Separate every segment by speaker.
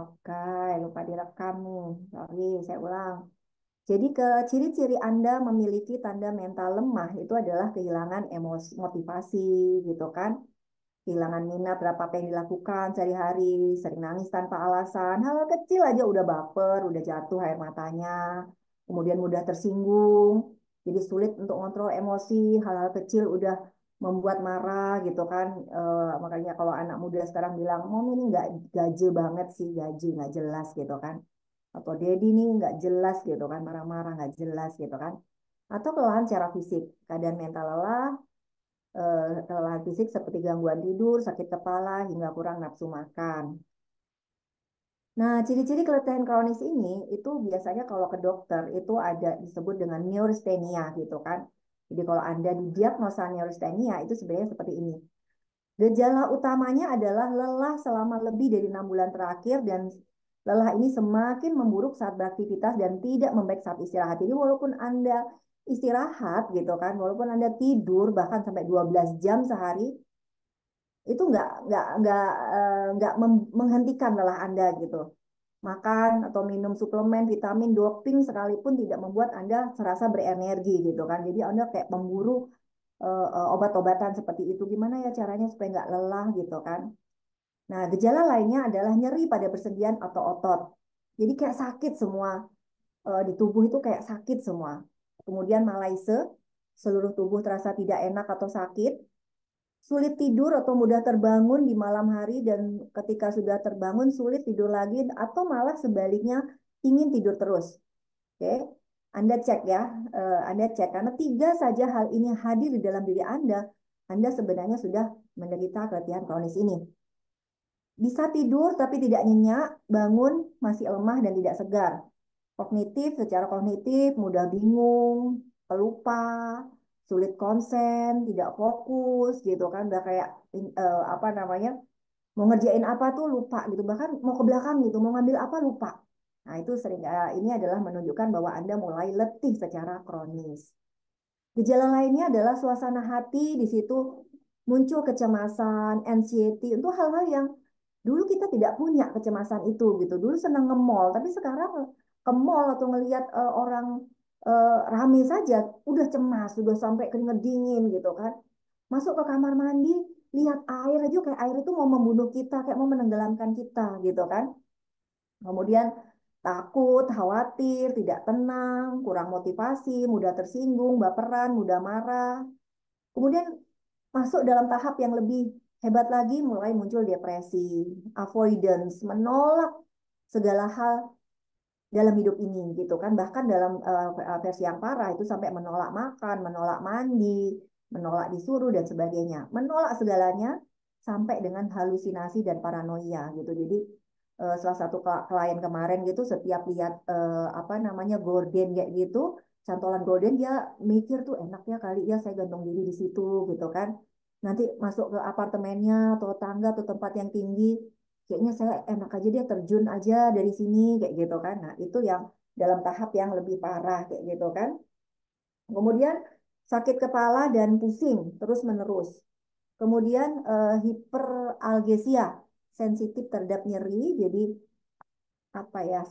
Speaker 1: Oke, lupa direkam nih. Sorry, saya ulang. Jadi ke ciri-ciri Anda memiliki tanda mental lemah itu adalah kehilangan emosi, motivasi gitu kan. Kehilangan minat berapa apa yang dilakukan sehari-hari, sering nangis tanpa alasan, hal-hal kecil aja udah baper, udah jatuh air matanya, kemudian mudah tersinggung, jadi sulit untuk kontrol emosi, hal-hal kecil udah membuat marah gitu kan. Makanya kalau anak muda sekarang bilang, mom ini nggak gaje banget sih, gaji nggak jelas gitu kan. Atau Dedi nih nggak jelas gitu kan, marah-marah nggak jelas gitu kan. Atau kelelahan secara fisik, keadaan mental lelah, kelelahan fisik seperti gangguan tidur, sakit kepala, hingga kurang nafsu makan. Nah, ciri-ciri keletihan kronis ini itu biasanya kalau ke dokter itu ada disebut dengan neurasthenia gitu kan. Jadi kalau Anda didiagnosa neurasthenia itu sebenarnya seperti ini. Gejala utamanya adalah lelah selama lebih dari 6 bulan terakhir dan lelah ini semakin memburuk saat beraktivitas dan tidak membaik saat istirahat. Jadi walaupun Anda istirahat gitu kan, walaupun Anda tidur bahkan sampai 12 jam sehari, itu nggak menghentikan lelah Anda gitu. Makan atau minum suplemen, vitamin, doping sekalipun tidak membuat Anda serasa berenergi gitu kan. Jadi Anda kayak memburu obat-obatan seperti itu. Gimana ya caranya supaya nggak lelah gitu kan. Nah, gejala lainnya adalah nyeri pada persendian atau otot. Jadi kayak sakit semua, di tubuh itu kayak sakit semua. Kemudian malaise, seluruh tubuh terasa tidak enak atau sakit, sulit tidur atau mudah terbangun di malam hari dan ketika sudah terbangun sulit tidur lagi atau malah sebaliknya ingin tidur terus. Oke, Anda cek ya, Anda cek karena tiga saja hal ini hadir di dalam diri Anda sebenarnya sudah menderita keletihan kronis ini. Bisa tidur tapi tidak nyenyak, bangun masih lemah dan tidak segar. Kognitif, secara kognitif mudah bingung, pelupa, sulit konsen, tidak fokus gitu kan, udah kayak apa namanya, mau ngerjain apa tuh lupa gitu, bahkan mau ke belakang gitu, mau ngambil apa lupa. Nah, itu sering ini adalah menunjukkan bahwa Anda mulai letih secara kronis. Gejala lainnya adalah suasana hati, di situ muncul kecemasan, anxiety, itu hal-hal yang dulu kita tidak punya kecemasan itu gitu. Dulu senang nge-mall, tapi sekarang ke mall atau ngelihat orang rame saja udah cemas, udah sampai keringet dingin gitu kan. Masuk ke kamar mandi, lihat air aja kayak air itu mau membunuh kita, kayak mau menenggelamkan kita gitu kan. Kemudian takut, khawatir, tidak tenang, kurang motivasi, mudah tersinggung, baperan, mudah marah. Kemudian masuk dalam tahap yang lebih hebat lagi, mulai muncul depresi, avoidance, menolak segala hal dalam hidup ini gitu kan. Bahkan dalam versi yang parah itu sampai menolak makan, menolak mandi, menolak disuruh dan sebagainya. Menolak segalanya sampai dengan halusinasi dan paranoia gitu. Jadi salah satu klien kemarin gitu setiap lihat apa namanya gorden kayak gitu, cantolan gorden dia mikir tuh enaknya kali ya saya gantung diri di situ gitu kan. Nanti masuk ke apartemennya atau tangga atau tempat yang tinggi, kayaknya saya enak aja dia terjun aja dari sini kayak gitu kan. Nah, itu yang dalam tahap yang lebih parah kayak gitu kan. Kemudian sakit kepala dan pusing terus-menerus. Kemudian hiperalgesia, sensitif terhadap nyeri. Jadi apa ya?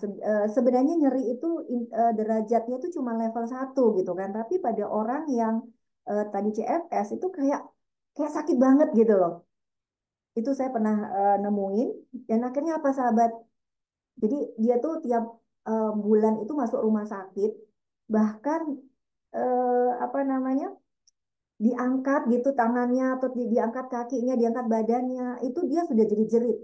Speaker 1: Sebenarnya nyeri itu derajatnya itu cuma level 1 gitu kan. Tapi pada orang yang tadi CFS itu kayak kayak sakit banget gitu loh. Itu saya pernah nemuin dan akhirnya apa sahabat? Jadi dia tuh tiap bulan itu masuk rumah sakit, bahkan apa namanya, diangkat gitu tangannya atau diangkat kakinya, diangkat badannya, itu dia sudah jadi jerit.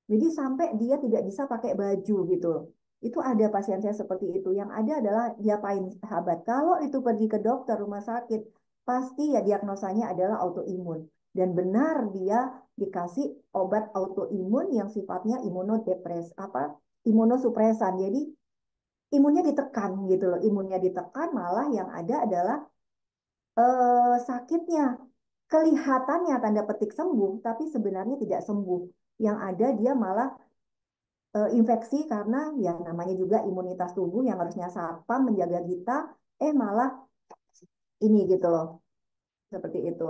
Speaker 1: Jadi sampai dia tidak bisa pakai baju gitu loh. Itu ada pasien saya seperti itu. Yang ada adalah diapain sahabat. Kalau itu pergi ke dokter rumah sakit, pasti ya diagnosanya adalah autoimun. Dan benar dia dikasih obat autoimun yang sifatnya imunodepres apa imunosupresan. Jadi imunnya ditekan gitu loh. Imunnya ditekan malah yang ada adalah sakitnya kelihatannya tanda petik sembuh, tapi sebenarnya tidak sembuh. Yang ada dia malah infeksi karena ya namanya juga imunitas tubuh yang harusnya satpam menjaga kita, malah ini gitu loh, seperti itu.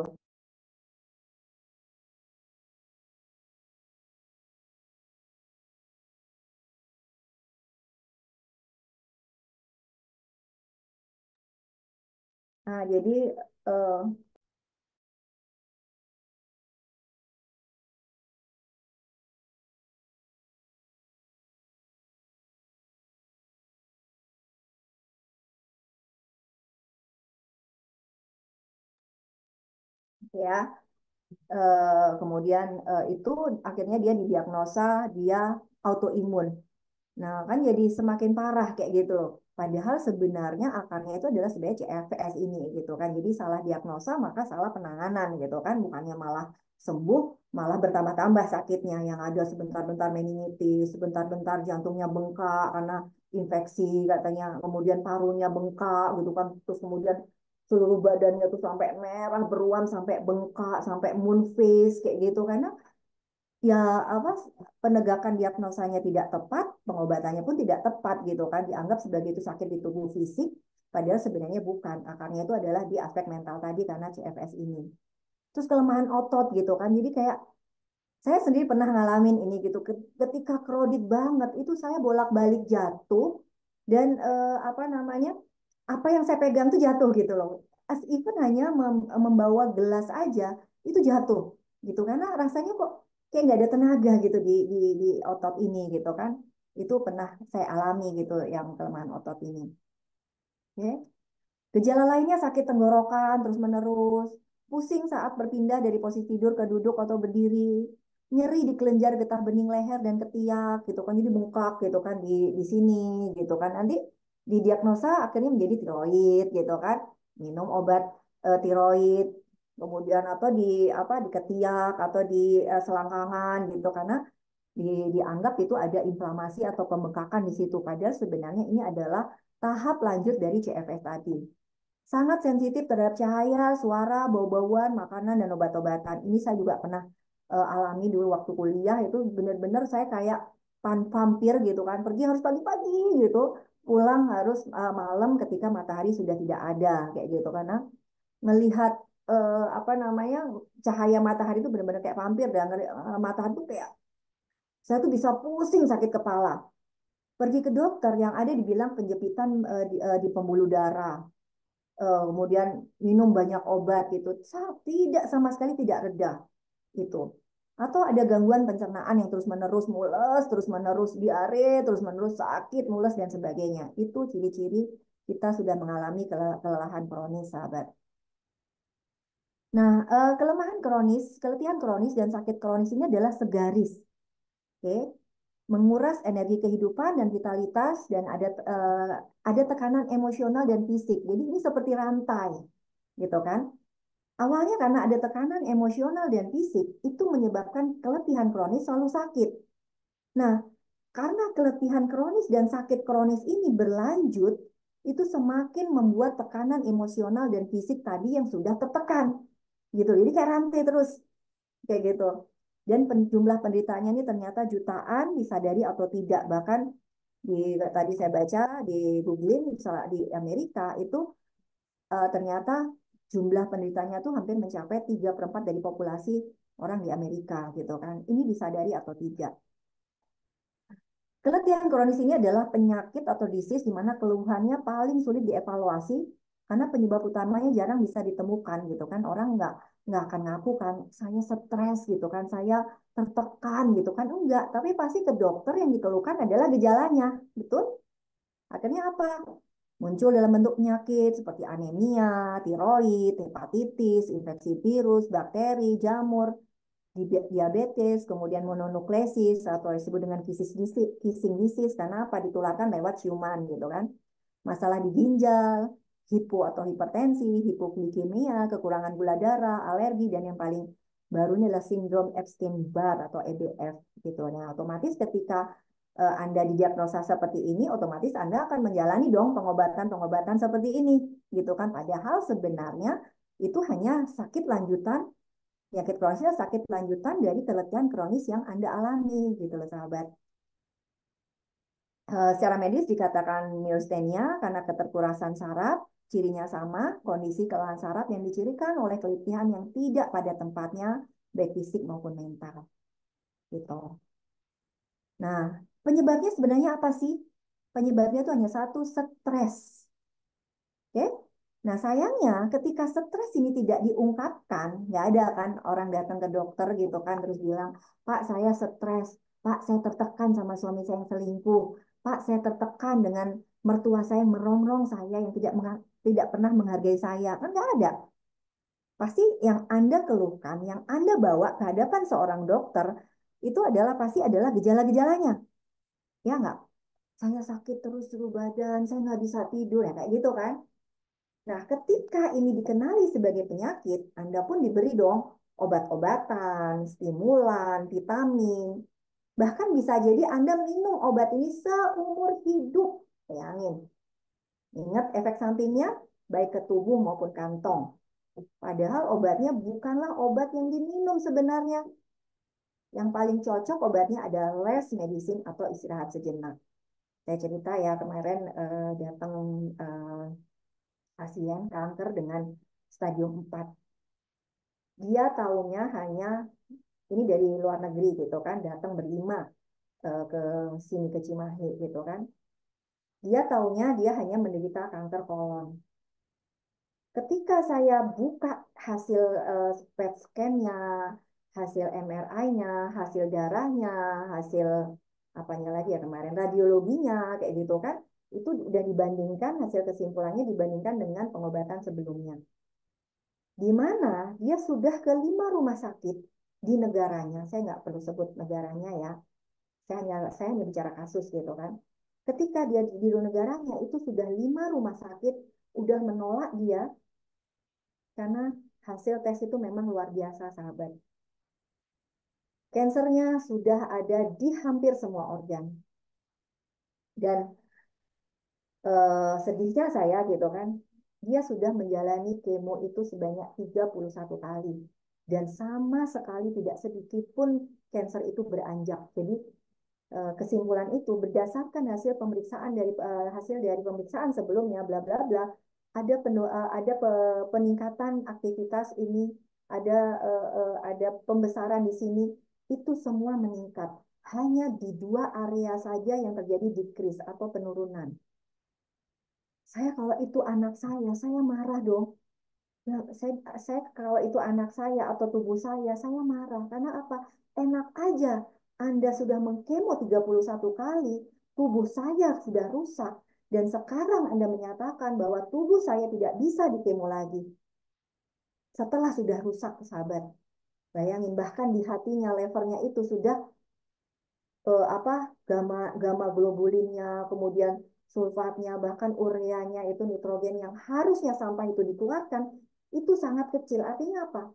Speaker 1: Nah, jadi eh, ya, kemudian itu akhirnya dia didiagnosa dia autoimun. Nah, kan jadi semakin parah kayak gitu loh. Padahal sebenarnya akarnya itu adalah sebenarnya CFS ini gitu kan. Jadi salah diagnosa maka salah penanganan gitu kan. Bukannya malah sembuh, malah bertambah-tambah sakitnya. Yang ada sebentar-bentar meningitis, sebentar-bentar jantungnya bengkak karena infeksi katanya. Kemudian parunya bengkak gitu kan. Terus kemudian seluruh badannya tuh sampai merah, beruam, sampai bengkak, sampai moon face kayak gitu. Karena ya apa penegakan diagnosanya tidak tepat, pengobatannya pun tidak tepat gitu kan, dianggap sebagai itu sakit di tubuh fisik, padahal sebenarnya bukan. Akarnya itu adalah di aspek mental tadi karena CFS ini. Terus kelemahan otot gitu kan, jadi kayak saya sendiri pernah ngalamin ini gitu. Ketika krodit banget itu saya bolak-balik jatuh dan apa namanya? Apa yang saya pegang tuh jatuh gitu loh. As even hanya membawa gelas aja itu jatuh gitu karena rasanya kok kayak nggak ada tenaga gitu di otot ini gitu kan. Itu pernah saya alami gitu yang kelemahan otot ini. Ya. Gejala lainnya sakit tenggorokan terus-menerus, pusing saat berpindah dari posisi tidur ke duduk atau berdiri, nyeri di kelenjar getah bening leher dan ketiak gitu kan, jadi bengkak gitu kan di sini gitu kan. Nanti didiagnosa akhirnya menjadi tiroid gitu kan, minum obat tiroid, kemudian atau di apa di ketiak atau di selangkangan gitu karena dianggap itu ada inflamasi atau pembengkakan di situ. Padahal sebenarnya ini adalah tahap lanjut dari CFS tadi. Sangat sensitif terhadap cahaya, suara, bau-bauan, makanan, dan obat-obatan. Ini saya juga pernah alami dulu waktu kuliah. Itu benar-benar saya kayak vampir gitu kan. Pergi harus pagi-pagi gitu. Pulang harus malam ketika matahari sudah tidak ada. Kayak gitu. Karena melihat apa namanya cahaya matahari itu benar-benar kayak vampir. Dan matahari itu kayak, saya tuh bisa pusing sakit kepala. Pergi ke dokter yang ada dibilang penjepitan di pembuluh darah, kemudian minum banyak obat gitu, tidak sama sekali tidak reda itu. Atau ada gangguan pencernaan yang terus-menerus mules, terus-menerus diare, terus-menerus sakit, mules dan sebagainya. Itu ciri-ciri kita sudah mengalami kelelahan kronis, sahabat. Nah, kelemahan kronis, keletihan kronis dan sakit kronis ini adalah segaris, oke? Okay? Menguras energi kehidupan dan vitalitas dan ada tekanan emosional dan fisik. Jadi ini seperti rantai, gitu kan? Awalnya karena ada tekanan emosional dan fisik, itu menyebabkan keletihan kronis selalu sakit. Nah, karena keletihan kronis dan sakit kronis ini berlanjut, itu semakin membuat tekanan emosional dan fisik tadi yang sudah tertekan. Gitu. Jadi kayak rantai terus, kayak gitu. Dan jumlah penderitanya ini ternyata jutaan, disadari atau tidak. Bahkan tadi saya baca di googling, misalnya di Amerika itu ternyata jumlah penderitanya tuh hampir mencapai 3/4 dari populasi orang di Amerika gitu kan. Ini disadari atau tidak. Keletihan kronis ini adalah penyakit atau disease di mana keluhannya paling sulit dievaluasi karena penyebab utamanya jarang bisa ditemukan gitu kan. Orang nggak akan ngaku kan saya stres gitu kan, saya tertekan gitu kan, enggak. Tapi pasti ke dokter yang dikeluhkan adalah gejalanya, betul? Akhirnya apa? Muncul dalam bentuk penyakit seperti anemia, tiroid, hepatitis, infeksi virus, bakteri, jamur, diabetes, kemudian mononukleosis atau disebut dengan kissing disease karena apa? Ditularkan lewat ciuman gitu kan. Masalah di ginjal, hipo atau hipertensi, hipoglikemia, kekurangan gula darah, alergi, dan yang paling barunya adalah sindrom Epstein-Barr atau EDF gitu. Nah, otomatis ketika Anda didiagnosa seperti ini, otomatis Anda akan menjalani dong pengobatan-pengobatan seperti ini gitu kan. Padahal sebenarnya itu hanya sakit lanjutan, penyakit kronisnya sakit lanjutan dari keletihan kronis yang Anda alami gitu loh sahabat. Secara medis dikatakan neurasthenia karena keterkurasan saraf, cirinya sama, kondisi kelelahan saraf yang dicirikan oleh keletihan yang tidak pada tempatnya, baik fisik maupun mental. Gitu. Nah, penyebabnya sebenarnya apa sih? Penyebabnya itu hanya satu, stres. Oke? Nah, sayangnya ketika stres ini tidak diungkapkan, nggak ada kan orang datang ke dokter gitu kan terus bilang, Pak, saya stres, Pak, saya tertekan sama suami saya yang selingkuh, Pak, saya tertekan dengan mertua saya yang merongrong saya yang tidak pernah menghargai saya, kan nggak ada. Pasti yang Anda keluhkan, yang Anda bawa ke hadapan seorang dokter, itu adalah pasti adalah gejala-gejalanya, ya nggak? Saya sakit terus seluruh badan, saya nggak bisa tidur, ya kayak gitu kan? Nah, ketika ini dikenali sebagai penyakit, Anda pun diberi dong obat-obatan, stimulan, vitamin. Bahkan bisa jadi Anda minum obat ini seumur hidup. Bayangin. Ingat efek sampingnya, baik ke tubuh maupun kantong. Padahal obatnya bukanlah obat yang diminum sebenarnya. Yang paling cocok obatnya adalah rest medicine atau istirahat sejenak. Saya cerita ya kemarin datang eh, pasien kanker dengan stadium 4. Dia tahunya hanya ini dari luar negeri gitu kan, datang berlima ke sini ke Cimahi gitu kan. Dia tahunya dia hanya menderita kanker kolon. Ketika saya buka hasil PET scan-nya, hasil MRI-nya, hasil darahnya, hasil apanya lagi ya kemarin radiologinya kayak gitu kan, itu udah dibandingkan hasil kesimpulannya dibandingkan dengan pengobatan sebelumnya. Di mana dia sudah ke 5 rumah sakit di negaranya. Saya nggak perlu sebut negaranya ya. Saya hanya bicara kasus gitu kan. Ketika dia di negaranya itu sudah 5 rumah sakit udah menolak dia karena hasil tes itu memang luar biasa sahabat. Kansernya sudah ada di hampir semua organ. Dan sedihnya saya gitu kan, dia sudah menjalani kemo itu sebanyak 31 kali. Dan sama sekali tidak sedikit pun kanker itu beranjak. Jadi kesimpulan itu berdasarkan hasil dari pemeriksaan sebelumnya bla bla bla ada peningkatan aktivitas ini ada pembesaran di sini itu semua meningkat hanya di 2 area saja yang terjadi decrease atau penurunan. Saya kalau itu anak saya marah dong. Nah, saya kalau itu anak saya atau tubuh saya marah. Karena apa? Enak aja. Anda sudah mengkemo 31 kali, tubuh saya sudah rusak. Dan sekarang Anda menyatakan bahwa tubuh saya tidak bisa dikemo lagi. Setelah sudah rusak, sahabat. Bayangin, bahkan di hatinya, levernya itu sudah apa gamma globulinnya, kemudian sulfatnya, bahkan ureanya itu nitrogen yang harusnya sampah itu dikeluarkan, itu sangat kecil. Artinya apa?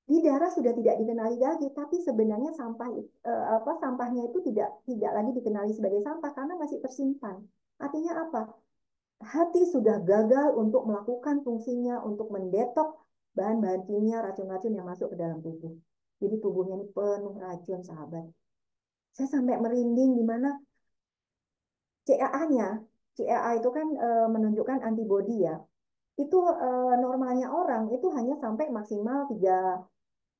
Speaker 1: Di darah sudah tidak dikenali lagi, tapi sebenarnya sampahnya itu tidak lagi dikenali sebagai sampah karena masih tersimpan. Artinya apa? Hati sudah gagal untuk melakukan fungsinya untuk mendetok bahan-bahan kimia racun-racun yang masuk ke dalam tubuh. Jadi tubuhnya ini penuh racun, sahabat. Saya sampai merinding di mana CAA-nya, CAA itu kan menunjukkan antibodi ya. Itu normalnya orang itu hanya sampai maksimal 3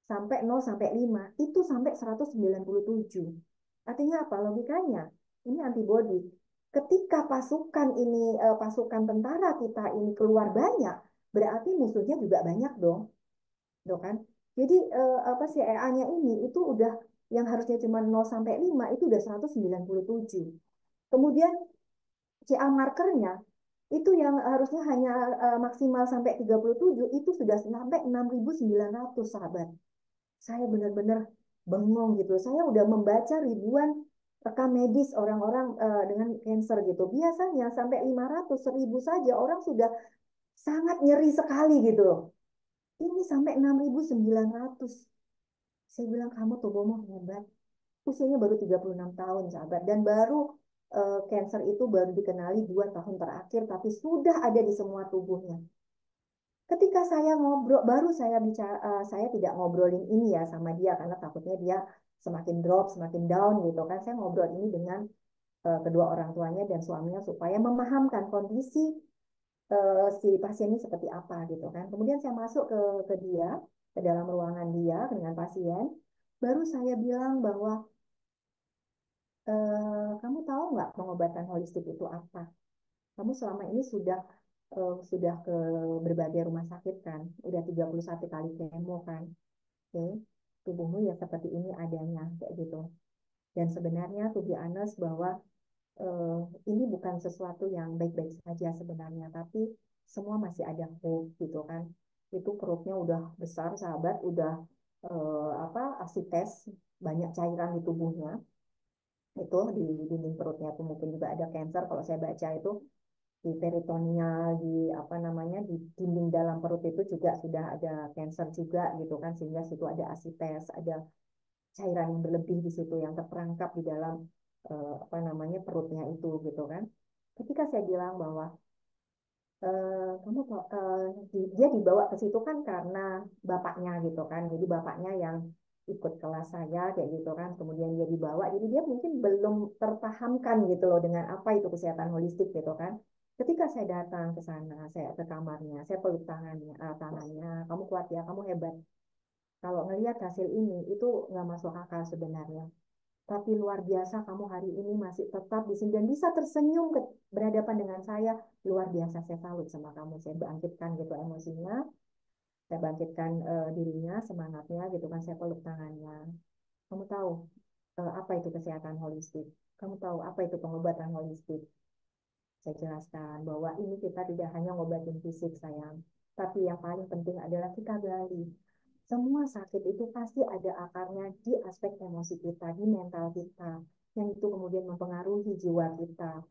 Speaker 1: sampai 0 sampai 5 itu sampai 197. Artinya apa logikanya? Ini antibodi. Ketika pasukan tentara kita ini keluar banyak, berarti musuhnya juga banyak dong, dong kan? Jadi apa sih EA-nya ini itu udah yang harusnya cuma 0 sampai 5 itu udah 197. Kemudian CA markernya itu yang harusnya hanya maksimal sampai 37 itu sudah sampai 6.900 sahabat. Saya benar-benar bengong gitu. Saya udah membaca ribuan rekam medis orang-orang dengan cancer gitu. Biasanya sampai 500, 1.000 saja orang sudah sangat nyeri sekali gitu loh. Ini sampai 6.900. Saya bilang kamu tubuhmu hebat. Usianya baru 36 tahun sahabat. Dan baru cancer itu baru dikenali 2 tahun terakhir. Tapi sudah ada di semua tubuhnya. Ketika saya ngobrol, baru saya tidak ngobrolin ini ya sama dia karena takutnya dia semakin drop, semakin down gitu kan. Saya ngobrol ini dengan kedua orang tuanya dan suaminya supaya memahamkan kondisi si pasien ini seperti apa gitu kan. Kemudian saya masuk ke dia, ke dalam ruangan dia dengan pasien. Baru saya bilang bahwa kamu tahu nggak pengobatan holistik itu apa? Kamu selama ini sudah sudah ke berbagai rumah sakit kan, udah 31 kali kemo kan. Oke, tubuhmu ya seperti ini adanya kayak gitu. Dan sebenarnya to be honest bahwa eh, ini bukan sesuatu yang baik-baik saja sebenarnya, tapi semua masih ada hope gitu kan. Itu perutnya udah besar, sahabat, udah apa asites, banyak cairan di tubuhnya. Itu di dinding perutnya itu mungkin juga ada cancer kalau saya baca itu di peritoneal di apa namanya di dinding dalam perut itu juga sudah ada cancer juga gitu kan sehingga situ ada asites, ada cairan yang berlebih di situ yang terperangkap di dalam apa namanya perutnya itu gitu kan. Ketika saya bilang bahwa kamu dia dibawa ke situ kan karena bapaknya gitu kan. Jadi bapaknya yang ikut kelas saya kayak gitu kan. Kemudian dia dibawa. Jadi dia mungkin belum terpahamkan gitu loh dengan apa itu kesehatan holistik gitu kan. Ketika saya datang ke sana, saya ke kamarnya, saya peluk tangannya, tangannya, kamu kuat ya, kamu hebat. Kalau ngelihat hasil ini, itu nggak masuk akal sebenarnya. Tapi luar biasa kamu hari ini masih tetap di sini dan bisa tersenyum berhadapan dengan saya. Luar biasa, saya salut sama kamu. Saya bangkitkan gitu emosinya, saya bangkitkan dirinya, semangatnya gitu kan. Saya peluk tangannya. Kamu tahu apa itu kesehatan holistik? Kamu tahu apa itu pengobatan holistik? Saya jelaskan bahwa ini kita tidak hanya ngobatin fisik sayang, tapi yang paling penting adalah kita gali. Semua sakit itu pasti ada akarnya di aspek emosi kita, di mental kita, yang itu kemudian mempengaruhi jiwa kita.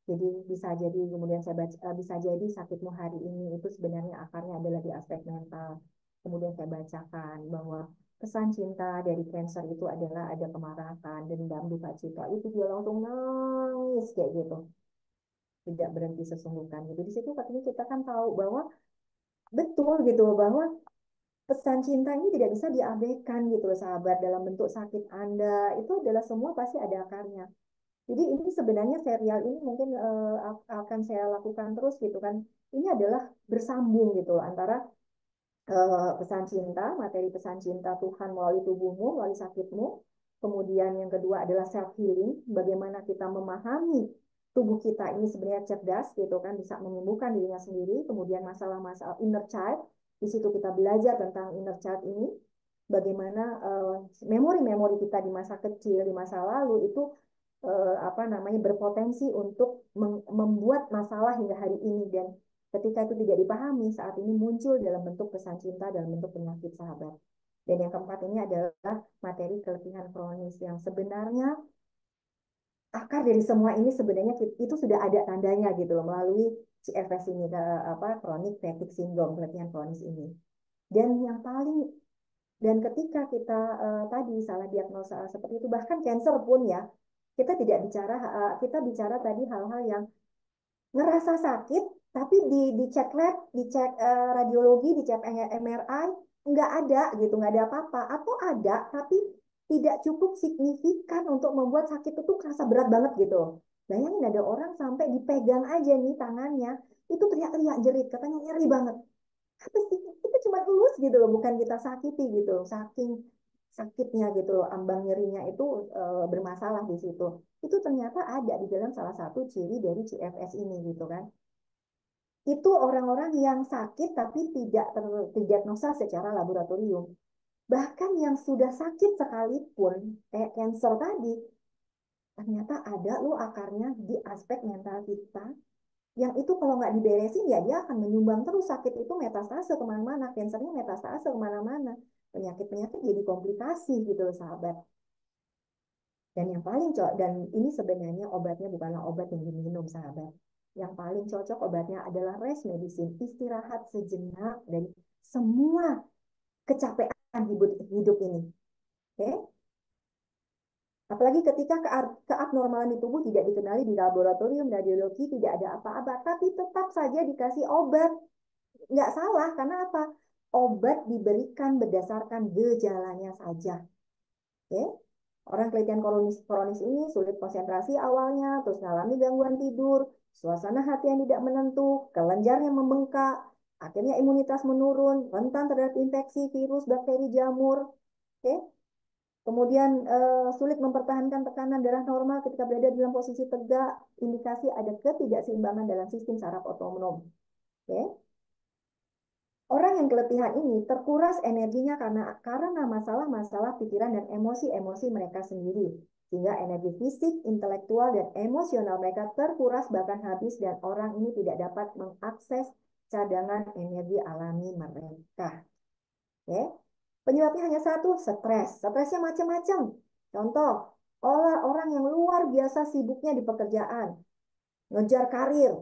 Speaker 1: Jadi bisa jadi kemudian saya baca, bisa jadi sakitmu hari ini itu sebenarnya akarnya adalah di aspek mental. Kemudian saya bacakan bahwa pesan cinta dari cancer itu adalah ada kemarahan, dendam, duka cita. Itu dia langsung nangis kayak gitu. Tidak berhenti sesungguhnya. Jadi di situ katanya kita kan tahu bahwa betul gitu bahwa pesan cinta ini tidak bisa diabaikan gitu loh sahabat dalam bentuk sakit Anda itu adalah semua pasti ada akarnya. Jadi ini sebenarnya serial ini mungkin akan saya lakukan terus gitu kan. Ini adalah bersambung gitu antara pesan cinta, materi pesan cinta Tuhan melalui tubuhmu, melalui sakitmu. Kemudian yang kedua adalah self healing, bagaimana kita memahami tubuh kita ini sebenarnya cerdas gitu kan, bisa menyembuhkan dirinya sendiri. Kemudian masalah-masalah inner child, di situ kita belajar tentang inner child ini, bagaimana memori-memori kita di masa kecil, di masa lalu itu apa namanya berpotensi untuk membuat masalah hingga hari ini dan ketika itu tidak dipahami saat ini muncul dalam bentuk pesan cinta dalam bentuk penyakit sahabat. Dan yang keempat ini adalah materi keletihan kronis yang sebenarnya akar dari semua ini sebenarnya itu sudah ada tandanya gitu loh melalui CFS ini apa chronic fatigue syndrome keletihan kronis ini. Dan yang paling dan ketika kita tadi salah diagnosa seperti itu bahkan cancer pun ya kita tidak bicara kita bicara tadi hal-hal yang ngerasa sakit tapi dicek lab dicek radiologi dicek MRI nggak ada gitu nggak ada apa-apa atau ada tapi tidak cukup signifikan untuk membuat sakit itu kerasa berat banget gitu bayangin ada orang sampai dipegang aja nih tangannya itu teriak-teriak jerit katanya nyeri banget apa sih kita cuma elus gitu loh bukan kita sakiti gitu loh saking sakitnya gitu loh ambang nyerinya itu bermasalah di situ itu ternyata ada di dalam salah satu ciri dari CFS ini gitu kan itu orang-orang yang sakit tapi tidak terdiagnosa secara laboratorium bahkan yang sudah sakit sekalipun kayak cancer tadi ternyata ada loh akarnya di aspek mental kita yang itu kalau nggak diberesin ya dia akan menyumbang terus sakit itu metastase kemana-mana, kansernya metastase kemana-mana, penyakit-penyakit jadi komplikasi gitu loh sahabat. Dan yang paling cocok dan ini sebenarnya obatnya bukanlah obat yang diminum sahabat. Yang paling cocok obatnya adalah rest medicine, istirahat sejenak dari semua kecapean hidup ini. Oke? Okay? Apalagi ketika keabnormalan di tubuh tidak dikenali di laboratorium radiologi tidak ada apa-apa, tapi tetap saja dikasih obat nggak salah karena apa? Obat diberikan berdasarkan gejalanya saja. Oke? Orang keletihan kronis ini sulit konsentrasi awalnya, terus mengalami gangguan tidur, suasana hati yang tidak menentu, kelenjar yang membengkak, akhirnya imunitas menurun, rentan terhadap infeksi, virus, bakteri, jamur. Oke? Kemudian sulit mempertahankan tekanan darah normal ketika berada dalam posisi tegak, indikasi ada ketidakseimbangan dalam sistem saraf otonom. Oke. Orang yang keletihan ini terkuras energinya karena masalah-masalah pikiran dan emosi-emosi mereka sendiri. Sehingga energi fisik, intelektual, dan emosional mereka terkuras bahkan habis dan orang ini tidak dapat mengakses cadangan energi alami mereka. Oke. Penyebabnya hanya satu, stres. Stresnya macam-macam. Contoh, orang yang luar biasa sibuknya di pekerjaan, ngejar karir,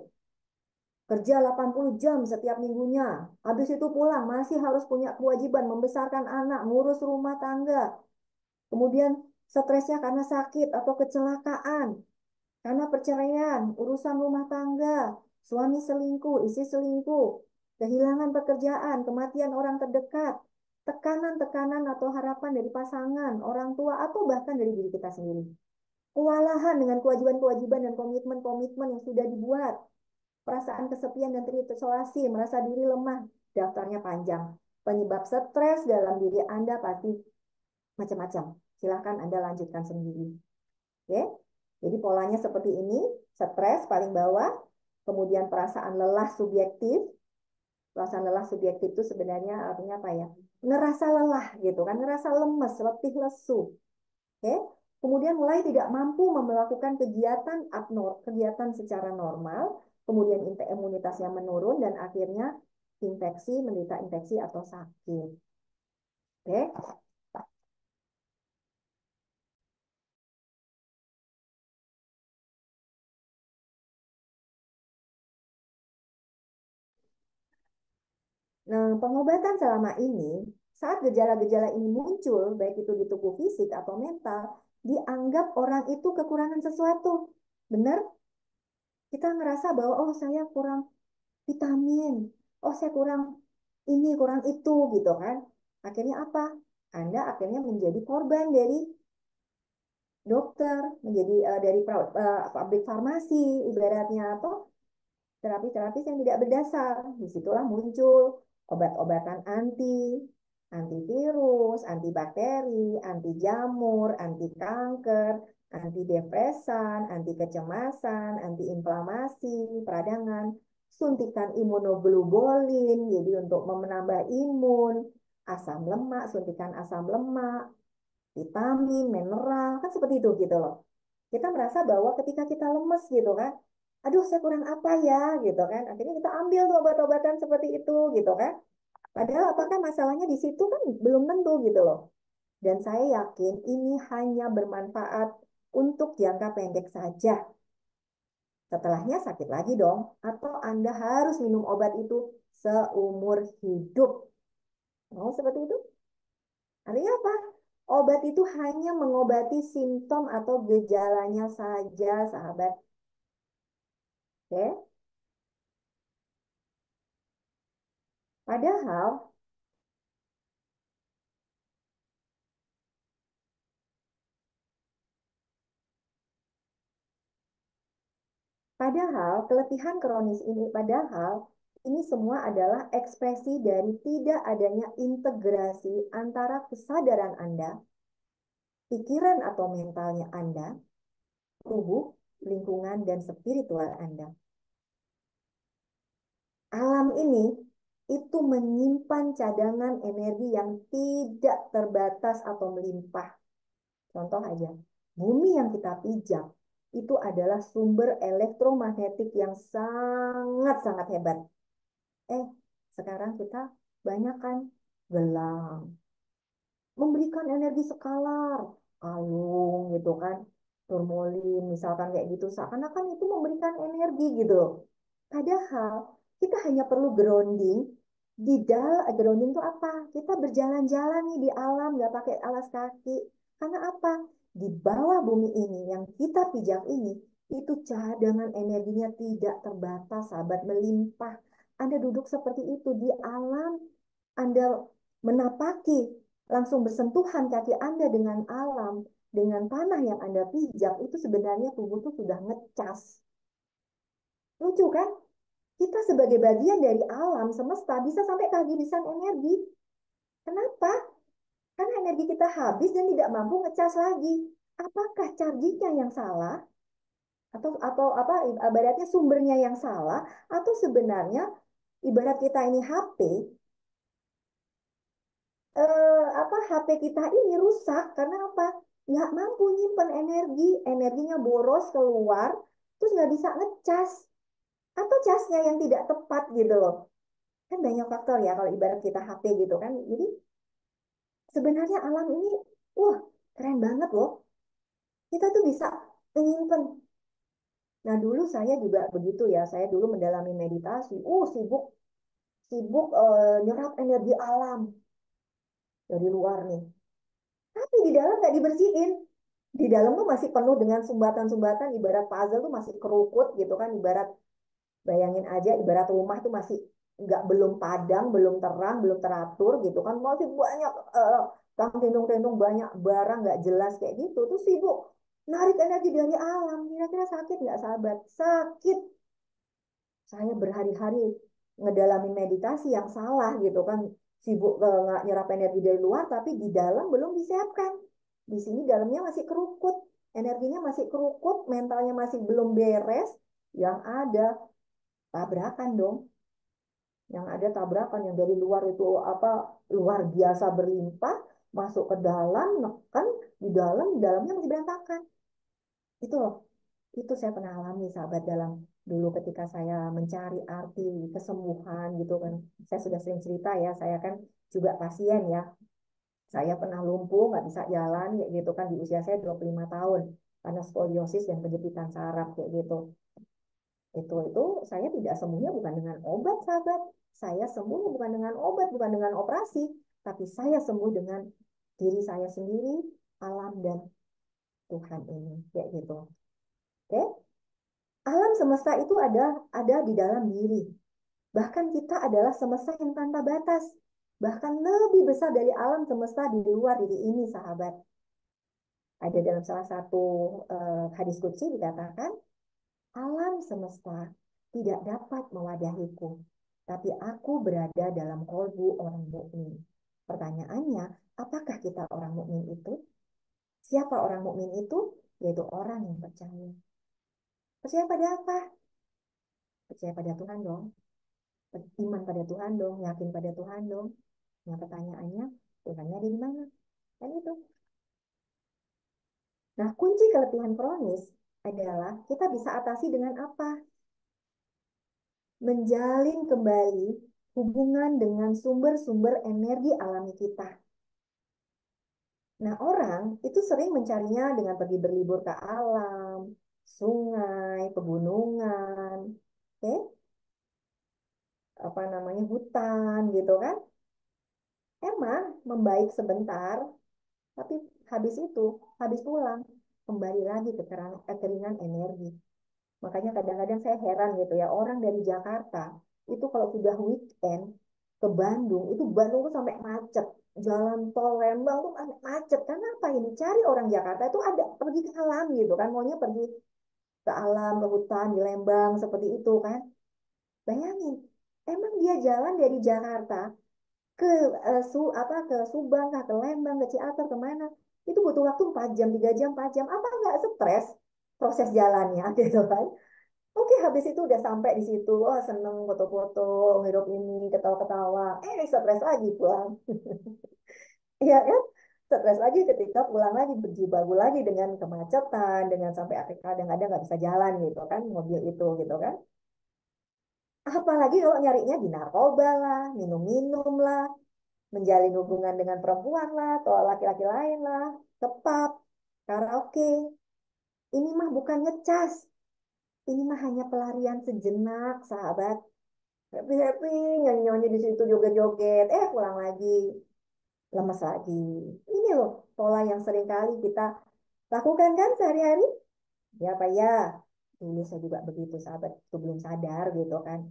Speaker 1: kerja 80 jam setiap minggunya. Habis itu pulang masih harus punya kewajiban membesarkan anak, ngurus rumah tangga. Kemudian stresnya karena sakit atau kecelakaan, karena perceraian, urusan rumah tangga, suami selingkuh, istri selingkuh, kehilangan pekerjaan, kematian orang terdekat, tekanan-tekanan atau harapan dari pasangan, orang tua, atau bahkan dari diri kita sendiri. Kewalahan dengan kewajiban-kewajiban dan komitmen-komitmen yang sudah dibuat, perasaan kesepian dan terisolasi, merasa diri lemah, daftarnya panjang. Penyebab stres dalam diri Anda pasti macam-macam. Silahkan Anda lanjutkan sendiri. Oke? Jadi polanya seperti ini, stres paling bawah, kemudian perasaan lelah subjektif. Perasaan lelah subjektif itu sebenarnya artinya apa ya? Ngerasa lelah gitu kan, ngerasa lemes, letih, lesu. Oke? Kemudian mulai tidak mampu melakukan kegiatan secara normal, kemudian imunitasnya menurun dan akhirnya menderita infeksi atau sakit. Oke? Nah, pengobatan selama ini, saat gejala-gejala ini muncul, baik itu di tubuh fisik atau mental, dianggap orang itu kekurangan sesuatu. Benar? Kita ngerasa bahwa, oh saya kurang vitamin, oh saya kurang ini, kurang itu, gitu kan. Akhirnya apa? Anda akhirnya menjadi korban dari dokter, menjadi dari pabrik farmasi, ibaratnya, atau terapi-terapi yang tidak berdasar. Disitulah muncul obat-obatan antivirus, antibakteri, anti jamur, anti kanker, anti depresan, anti kecemasan, anti inflamasi, peradangan, suntikan imunoglobulin, jadi untuk menambah imun, asam lemak, suntikan asam lemak, vitamin, mineral, kan seperti itu gitu loh. Kita merasa bahwa ketika kita lemes gitu kan, aduh saya kurang apa ya gitu kan, akhirnya kita ambil tuh obat-obatan seperti itu gitu kan. Padahal apakah masalahnya di situ kan belum tentu gitu loh. Dan saya yakin ini hanya bermanfaat untuk jangka pendek saja. Setelahnya sakit lagi dong, atau Anda harus minum obat itu seumur hidup. Mau seperti itu? Artinya apa? Obat itu hanya mengobati simptom atau gejalanya saja, sahabat. Oke? Padahal, keletihan kronis ini, ini semua adalah ekspresi dari tidak adanya integrasi antara kesadaran Anda, pikiran atau mentalnya Anda, tubuh, lingkungan, dan spiritual Anda. Alam ini itu menyimpan cadangan energi yang tidak terbatas atau melimpah. Contoh aja, bumi yang kita pijak itu adalah sumber elektromagnetik yang sangat-sangat hebat. Sekarang kita banyak kan gelang, memberikan energi skalar, kalung gitu kan, turmalin misalkan kayak gitu, seakan-akan itu memberikan energi gitu. Padahal kita hanya perlu grounding. Di dalam grounding itu apa? Kita berjalan-jalan nih di alam, nggak pakai alas kaki. Karena apa? Di bawah bumi ini yang kita pijak ini, itu cadangan energinya tidak terbatas, sahabat, melimpah. Anda duduk seperti itu di alam, Anda menapaki, langsung bersentuhan kaki Anda dengan alam, dengan tanah yang Anda pijak, itu sebenarnya tubuh itu sudah ngecas. Lucu kan? Kita sebagai bagian dari alam semesta bisa sampai kehabisan energi. Kenapa? Karena energi kita habis dan tidak mampu ngecas lagi. Apakah chargingnya yang salah? Atau apa ibaratnya sumbernya yang salah? Atau sebenarnya Ibarat kita ini HP, HP kita ini rusak karena apa? Nggak mampu nyimpen energi, energinya boros keluar, terus nggak bisa ngecas atau casnya yang tidak tepat gitu loh. Kan banyak faktor ya kalau ibarat kita HP gitu kan. Jadi sebenarnya alam ini, wah keren banget loh. Kita tuh bisa menyimpan. Nah dulu saya juga begitu ya. Saya dulu mendalami meditasi. Sibuk sibuk nyerap energi alam dari luar nih. Tapi di dalam nggak dibersihin. Di dalam tuh masih penuh dengan sumbatan-sumbatan. Ibarat puzzle tuh masih kerukut gitu kan. Ibarat bayangin aja, ibarat rumah tuh masih nggak belum padang, belum terang, belum teratur gitu kan. Masih banyak tang tendung-tendung, banyak barang nggak jelas kayak gitu. Tuh sibuk narik energi dari alam. Kira-kira sakit nggak sahabat? Sakit. Saya berhari-hari ngedalamin meditasi yang salah gitu kan, sibuk nggak nyerap energi dari luar tapi di dalam belum disiapkan. Di sini dalamnya masih kerukut, energinya masih kerukut, mentalnya masih belum beres. Yang ada tabrakan dong, yang ada tabrakan yang dari luar itu apa, luar biasa berlimpah, masuk ke dalam nekan, di dalamnya masih berantakan. Itu loh, itu saya pernah alami sahabat dalam dulu ketika saya mencari arti kesembuhan gitu kan. Saya sudah sering cerita ya, saya kan juga pasien ya. Saya pernah lumpuh, nggak bisa jalan kayak gitu kan di usia saya 25 tahun karena skoliosis dan penjepitan saraf kayak gitu. Itu saya tidak sembuhnya bukan dengan obat sahabat. Saya sembuhnya bukan dengan obat, bukan dengan operasi, tapi saya sembuh dengan diri saya sendiri, alam dan Tuhan ini kayak gitu. Oke? Alam semesta itu ada di dalam diri. Bahkan kita adalah semesta yang tanpa batas. Bahkan lebih besar dari alam semesta di luar diri ini, sahabat. Ada dalam salah satu hadis qudsi dikatakan, alam semesta tidak dapat mewadahiku, tapi aku berada dalam kolbu orang mukmin. Pertanyaannya, apakah kita orang mukmin itu? Siapa orang mukmin itu? Yaitu orang yang percaya. Percaya pada apa? Percaya pada Tuhan dong. Iman pada Tuhan dong, yakin pada Tuhan dong. Nah, pertanyaannya, Tuhannya ada di mana? Kan itu. Nah, kunci keletihan kronis adalah kita bisa atasi dengan apa? Menjalin kembali hubungan dengan sumber-sumber energi alami kita. Nah, orang itu sering mencarinya dengan pergi berlibur ke alam, sungai, pegunungan, oke, apa namanya hutan gitu kan? Emang membaik sebentar, tapi habis itu, habis pulang, kembali lagi ke kekeringan energi. Makanya kadang-kadang saya heran gitu ya, orang dari Jakarta, itu kalau sudah weekend ke Bandung, itu Bandung tuh sampai macet. Jalan tol Lembang tuh sampai macet. Karena apa ini? Cari orang Jakarta itu ada pergi ke alam gitu kan. Maunya pergi ke alam, ke hutan, di Lembang, seperti itu kan. Bayangin, emang dia jalan dari Jakarta ke ke Subang kah, ke Lembang, ke Ciater, kemana? Itu butuh waktu 4 jam, 3 jam, 4 jam. Apa nggak stres proses jalannya gitu kan? Oke, habis itu udah sampai di situ. Oh, seneng foto-foto, ngirup ini, ketawa-ketawa. Stres lagi pulang. Iya kan? Stres lagi ketika pulang lagi, berjibaku lagi dengan kemacetan, dengan sampai akhirnya kadang-kadang nggak bisa jalan gitu kan, mobil itu gitu kan. Apalagi kalau nyarinya di narkoba lah, minum-minum lah, menjalin hubungan dengan perempuan lah, atau laki-laki lain lah, tepap, karaoke. Ini mah bukan ngecas, ini mah hanya pelarian sejenak, sahabat. Happy-happy, nyanyi-nyanyi di situ joget-joget, pulang lagi, lemes lagi. Ini loh pola yang sering kali kita lakukan kan sehari-hari. Ya Pak ya, dulu saya juga begitu sahabat, itu belum sadar gitu kan.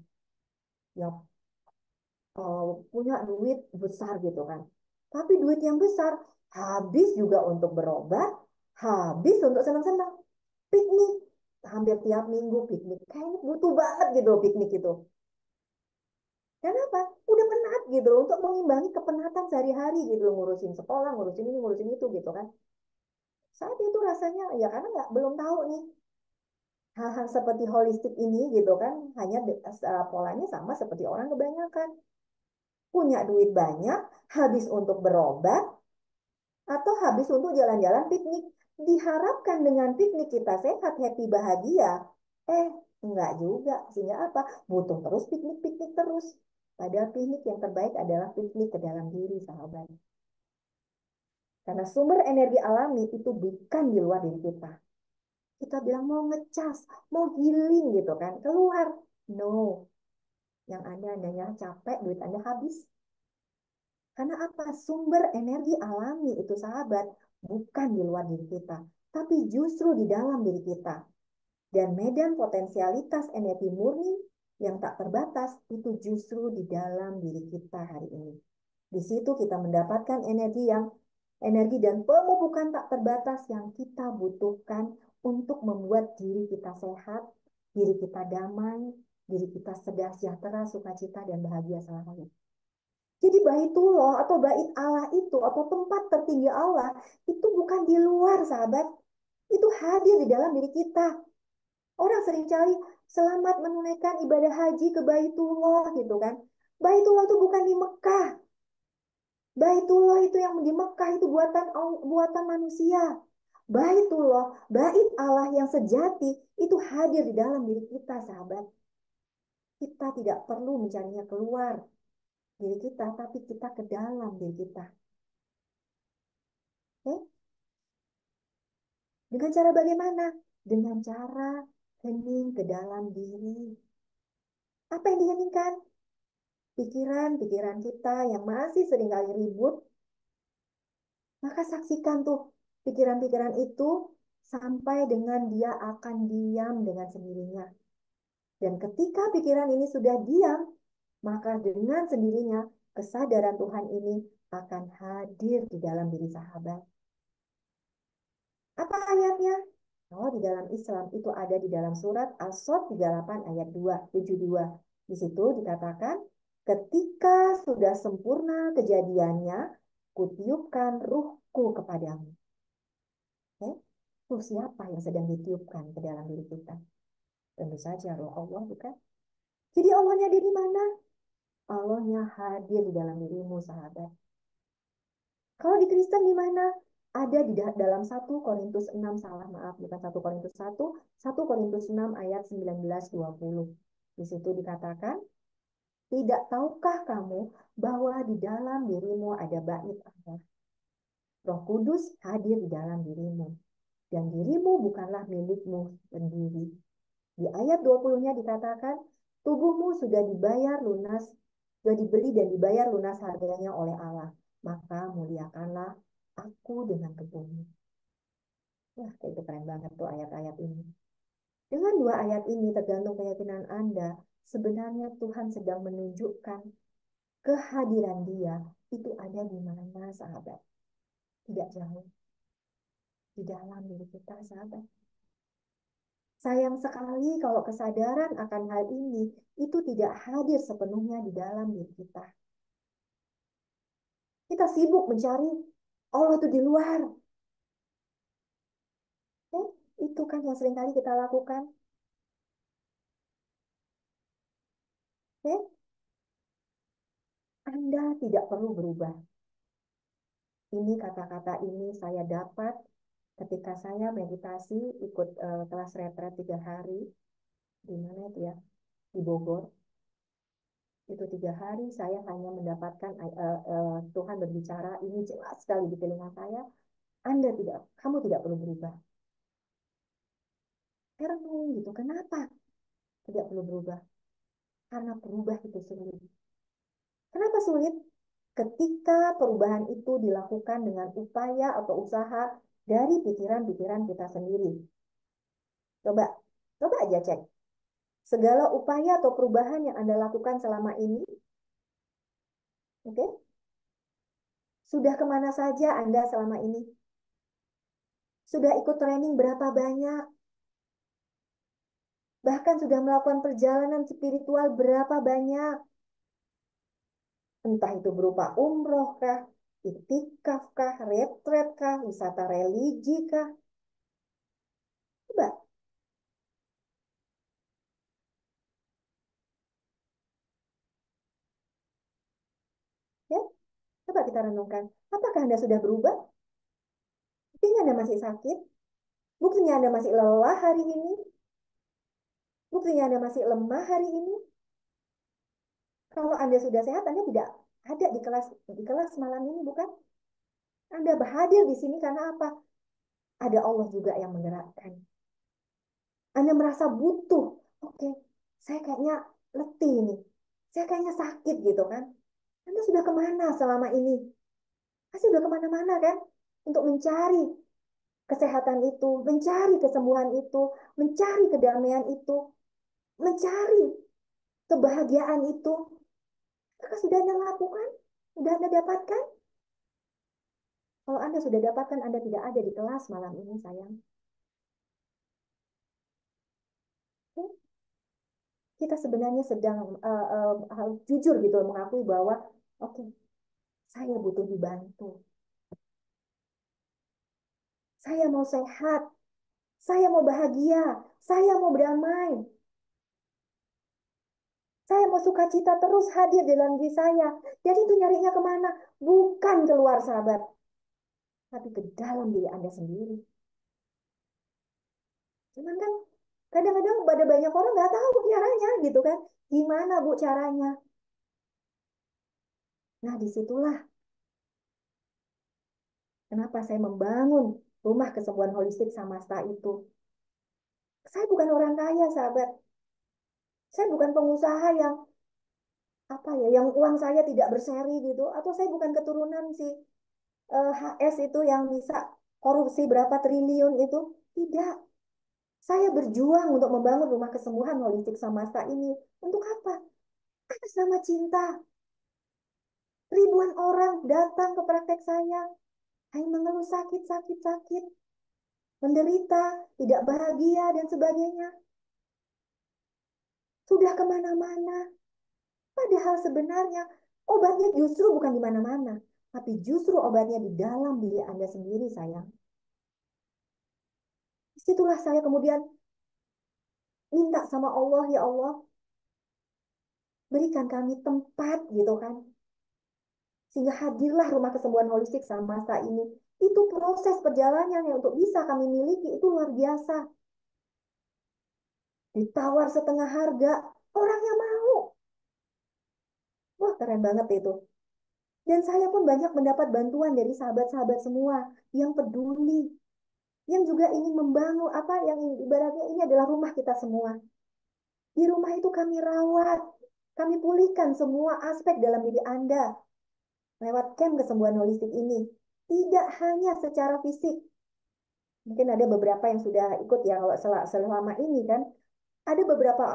Speaker 1: Ya punya duit besar gitu kan. Tapi duit yang besar habis juga untuk berobat, habis untuk senang-senang. Piknik, hampir tiap minggu piknik. Kayaknya butuh banget gitu piknik itu. Kenapa? Udah penat gitu loh, untuk mengimbangi kepenatan sehari-hari gitu loh, ngurusin sekolah, ngurusin ini, ngurusin itu gitu kan. Saat itu rasanya ya karena nggak belum tahu nih hal-hal seperti holistik ini gitu kan hanya polanya sama seperti orang kebanyakan punya duit banyak habis untuk berobat atau habis untuk jalan-jalan piknik. Diharapkan dengan piknik kita sehat, happy, bahagia. Eh, enggak juga. Sehingga apa? Butuh terus piknik-piknik terus. Padahal piknik yang terbaik adalah piknik ke dalam diri, sahabat. Karena sumber energi alami itu bukan di luar diri kita. Kita bilang mau ngecas, mau healing gitu kan. Keluar. No. Yang Anda adanya capek, duit Anda habis. Karena apa? Sumber energi alami itu sahabat, bukan di luar diri kita, tapi justru di dalam diri kita. Dan medan potensialitas energi murni yang tak terbatas itu justru di dalam diri kita hari ini. Di situ kita mendapatkan energi dan pemupukan tak terbatas yang kita butuhkan untuk membuat diri kita sehat, diri kita damai, diri kita sejahtera, sukacita, dan bahagia selalu. Jadi baitullah atau bait Allah itu atau tempat tertinggi Allah itu bukan di luar sahabat. Itu hadir di dalam diri kita. Orang sering cari selamat menunaikan ibadah haji ke Baitullah gitu kan. Baitullah itu bukan di Mekah. Baitullah itu yang di Mekah itu buatan manusia. Baitullah, bait Allah yang sejati itu hadir di dalam diri kita sahabat. Kita tidak perlu mencarinya keluar diri kita, tapi kita ke dalam diri kita. Oke? Dengan cara bagaimana? Dengan cara hening ke dalam diri. Apa yang diheningkan? Pikiran-pikiran kita yang masih seringkali ribut, maka saksikan tuh pikiran-pikiran itu sampai dengan dia akan diam dengan sendirinya. Dan ketika pikiran ini sudah diam, maka dengan sendirinya kesadaran Tuhan ini akan hadir di dalam diri sahabat. Apa ayatnya? Oh, di dalam Islam itu ada di dalam surat As-Sod 38 ayat 72. Di situ dikatakan, ketika sudah sempurna kejadiannya, kutiupkan ruhku kepadamu. Okay? Ruh siapa yang sedang ditiupkan ke dalam diri kita? Tentu saja roh Allah, bukan? Jadi Allahnya ada di mana? Allahnya hadir di dalam dirimu, sahabat. Kalau di Kristen di mana? Ada di dalam 1 Korintus 6, salah maaf, bukan 1 Korintus 1, 1 Korintus 6 ayat 19-20. Di situ dikatakan, tidak tahukah kamu bahwa di dalam dirimu ada bait Allah? Roh Kudus hadir di dalam dirimu. Dan dirimu bukanlah milikmu sendiri. Di ayat 20-nya dikatakan, tubuhmu sudah dibayar lunas, sudah dibeli dan dibayar lunas harganya oleh Allah. Maka muliakanlah aku dengan tubuhmu. Wah, itu keren banget tuh ayat-ayat ini. Dengan dua ayat ini, tergantung keyakinan Anda, sebenarnya Tuhan sedang menunjukkan kehadiran Dia itu ada di mana, sahabat. Tidak jauh. Di dalam diri kita, sahabat. Sayang sekali kalau kesadaran akan hal ini itu tidak hadir sepenuhnya di dalam diri kita. Kita sibuk mencari Allah itu di luar. Itu kan yang seringkali kita lakukan. Anda tidak perlu berubah. Ini kata-kata ini saya dapat ketika saya meditasi ikut kelas retret 3 hari. Di mana itu ya? Di Bogor. Itu 3 hari saya hanya mendapatkan Tuhan berbicara ini jelas sekali di telinga saya. Kamu tidak perlu berubah. Renung gitu. Kenapa tidak perlu berubah? Karena berubah itu sulit. Kenapa sulit? Ketika perubahan itu dilakukan dengan upaya atau usaha dari pikiran-pikiran kita sendiri. Coba, coba aja cek. Segala upaya atau perubahan yang Anda lakukan selama ini, oke? Okay? Sudah kemana saja Anda selama ini? Sudah ikut training berapa banyak? Bahkan sudah melakukan perjalanan spiritual berapa banyak? Entah itu berupa umroh kah, iktikaf kah, retret kah, wisata religi kah? Coba. Coba kita renungkan, apakah Anda sudah berubah? Buktinya Anda masih sakit, buktinya Anda masih lelah hari ini, buktinya Anda masih lemah hari ini. Kalau Anda sudah sehat, Anda tidak ada di kelas malam ini, bukan? Anda hadir di sini karena apa? Ada Allah juga yang menggerakkan. Anda merasa butuh. Oke, saya kayaknya letih nih. Saya kayaknya sakit gitu kan. Anda sudah kemana selama ini? Pasti sudah kemana-mana kan? Untuk mencari kesehatan itu, mencari kesembuhan itu, mencari kedamaian itu, mencari kebahagiaan itu. Maka sudah Anda lakukan? Sudah Anda dapatkan? Kalau Anda sudah dapatkan, Anda tidak ada di kelas malam ini, sayang. Oke? Kita sebenarnya sedang jujur gitu mengakui bahwa oke, saya butuh dibantu. Saya mau sehat, saya mau bahagia, saya mau berdamai. Saya mau sukacita terus hadir dalam diri saya. Jadi itu nyarinya kemana? Bukan keluar, sahabat, tapi ke dalam diri Anda sendiri. Cuman kan kadang-kadang pada banyak orang nggak tahu caranya gitu kan. Gimana Bu caranya? Nah, disitulah kenapa saya membangun rumah kesembuhan holistik Samasta itu. Saya bukan orang kaya, sahabat. Saya bukan pengusaha yang apa ya, yang uang saya tidak berseri gitu, atau saya bukan keturunan si HS itu yang bisa korupsi berapa triliun itu. Tidak. Saya berjuang untuk membangun rumah kesembuhan holistik Samasta ini. Untuk apa? Atas nama cinta. Ribuan orang datang ke praktek saya, hanya mengeluh sakit, sakit, sakit, menderita, tidak bahagia, dan sebagainya. Sudah kemana-mana. Padahal sebenarnya obatnya justru bukan di mana-mana, tapi justru obatnya di dalam diri Anda sendiri, sayang. Disitulah saya kemudian minta sama Allah, ya Allah, berikan kami tempat gitu kan. Sehingga hadirlah rumah kesembuhan holistik Samasta ini. Itu proses perjalanannya untuk bisa kami miliki, itu luar biasa. Ditawar setengah harga, orangnya mau. Wah, keren banget itu. Dan saya pun banyak mendapat bantuan dari sahabat-sahabat semua yang peduli, yang juga ingin membangun apa yang ibaratnya ini adalah rumah kita semua. Di rumah itu kami rawat, kami pulihkan semua aspek dalam diri Anda lewat camp kesembuhan holistik ini. Tidak hanya secara fisik. Mungkin ada beberapa yang sudah ikut ya kalau selama ini kan. Ada beberapa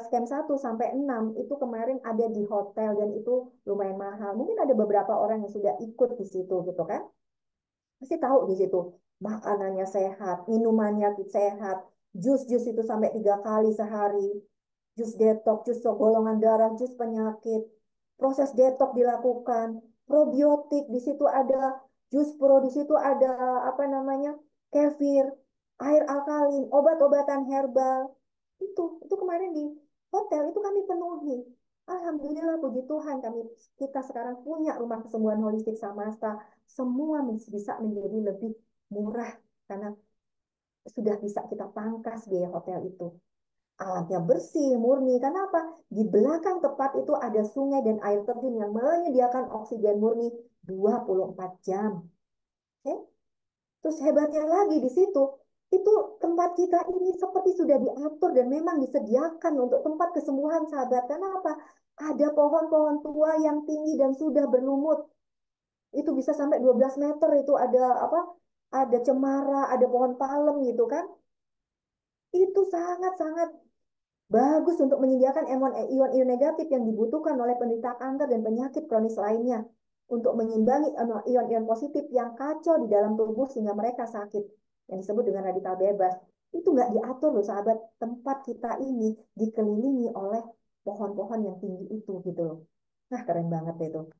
Speaker 1: scam 1 sampai 6 itu kemarin ada di hotel dan itu lumayan mahal. Mungkin ada beberapa orang yang sudah ikut di situ gitu kan. Pasti tahu di situ makanannya sehat, minumannya sehat, jus-jus itu sampai 3 kali sehari, jus detok, jus golongan darah, jus penyakit, proses detok dilakukan, probiotik di situ ada, jus pro di situ ada apa namanya kefir, air alkalin, obat-obatan herbal, itu kemarin di hotel itu kami penuhi. Alhamdulillah, puji Tuhan, kita sekarang punya rumah kesembuhan holistik Samasta. Semua bisa menjadi lebih murah karena sudah bisa kita pangkas biaya hotel itu. Alatnya bersih, murni. Karena apa? Di belakang tempat itu ada sungai dan air terjun yang menyediakan oksigen murni 24 jam. Oke? Terus hebatnya lagi di situ, itu tempat kita ini seperti sudah diatur dan memang disediakan untuk tempat kesembuhan, sahabat. Karena apa? Ada pohon-pohon tua yang tinggi dan sudah berlumut. Itu bisa sampai 12 meter, itu ada apa? Ada cemara, ada pohon palem gitu kan. Itu sangat-sangat bagus untuk menyediakan ion-ion negatif yang dibutuhkan oleh penderita kanker dan penyakit kronis lainnya untuk mengimbangi ion-ion positif yang kacau di dalam tubuh sehingga mereka sakit, yang disebut dengan radikal bebas. Itu nggak diatur loh, sahabat. Tempat kita ini dikelilingi oleh pohon-pohon yang tinggi itu gitu loh. Nah, keren banget itu.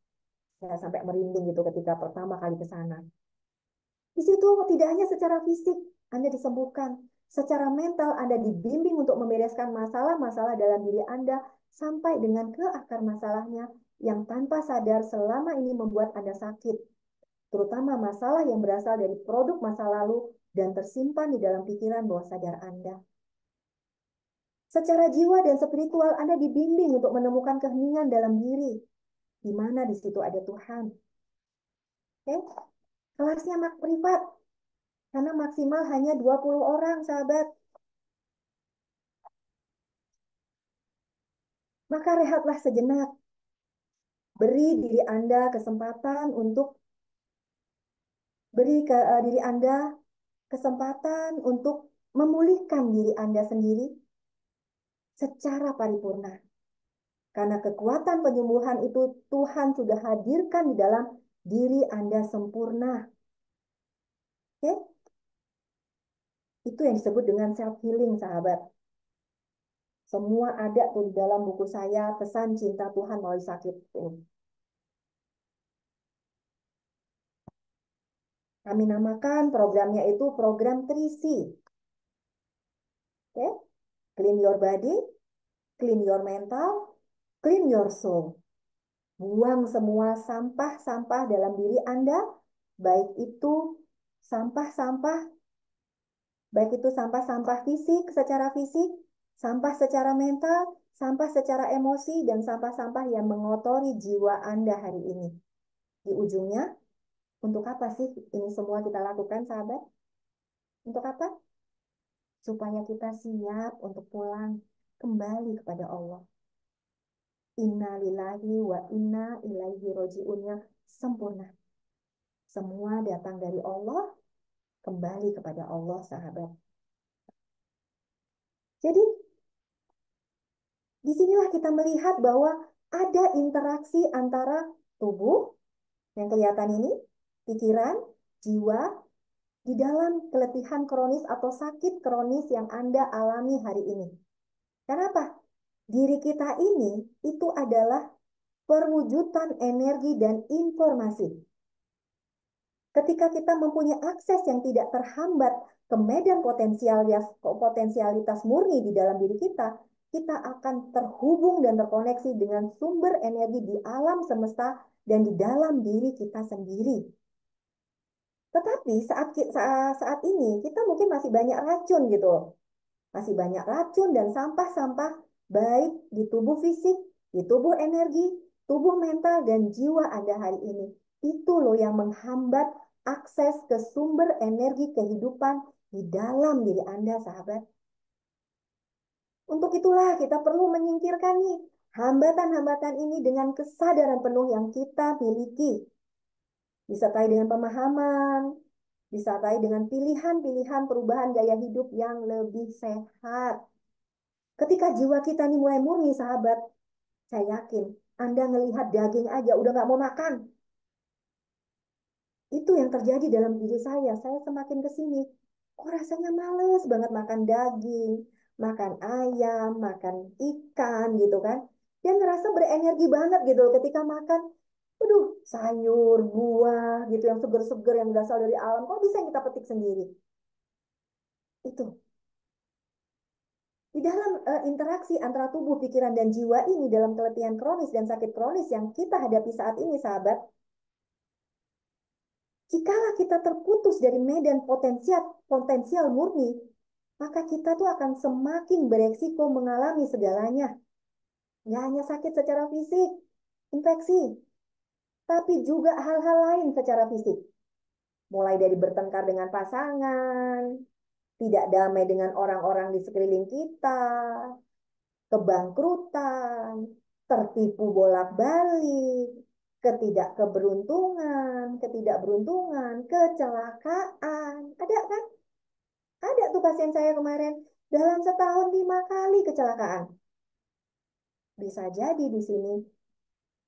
Speaker 1: Saya sampai merinding gitu ketika pertama kali ke sana. Di situ tidak hanya secara fisik Anda disembuhkan, secara mental Anda dibimbing untuk membereskan masalah-masalah dalam diri Anda sampai dengan ke akar masalahnya. yang tanpa sadar selama ini membuat Anda sakit, terutama masalah yang berasal dari produk masa lalu dan tersimpan di dalam pikiran bawah sadar Anda. Secara jiwa dan spiritual, Anda dibimbing untuk menemukan keheningan dalam diri, di mana di situ ada Tuhan. Oke? Kelasnya privat, karena maksimal hanya 20 orang, sahabat. Maka rehatlah sejenak. Beri diri Anda kesempatan untuk diri Anda kesempatan untuk memulihkan diri Anda sendiri secara paripurna. Karena kekuatan penyembuhan itu Tuhan sudah hadirkan di dalam diri Anda sempurna. Oke? Itu yang disebut dengan self healing, sahabat. Semua ada tuh di dalam buku saya, Pesan Cinta Tuhan Melalui Sakit. Kami namakan programnya itu program Trisi. Oke? Clean your body, clean your mental, clean your soul. Buang semua sampah-sampah dalam diri Anda, baik itu sampah-sampah, baik itu sampah-sampah fisik secara fisik, sampah secara mental, sampah secara emosi, dan sampah-sampah yang mengotori jiwa Anda hari ini. Di ujungnya, untuk apa sih ini semua kita lakukan, sahabat? Untuk apa? Supaya kita siap untuk pulang kembali kepada Allah. Inna lillahi wa inna ilaihi roji'unnya sempurna. Semua datang dari Allah, kembali kepada Allah, sahabat. Jadi, disinilah kita melihat bahwa ada interaksi antara tubuh yang kelihatan ini, pikiran, jiwa, di dalam keletihan kronis atau sakit kronis yang Anda alami hari ini. Kenapa? Diri kita ini itu adalah perwujudan energi dan informasi. Ketika kita mempunyai akses yang tidak terhambat ke medan potensialitas murni di dalam diri kita, kita akan terhubung dan terkoneksi dengan sumber energi di alam semesta dan di dalam diri kita sendiri. Tetapi saat ini kita mungkin masih banyak racun gitu. Masih banyak racun dan sampah-sampah baik di tubuh fisik, di tubuh energi, tubuh mental, dan jiwa Anda hari ini. Itu loh yang menghambat akses ke sumber energi kehidupan di dalam diri Anda, sahabat. Untuk itulah kita perlu menyingkirkan nih hambatan-hambatan ini dengan kesadaran penuh yang kita miliki. Disertai dengan pemahaman, disertai dengan pilihan-pilihan perubahan gaya hidup yang lebih sehat. Ketika jiwa kita ini mulai murni, sahabat, saya yakin Anda ngelihat daging aja udah nggak mau makan. Itu yang terjadi dalam diri saya. Saya semakin ke sini, kok rasanya males banget makan daging, makan ayam, makan ikan gitu kan. Dan ngerasa berenergi banget gitu ketika makan. Aduh, sayur, buah gitu yang seger-seger yang berasal dari alam. Kok bisa yang kita petik sendiri? Itu. Di dalam interaksi antara tubuh, pikiran, dan jiwa ini dalam keletihan kronis dan sakit kronis yang kita hadapi saat ini, sahabat, jikalau kita terputus dari medan potensial murni, maka kita tuh akan semakin beresiko mengalami segalanya. Nggak hanya sakit secara fisik, infeksi, tapi juga hal-hal lain secara fisik. Mulai dari bertengkar dengan pasangan, tidak damai dengan orang-orang di sekeliling kita, kebangkrutan, tertipu bolak-balik, ketidakberuntungan, kecelakaan. Ada kan? Ada tuh pasien saya kemarin, dalam setahun 5 kali kecelakaan. Bisa jadi di sini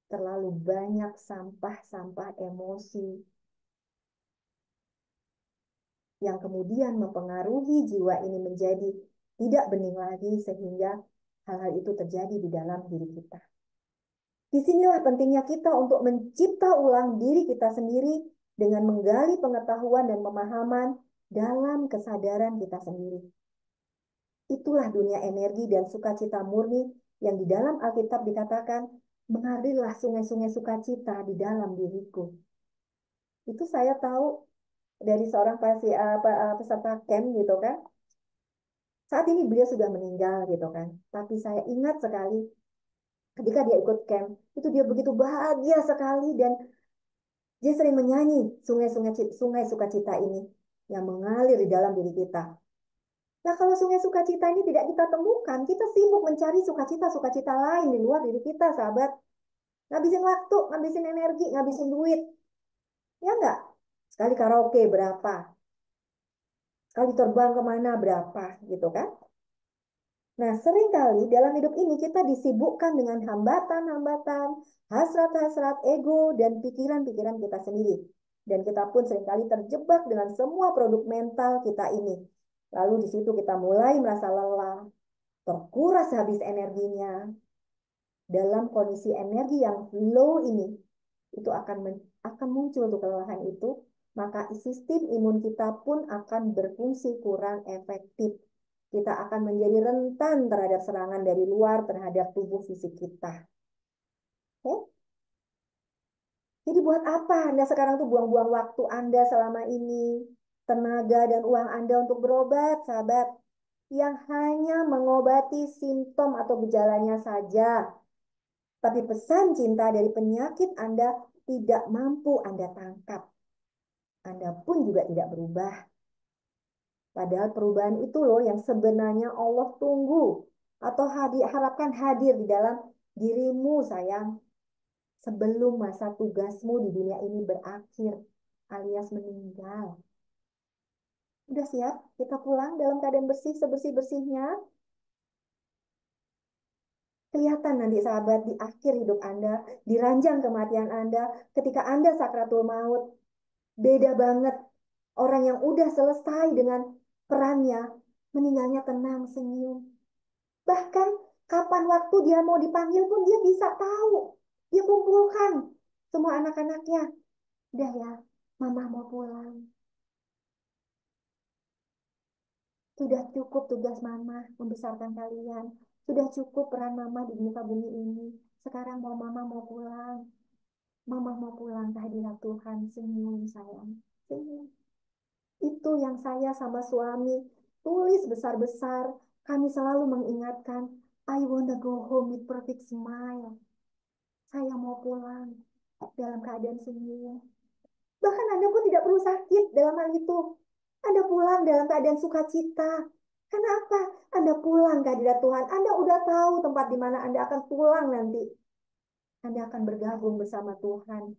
Speaker 1: terlalu banyak sampah-sampah emosi yang kemudian mempengaruhi jiwa ini menjadi tidak bening lagi sehingga hal-hal itu terjadi di dalam diri kita. Disinilah pentingnya kita untuk mencipta ulang diri kita sendiri dengan menggali pengetahuan dan pemahaman dalam kesadaran kita sendiri. Itulah dunia energi dan sukacita murni yang di dalam Alkitab dikatakan Mengalirlah sungai-sungai sukacita di dalam diriku. Itu saya tahu dari seorang peserta camp gitu kan. Saat ini beliau sudah meninggal gitu kan. Tapi saya ingat sekali ketika dia ikut camp, itu dia begitu bahagia sekali dan dia sering menyanyi sungai sukacita ini yang mengalir di dalam diri kita. Nah, kalau sungai sukacita ini tidak kita temukan, kita sibuk mencari sukacita-sukacita lain di luar diri kita, sahabat. Ngabisin waktu, ngabisin energi, ngabisin duit. Ya enggak? Sekali karaoke berapa? Sekali terbang kemana berapa? Gitu kan? Nah, seringkali dalam hidup ini kita disibukkan dengan hambatan-hambatan, hasrat-hasrat ego, dan pikiran-pikiran kita sendiri. Dan kita pun seringkali terjebak dengan semua produk mental kita ini. Lalu di situ kita mulai merasa lelah, terkuras habis energinya. Dalam kondisi energi yang low ini, itu akan muncul tuh kelelahan itu, maka sistem imun kita pun akan berfungsi kurang efektif. Kita akan menjadi rentan terhadap serangan dari luar terhadap tubuh fisik kita. Oke? Jadi buat apa Anda sekarang tuh buang-buang waktu Anda selama ini, tenaga dan uang Anda untuk berobat, sahabat, yang hanya mengobati simptom atau gejalanya saja. Tapi pesan cinta dari penyakit Anda tidak mampu Anda tangkap. Anda pun juga tidak berubah. Padahal perubahan itu loh yang sebenarnya Allah tunggu atau harapkan hadir di dalam dirimu sayang sebelum masa tugasmu di dunia ini berakhir alias meninggal. Udah siap? Kita pulang dalam keadaan bersih sebersih-bersihnya. Kelihatan nanti sahabat di akhir hidup Anda, di ranjang kematian Anda, ketika Anda sakratul maut, beda banget. Orang yang udah selesai dengan perannya, meninggalnya tenang, senyum. Bahkan kapan waktu dia mau dipanggil pun dia bisa tahu. Dia kumpulkan semua anak-anaknya. Udah ya, mama mau pulang. Sudah cukup tugas mama membesarkan kalian. Sudah cukup peran mama di muka bumi ini. Sekarang mama mau pulang. Mama mau pulang ke hadirat Tuhan. Senyum sayang. Senyum. Itu yang saya sama suami tulis besar-besar. Kami selalu mengingatkan, I wanna go home with perfect smile. Saya mau pulang dalam keadaan senyum. Bahkan Anda pun tidak perlu sakit dalam hal itu. Anda pulang dalam keadaan sukacita. Karena apa? Anda pulang ke hadirat Tuhan. Anda udah tahu tempat di mana Anda akan pulang nanti. Anda akan bergabung bersama Tuhan.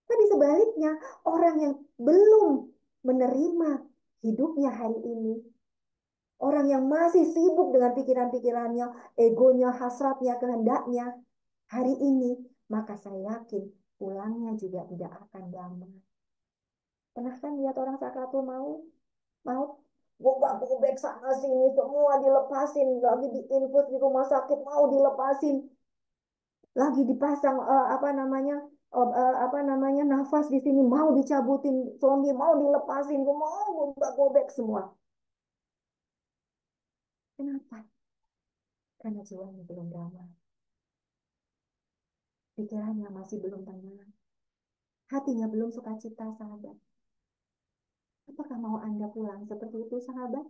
Speaker 1: Tapi sebaliknya, orang yang belum menerima hidupnya hari ini, orang yang masih sibuk dengan pikiran-pikirannya, egonya, hasratnya, kehendaknya, hari ini, maka saya yakin pulangnya juga tidak akan damai. Pernah kan lihat orang sakratul maut? Maut, gobak-gobek sana sini, semua dilepasin, lagi diinfus di rumah sakit, mau dilepasin, lagi dipasang apa namanya nafas di sini mau dicabutin, zombie mau dilepasin, mau gobak-gobek semua. Kenapa? Karena jiwanya belum damai, pikirannya masih belum tenang, hatinya belum sukacita, sahabat. Apakah mau Anda pulang seperti itu, sahabat?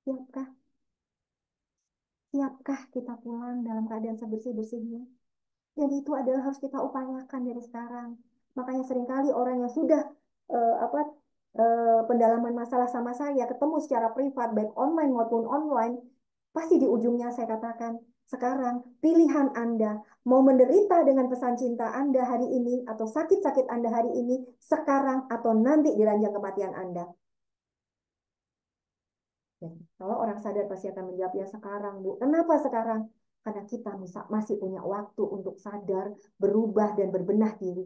Speaker 1: Siapkah? Siapkah kita pulang dalam keadaan sebersih-bersihnya? Dan itu adalah harus kita upayakan dari sekarang. Makanya seringkali orang yang sudah eh, apa pendalaman masalah sama saya, ketemu secara privat, baik online maupun online, pasti di ujungnya saya katakan, sekarang pilihan Anda mau menderita dengan pesan cinta Anda hari ini atau sakit-sakit Anda hari ini, sekarang atau nanti di ranjang kematian Anda. Ya, kalau orang sadar pasti akan menjawab ya sekarang, Bu. Kenapa sekarang? Karena kita masih punya waktu untuk sadar, berubah, dan berbenah diri.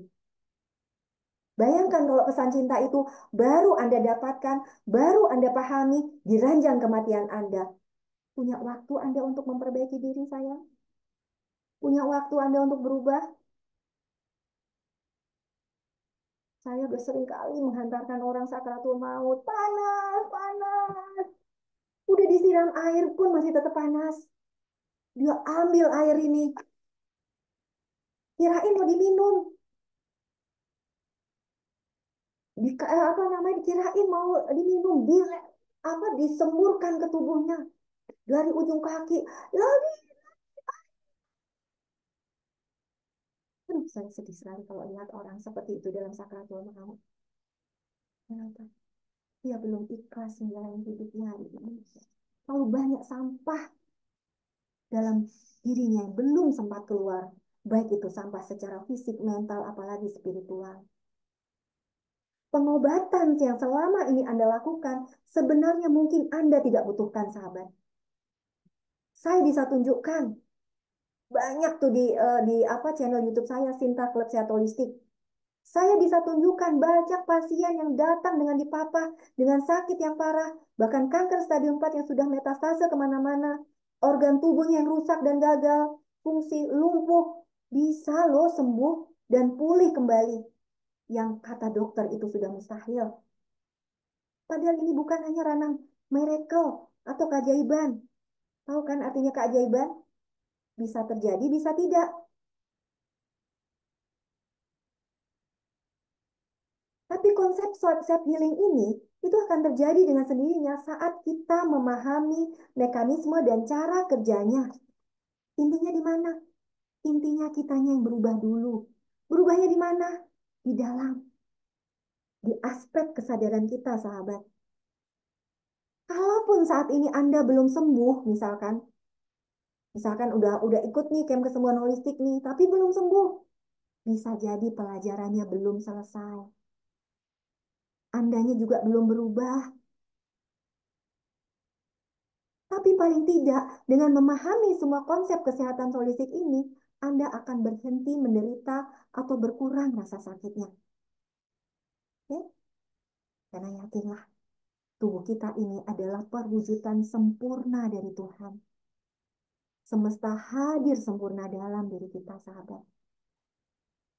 Speaker 1: Bayangkan kalau pesan cinta itu baru Anda dapatkan, baru Anda pahami di ranjang kematian Anda. Punya waktu Anda untuk memperbaiki diri saya? Punya waktu Anda untuk berubah? Saya sering kali menghantarkan orang sakratul maut. Panas, panas. Udah Udah disiram air pun masih tetap panas. Dia ambil air ini, kirain mau diminum. Apa namanya, dikirain mau diminum, apa disemburkan ke tubuhnya dari ujung kaki. Lagi, aduh, saya sedih sekali kalau lihat orang seperti itu dalam sakratul maut. Kenapa? Dia belum ikhlas menjalani hidupnya hari ini. Terlalu banyak sampah dalam dirinya yang belum sempat keluar. Baik itu sampah secara fisik, mental, apalagi spiritual. Pengobatan yang selama ini Anda lakukan, sebenarnya mungkin Anda tidak butuhkan, sahabat. Saya bisa tunjukkan banyak tuh di apa channel YouTube saya, Sinta Klub Sehat Holistik. Saya bisa tunjukkan banyak pasien yang datang dengan dipapah dengan sakit yang parah, bahkan kanker stadium 4 yang sudah metastase kemana-mana, organ tubuhnya yang rusak dan gagal, fungsi lumpuh, bisa loh sembuh dan pulih kembali. Yang kata dokter itu sudah mustahil. Padahal ini bukan hanya ranah miracle atau keajaiban. Tahu kan artinya keajaiban? Bisa terjadi, bisa tidak. Tapi konsep self healing ini itu akan terjadi dengan sendirinya saat kita memahami mekanisme dan cara kerjanya. Intinya di mana? Intinya kitanya yang berubah dulu. Berubahnya di mana? Di dalam, di aspek kesadaran kita, sahabat. Kalaupun saat ini Anda belum sembuh, misalkan udah ikut nih camp kesembuhan holistik nih, tapi belum sembuh, bisa jadi pelajarannya belum selesai. Andanya juga belum berubah. Tapi paling tidak, dengan memahami semua konsep kesehatan holistik ini, Anda akan berhenti menderita atau berkurang rasa sakitnya. Oke? Karena yakinlah, tubuh kita ini adalah perwujudan sempurna dari Tuhan. Semesta hadir sempurna dalam diri kita, sahabat.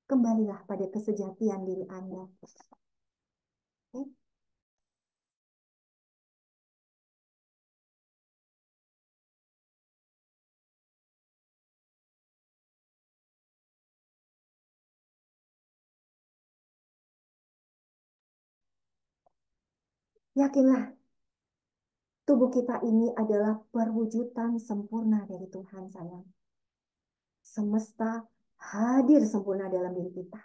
Speaker 1: Kembalilah pada kesejatian diri Anda. Oke? Yakinlah, tubuh kita ini adalah perwujudan sempurna dari Tuhan, sayang. Semesta hadir sempurna dalam diri kita.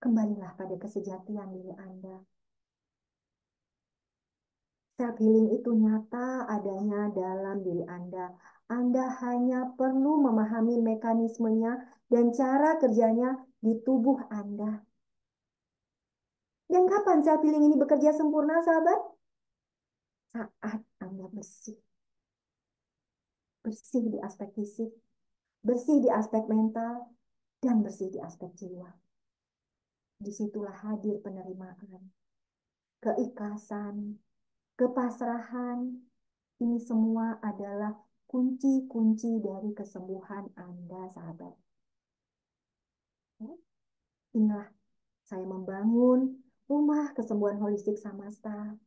Speaker 1: Kembalilah pada kesejatian diri Anda. Self healing itu nyata adanya dalam diri Anda. Anda hanya perlu memahami mekanismenya dan cara kerjanya di tubuh Anda. Dan kapan self healing ini bekerja sempurna, sahabat? Saat Anda bersih. Bersih di aspek fisik, bersih di aspek mental, dan bersih di aspek jiwa. Disitulah hadir penerimaan, keikhlasan, kepasrahan. Ini semua adalah kunci-kunci dari kesembuhan Anda, sahabat. Inilah saya membangun rumah kesembuhan holistik Samasta.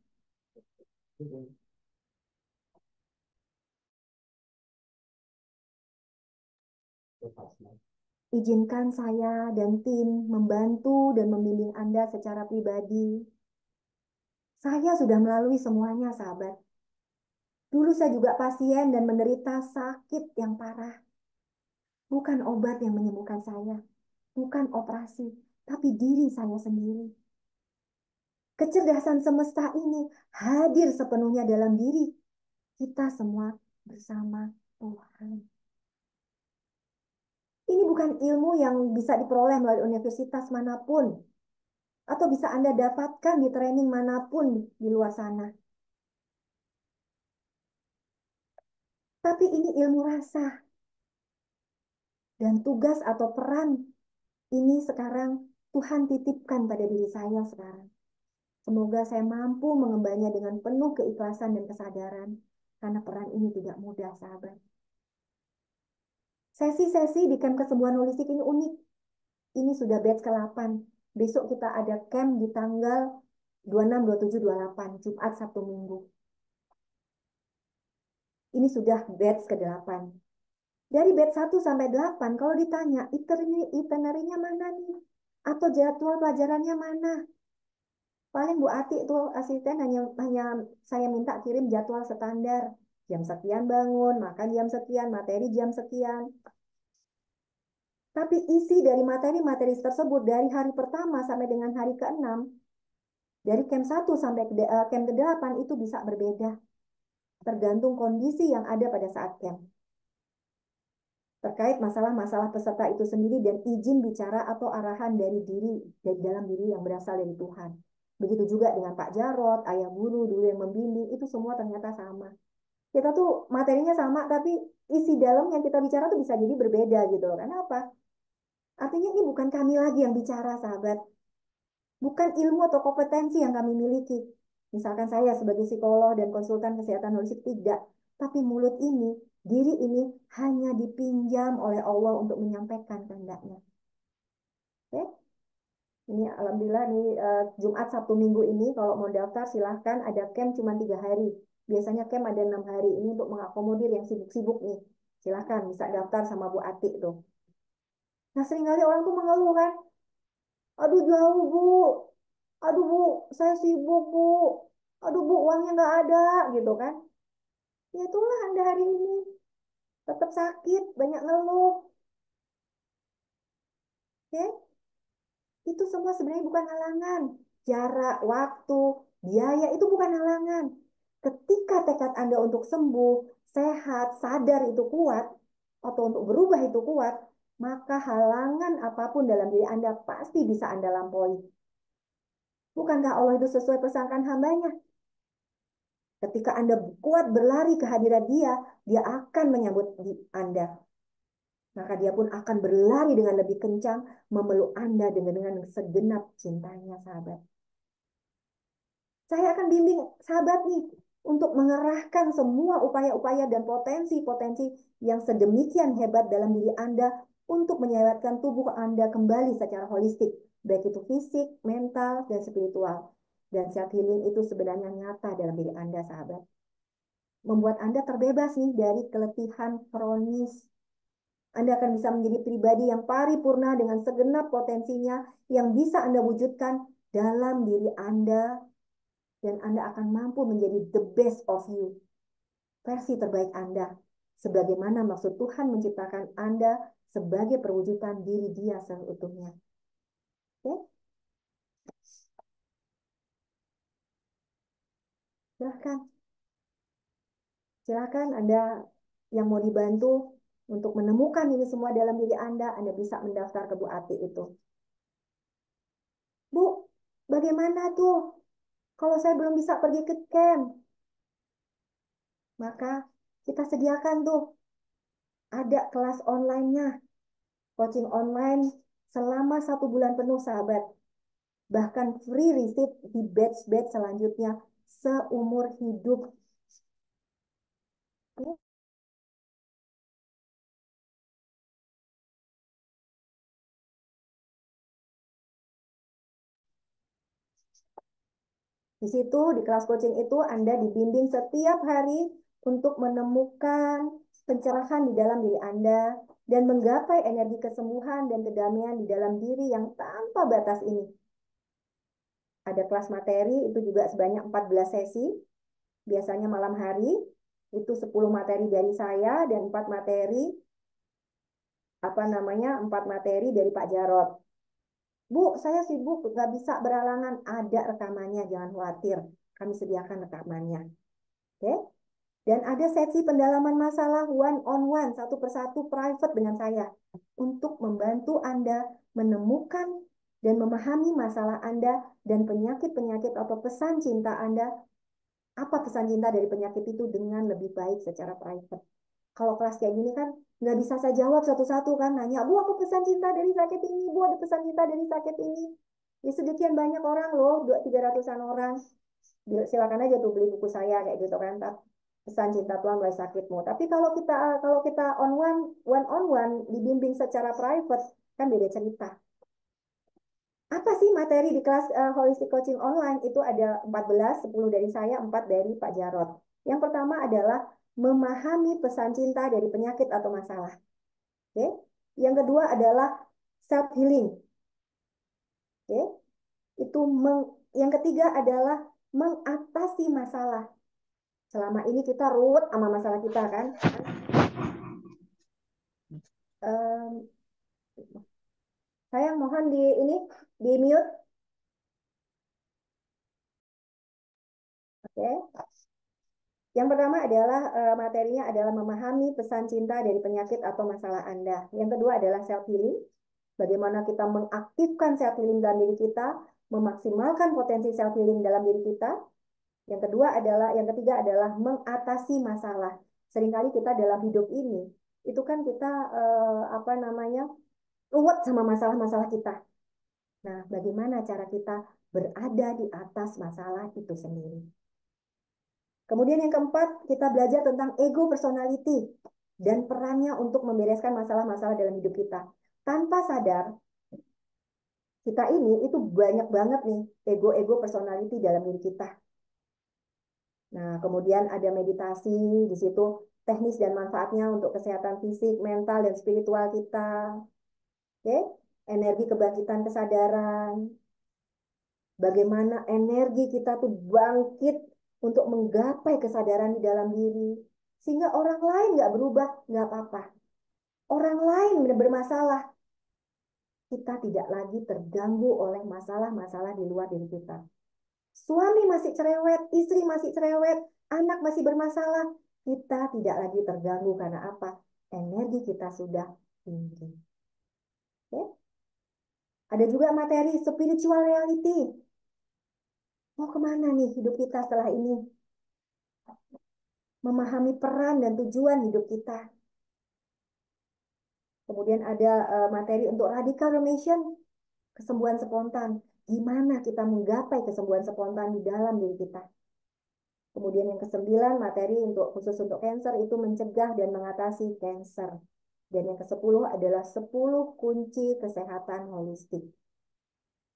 Speaker 1: Izinkan saya dan tim membantu dan membimbing Anda secara pribadi. Saya sudah melalui semuanya, sahabat. Dulu saya juga pasien dan menderita sakit yang parah. Bukan obat yang menyembuhkan saya, bukan operasi, tapi diri saya sendiri. Kecerdasan semesta ini hadir sepenuhnya dalam diri kita semua bersama Tuhan. Ini bukan ilmu yang bisa diperoleh melalui universitas manapun, atau bisa Anda dapatkan di training manapun di luar sana. Tapi ini ilmu rasa. Dan tugas atau peran ini sekarang Tuhan titipkan pada diri saya sekarang. Semoga saya mampu mengembangnya dengan penuh keikhlasan dan kesadaran. Karena peran ini tidak mudah, sahabat. Sesi-sesi di camp kesembuhan holistik ini unik. Ini sudah batch ke-8. Besok kita ada camp di tanggal 26, 27, 28, Jumat, Sabtu, Minggu. Ini sudah batch ke-8. Dari batch 1 sampai 8, kalau ditanya itinerary-nya mana nih? Atau jadwal pelajarannya mana? Paling Bu Ati tuh asisten hanya hanya saya minta kirim jadwal standar. Jam sekian bangun, makan jam sekian, materi jam sekian. Tapi isi dari materi-materi tersebut dari hari pertama sampai dengan hari ke-6, dari camp 1 sampai camp ke-8 itu bisa berbeda. Tergantung kondisi yang ada pada saat camp. Terkait masalah-masalah peserta itu sendiri dan izin bicara atau arahan dari dalam diri yang berasal dari Tuhan. Begitu juga dengan Pak Jarot, ayah guru dulu yang membimbing, itu semua ternyata sama. Kita tuh materinya sama, tapi isi dalam yang kita bicara tuh bisa jadi berbeda gitu loh. Kenapa? Artinya ini bukan kami lagi yang bicara, sahabat. Bukan ilmu atau kompetensi yang kami miliki. Misalkan saya sebagai psikolog dan konsultan kesehatan holistik, tidak. Tapi mulut ini, diri ini hanya dipinjam oleh Allah untuk menyampaikan kehendaknya. Oke? Ini alhamdulillah nih Jumat Sabtu Minggu ini kalau mau daftar silahkan, ada camp cuma 3 hari. Biasanya camp ada 6 hari, ini untuk mengakomodir yang sibuk-sibuk nih. Silahkan bisa daftar sama Bu Ati tuh. Nah seringkali orang tuh mengeluh kan, aduh jauh Bu, aduh Bu saya sibuk Bu, aduh Bu uangnya nggak ada gitu kan. Ya itulah Anda hari ini tetap sakit, banyak ngeluh. Oke? Itu semua sebenarnya bukan halangan. Jarak, waktu, biaya itu bukan halangan. Ketika tekad Anda untuk sembuh, sehat, sadar itu kuat, atau untuk berubah itu kuat, maka halangan apapun dalam diri Anda pasti bisa Anda lampaui. Bukankah Allah itu sesuai pesankan hambanya? Ketika Anda kuat berlari ke hadirat Dia, Dia akan menyambut Anda. Maka Dia pun akan berlari dengan lebih kencang, memeluk Anda dengan segenap cintanya, sahabat. Saya akan bimbing sahabat nih untuk mengerahkan semua upaya-upaya dan potensi-potensi yang sedemikian hebat dalam diri Anda untuk menyehatkan tubuh Anda kembali secara holistik, baik itu fisik, mental, dan spiritual. Dan self healing itu sebenarnya nyata dalam diri Anda, sahabat. Membuat Anda terbebas nih dari keletihan kronis. Anda akan bisa menjadi pribadi yang paripurna dengan segenap potensinya yang bisa Anda wujudkan dalam diri Anda, dan Anda akan mampu menjadi the best of you, versi terbaik Anda, sebagaimana maksud Tuhan menciptakan Anda sebagai perwujudan diri Dia seutuhnya. Oke? Silahkan. Silahkan Anda yang mau dibantu untuk menemukan ini semua dalam diri Anda bisa mendaftar ke Bu Ati itu. Bu, bagaimana tuh kalau saya belum bisa pergi ke camp? Maka kita sediakan tuh ada kelas online-nya, coaching online selama 1 bulan penuh, sahabat. Bahkan free receipt di batch-batch selanjutnya seumur hidup. Di situ, di kelas coaching itu, Anda dibimbing setiap hari untuk menemukan pencerahan di dalam diri Anda dan menggapai energi kesembuhan dan kedamaian di dalam diri yang tanpa batas ini. Ada kelas materi, itu juga sebanyak 14 sesi, biasanya malam hari, itu 10 materi dari saya dan 4 materi dari Pak Jarot. Bu, saya sibuk, nggak bisa beralangan. Ada rekamannya, jangan khawatir. Kami sediakan rekamannya. Oke? Dan ada sesi pendalaman masalah one on one, satu persatu private dengan saya. Untuk membantu Anda menemukan dan memahami masalah Anda dan penyakit-penyakit atau pesan cinta Anda. Apa pesan cinta dari penyakit itu dengan lebih baik secara private. Kalau kelas kayak gini kan nggak bisa saya jawab satu-satu kan, nanya, Bu apa pesan cinta dari sakit ini, Bu ada pesan cinta dari sakit ini. Ya sedemikian banyak orang loh, 200-300-an orang. Silakan aja tuh beli buku saya kayak gitu kan, pesan cinta Tuhan melalui sakitmu. Tapi kalau kita one on one dibimbing secara private kan beda cerita. Apa sih materi di kelas Holistic Coaching Online? Itu ada 14, 10 dari saya, 4 dari Pak Jarot. Yang pertama adalah memahami pesan cinta dari penyakit atau masalah. Oke. Yang kedua adalah self healing. Oke. Itu yang ketiga adalah mengatasi masalah. Selama ini kita ruwet sama masalah kita kan. Um, Sayang mohon di mute. Oke. Yang pertama adalah materinya adalah memahami pesan cinta dari penyakit atau masalah Anda. Yang kedua adalah self healing. Bagaimana kita mengaktifkan self healing dalam diri kita, memaksimalkan potensi self healing dalam diri kita. Yang ketiga adalah mengatasi masalah. Seringkali kita dalam hidup ini itu kan kita apa namanya ruwet sama masalah-masalah kita. Nah, bagaimana cara kita berada di atas masalah itu sendiri? Kemudian yang keempat, kita belajar tentang ego personality dan perannya untuk membereskan masalah-masalah dalam hidup kita. Tanpa sadar, kita ini itu banyak banget nih ego-ego personality dalam diri kita. Nah, kemudian ada meditasi di situ, teknis dan manfaatnya untuk kesehatan fisik, mental, dan spiritual kita. Oke, energi kebangkitan kesadaran. Bagaimana energi kita tuh bangkit untuk menggapai kesadaran di dalam diri. Sehingga orang lain nggak berubah, nggak apa-apa. Orang lain bermasalah, kita tidak lagi terganggu oleh masalah-masalah di luar diri kita. Suami masih cerewet, istri masih cerewet, anak masih bermasalah, kita tidak lagi terganggu karena apa? Energi kita sudah tinggi. Oke? Ada juga materi spiritual reality. Mau kemana nih hidup kita setelah ini? Memahami peran dan tujuan hidup kita. Kemudian ada materi untuk radical remission, kesembuhan spontan. Gimana kita menggapai kesembuhan spontan di dalam diri kita. Kemudian yang kesembilan, materi khusus untuk kanker itu mencegah dan mengatasi kanker. Dan yang ke-10 adalah 10 kunci kesehatan holistik.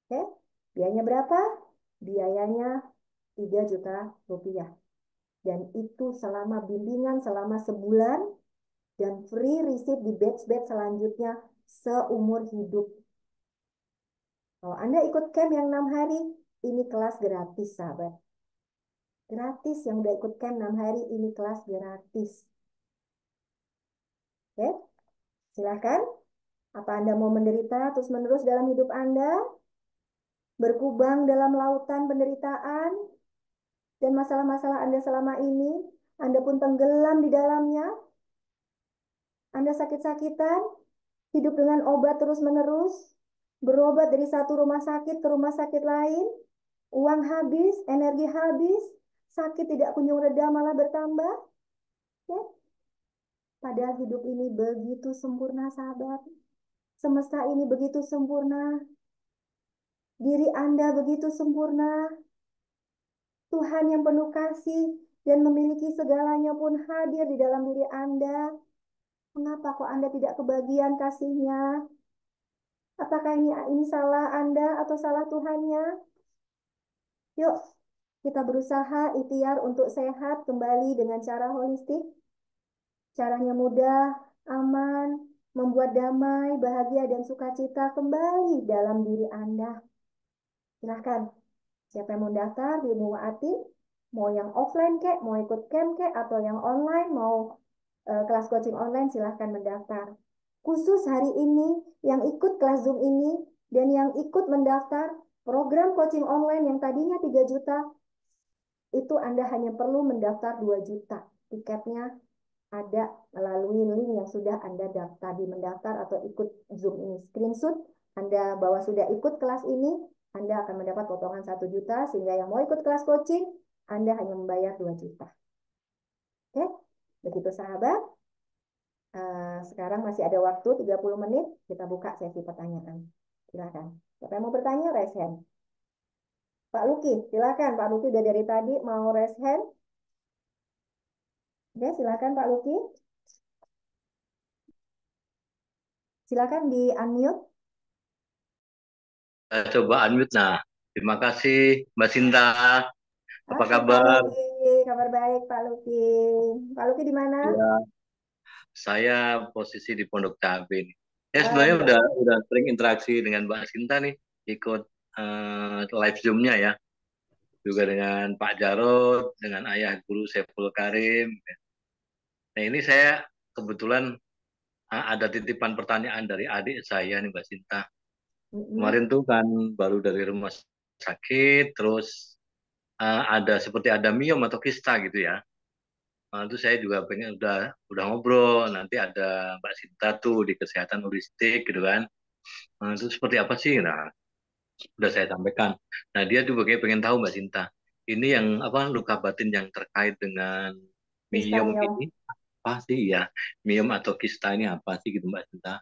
Speaker 1: Oke, biayanya berapa? Biayanya 3 juta rupiah. Dan itu selama bimbingan selama sebulan dan free receipt di batch-batch selanjutnya seumur hidup. Kalau Anda ikut camp yang 6 hari, ini kelas gratis, sahabat. Gratis, yang udah ikut camp 6 hari, ini kelas gratis. Oke, silakan. Apa Anda mau menderita terus-menerus dalam hidup Anda? Berkubang dalam lautan penderitaan dan masalah-masalah Anda selama ini? Anda pun tenggelam di dalamnya? Anda sakit-sakitan? Hidup dengan obat terus-menerus? Berobat dari satu rumah sakit ke rumah sakit lain? Uang habis, energi habis, sakit tidak kunjung reda malah bertambah? Ya? Padahal hidup ini begitu sempurna, sahabat. Semesta ini begitu sempurna. Diri Anda begitu sempurna. Tuhan yang penuh kasih dan memiliki segalanya pun hadir di dalam diri Anda. Mengapa kok Anda tidak kebagian kasihnya? Apakah ini salah Anda atau salah Tuhannya? Yuk, kita berusaha ikhtiar untuk sehat kembali dengan cara holistik. Caranya mudah, aman, membuat damai, bahagia, dan sukacita kembali dalam diri Anda. Silahkan, siapa yang mau daftar di Muwaati, mau yang offline kek, mau ikut camp kek, atau yang online, mau kelas coaching online, silahkan mendaftar. Khusus hari ini, yang ikut kelas Zoom ini, dan yang ikut mendaftar program coaching online yang tadinya 3 juta, itu Anda hanya perlu mendaftar 2 juta. Tiketnya ada melalui link yang sudah Anda daftar di mendaftar atau ikut Zoom ini. Screenshot Anda bahwa sudah ikut kelas ini, Anda akan mendapat potongan 1 juta, sehingga yang mau ikut kelas coaching, Anda hanya membayar 2 juta. Oke, begitu sahabat. Sekarang masih ada waktu 30 menit, kita buka sesi pertanyaan. Silakan. Siapa yang mau bertanya, raise hand. Pak Luki, silakan. Pak Luki udah dari tadi mau raise hand. Oke, silakan Pak Luki. Silakan di unmute.
Speaker 2: Coba unmute. Nah, terima kasih Mbak Sinta. Apa
Speaker 1: Oke, Pak
Speaker 2: kabar?
Speaker 1: Luki. Kabar kabar baik Pak Luki. Pak Luki di mana?
Speaker 2: Ya, saya posisi di Pondok Cabe nih. Ya
Speaker 1: Oh
Speaker 2: sebenarnya
Speaker 1: iya.
Speaker 2: udah sering interaksi dengan Mbak Sinta nih, ikut live Zoom-nya ya, juga dengan Pak Jarod, dengan Ayah Guru Saiful Karim. Nah ini saya kebetulan ada titipan pertanyaan dari adik saya nih Mbak Sinta.
Speaker 1: Mm-mm.
Speaker 2: Kemarin tuh kan baru dari rumah sakit, terus ada seperti ada miom atau kista gitu ya. Itu saya juga pengen udah ngobrol nanti ada Mbak Sinta tuh di kesehatan holistik gitu kan. Itu seperti apa sih? Nah, udah saya sampaikan. Nah, dia tuh pengen tahu Mbak Sinta. Ini yang apa luka batin yang terkait dengan
Speaker 1: Kista
Speaker 2: miom
Speaker 1: miom.
Speaker 2: ini apa sih ya? Miom atau kista ini apa sih gitu Mbak Sinta?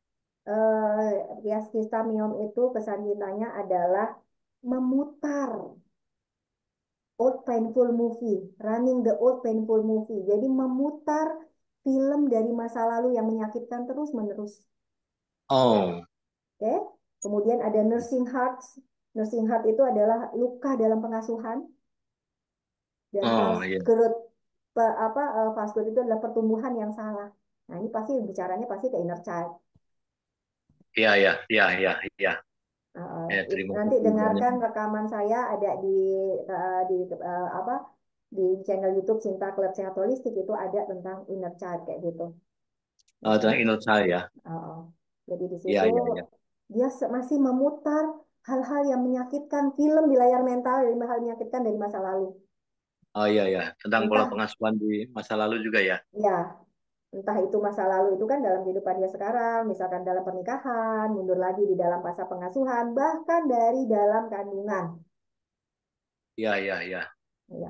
Speaker 1: Rias kista miom itu pesan cintanya adalah memutar old painful movie, running the old painful movie. Jadi memutar film dari masa lalu yang menyakitkan terus menerus.
Speaker 2: Oh,
Speaker 1: Oke. Kemudian ada nursing heart. Nursing heart itu adalah luka dalam pengasuhan dan
Speaker 2: oh
Speaker 1: fast
Speaker 2: iya.
Speaker 1: growth fast growth itu adalah pertumbuhan yang salah. Nah, ini pasti bicaranya pasti ke inner child.
Speaker 2: Iya, iya, iya, iya, iya. Terima
Speaker 1: Nanti
Speaker 2: kasih banyak.
Speaker 1: dengarkan rekaman saya ada di apa di channel YouTube Cinta Klub Sehat Holistik itu ada tentang inner child kayak gitu.
Speaker 2: Tentang
Speaker 1: Oke.
Speaker 2: inner saya.
Speaker 1: Uh, jadi di
Speaker 2: Iya,
Speaker 1: situ
Speaker 2: iya, iya.
Speaker 1: dia masih memutar hal-hal yang menyakitkan film di layar mental dari hal menyakitkan dari masa lalu.
Speaker 2: Oh iya, iya. Tentang pola
Speaker 1: Entah
Speaker 2: pengasuhan di masa lalu juga ya.
Speaker 1: ya, entah itu masa lalu itu kan dalam kehidupan dia sekarang, misalkan dalam pernikahan, mundur lagi di dalam masa pengasuhan, bahkan dari dalam kandungan.
Speaker 2: Iya, iya, iya.
Speaker 1: Ya,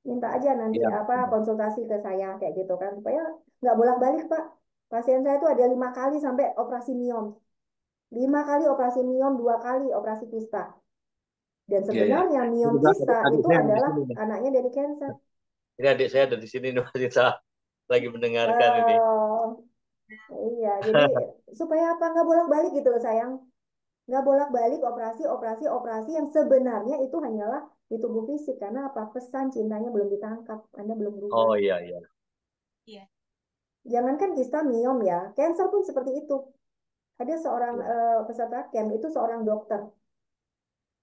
Speaker 1: minta aja nanti
Speaker 2: Iya,
Speaker 1: apa
Speaker 2: betul.
Speaker 1: konsultasi ke saya kayak gitu kan, supaya nggak bolak-balik Pak. Pasien saya itu ada 5 kali sampai operasi miom, 5 kali operasi miom, 2 kali operasi kista. Dan
Speaker 2: Iya, iya.
Speaker 1: sebenarnya
Speaker 2: Ini
Speaker 1: miom
Speaker 2: juga
Speaker 1: kista
Speaker 2: adik
Speaker 1: itu
Speaker 2: saya ada di
Speaker 1: adalah
Speaker 2: sini nih.
Speaker 1: anaknya dari cancer.
Speaker 2: Ini adik saya ada di sini nih, Mas Isa. Lagi mendengarkan ini.
Speaker 1: Eh, iya, jadi supaya apa nggak bolak-balik gitu loh sayang. Nggak bolak-balik operasi, operasi, operasi yang sebenarnya itu hanyalah di tubuh fisik. Karena apa? Pesan cintanya belum ditangkap. Anda belum berubah.
Speaker 2: Oh iya, iya.
Speaker 1: Jangankan kista miom ya, cancer pun seperti itu. Ada seorang
Speaker 2: Iya,
Speaker 1: peserta camp itu seorang dokter.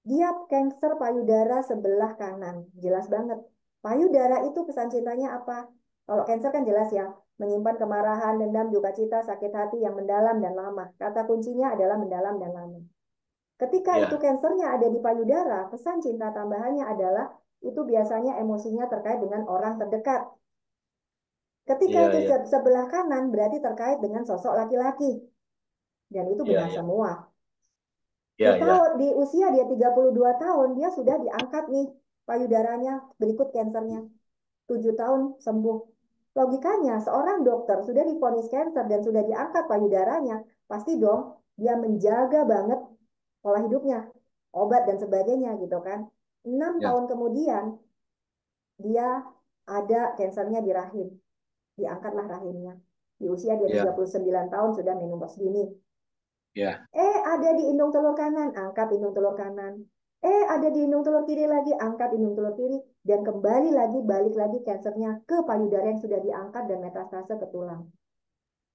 Speaker 1: Dia kanker payudara sebelah kanan. Jelas banget. Payudara itu pesan cintanya apa? Kalau kanker kan jelas ya, menyimpan kemarahan, dendam, duka cita, sakit hati yang mendalam dan lama. Kata kuncinya adalah mendalam dan lama. Ketika itu
Speaker 2: iya,
Speaker 1: kansernya ada di payudara, pesan cinta tambahannya adalah itu biasanya emosinya terkait dengan orang terdekat. Ketika
Speaker 2: iya,
Speaker 1: itu
Speaker 2: iya,
Speaker 1: sebelah kanan berarti terkait dengan sosok laki-laki. Dan itu
Speaker 2: iya,
Speaker 1: benar
Speaker 2: iya,
Speaker 1: semua. Di
Speaker 2: iya, iya,
Speaker 1: tahun di usia dia 32 tahun dia sudah diangkat nih payudaranya berikut kansernya. 7 tahun sembuh. Logikanya seorang dokter sudah divonis kanker dan sudah diangkat payudaranya, pasti dong dia menjaga banget pola hidupnya, obat dan sebagainya gitu kan. enam
Speaker 2: iya,
Speaker 1: tahun kemudian dia ada kansernya di rahim, diangkatlah rahimnya. Di usia dia
Speaker 2: iya,
Speaker 1: 39 tahun sudah menopause dini.
Speaker 2: iya,
Speaker 1: Ada di indung telur kanan, angkat indung telur kanan. Ada di indung telur kiri lagi, angkat indung telur kiri. Dan kembali lagi, balik lagi kansernya ke payudara yang sudah diangkat dan metastase ke tulang.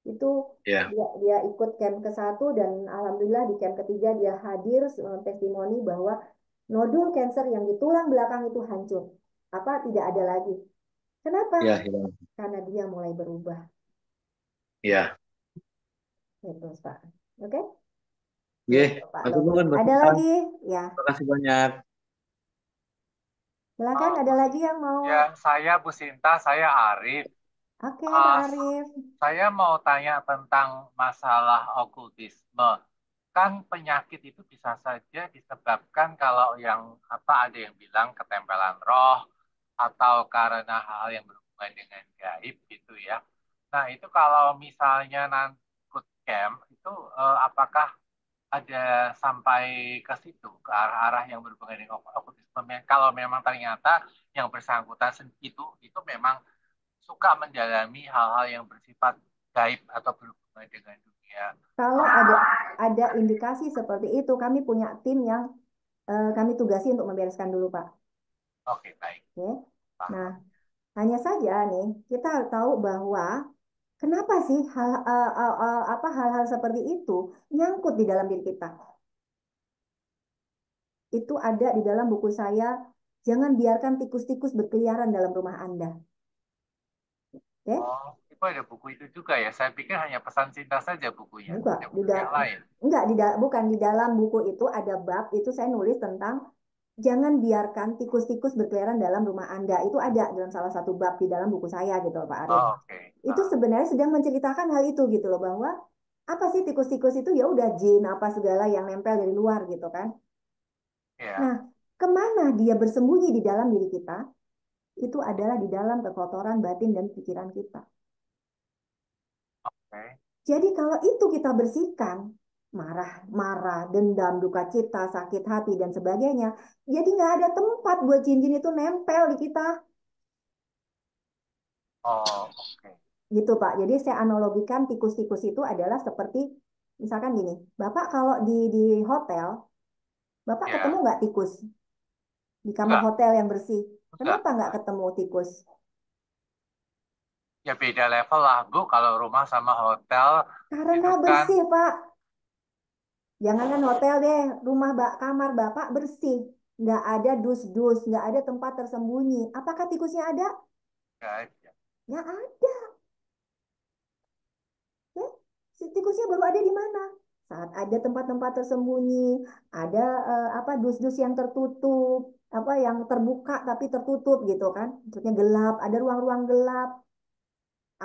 Speaker 1: Itu
Speaker 2: iya,
Speaker 1: dia ikut camp ke 1 dan alhamdulillah di camp ketiga dia hadir testimoni bahwa nodul kanker yang di tulang belakang itu hancur. Apa tidak ada lagi. Kenapa?
Speaker 2: iya, iya,
Speaker 1: Karena dia mulai berubah.
Speaker 2: iya.
Speaker 1: Itu, Pak. Oke?
Speaker 2: Oke,
Speaker 1: Gitu, Pak
Speaker 2: aku
Speaker 1: Loki.
Speaker 2: nuhun Mbak
Speaker 1: Ada
Speaker 2: Sinta.
Speaker 1: lagi? Ya,
Speaker 2: Terima kasih banyak.
Speaker 1: silakan. Ada
Speaker 3: Bu
Speaker 1: lagi yang mau?
Speaker 3: Ya, saya Bu Sinta, saya Arif.
Speaker 1: Oke, Pak
Speaker 3: Uh,
Speaker 1: Arif.
Speaker 3: saya mau tanya tentang masalah okultisme. Kan penyakit itu bisa saja disebabkan kalau yang apa ada yang bilang ketempelan roh atau karena hal yang berhubungan dengan gaib gitu ya. Nah, itu kalau misalnya nanti ikut camp itu apakah ada sampai ke situ, ke arah-arah yang berhubungan dengan okultisme. Kalau memang ternyata yang bersangkutan itu memang suka mendalami hal-hal yang bersifat gaib atau berhubungan dengan dunia.
Speaker 1: Kalau ada indikasi seperti itu, kami punya tim yang kami tugasi untuk membereskan dulu, Pak.
Speaker 3: Oke, baik.
Speaker 1: Oke. Nah,
Speaker 3: Paham.
Speaker 1: Hanya saja nih, kita tahu bahwa kenapa sih hal-hal seperti itu nyangkut di dalam diri kita. Itu ada di dalam buku saya, jangan biarkan tikus-tikus berkeliaran dalam rumah Anda. Oke?
Speaker 3: Oh, itu ada buku itu juga ya. Saya pikir hanya pesan cinta saja bukunya.
Speaker 1: Enggak,
Speaker 3: Ada buku yang lain.
Speaker 1: enggak bukan di dalam buku itu ada bab itu saya nulis tentang jangan biarkan tikus-tikus berkeliaran dalam rumah Anda. Itu ada dalam salah satu bab di dalam buku saya gitu loh Pak Arif.
Speaker 3: Oh, oke.
Speaker 1: Itu sebenarnya sedang menceritakan hal itu gitu loh bahwa apa sih tikus-tikus itu ya udah jin apa segala yang nempel dari luar gitu kan.
Speaker 3: Ya,
Speaker 1: Nah, kemana dia bersembunyi di dalam diri kita? Itu adalah di dalam kekotoran batin dan pikiran kita.
Speaker 3: oke.
Speaker 1: Jadi kalau itu kita bersihkan, marah, dendam, duka cita, sakit hati, dan sebagainya, jadi nggak ada tempat buat jin-jin itu nempel di kita.
Speaker 3: Oh, oke.
Speaker 1: Gitu Pak. Jadi saya analogikan tikus-tikus itu adalah seperti, misalkan gini, Bapak kalau di hotel, Bapak ketemu
Speaker 3: Ya,
Speaker 1: nggak tikus di kamar
Speaker 3: enggak,
Speaker 1: hotel yang bersih?
Speaker 3: enggak,
Speaker 1: Kenapa nggak
Speaker 3: enggak.
Speaker 1: ketemu tikus?
Speaker 3: Ya beda level lah, Bu. Kalau rumah sama hotel
Speaker 1: Karena
Speaker 3: itu kan
Speaker 1: bersih Pak. Jangankan hotel deh, kamar Bapak bersih. Nggak ada dus-dus, nggak ada tempat tersembunyi. Apakah tikusnya ada?
Speaker 3: enggak aja.
Speaker 1: Nggak ada. Ya, si tikusnya baru ada di mana? Saat ada tempat-tempat tersembunyi, ada apa dus-dus yang tertutup, apa yang terbuka tapi tertutup gitu kan? Maksudnya gelap, ada ruang-ruang gelap,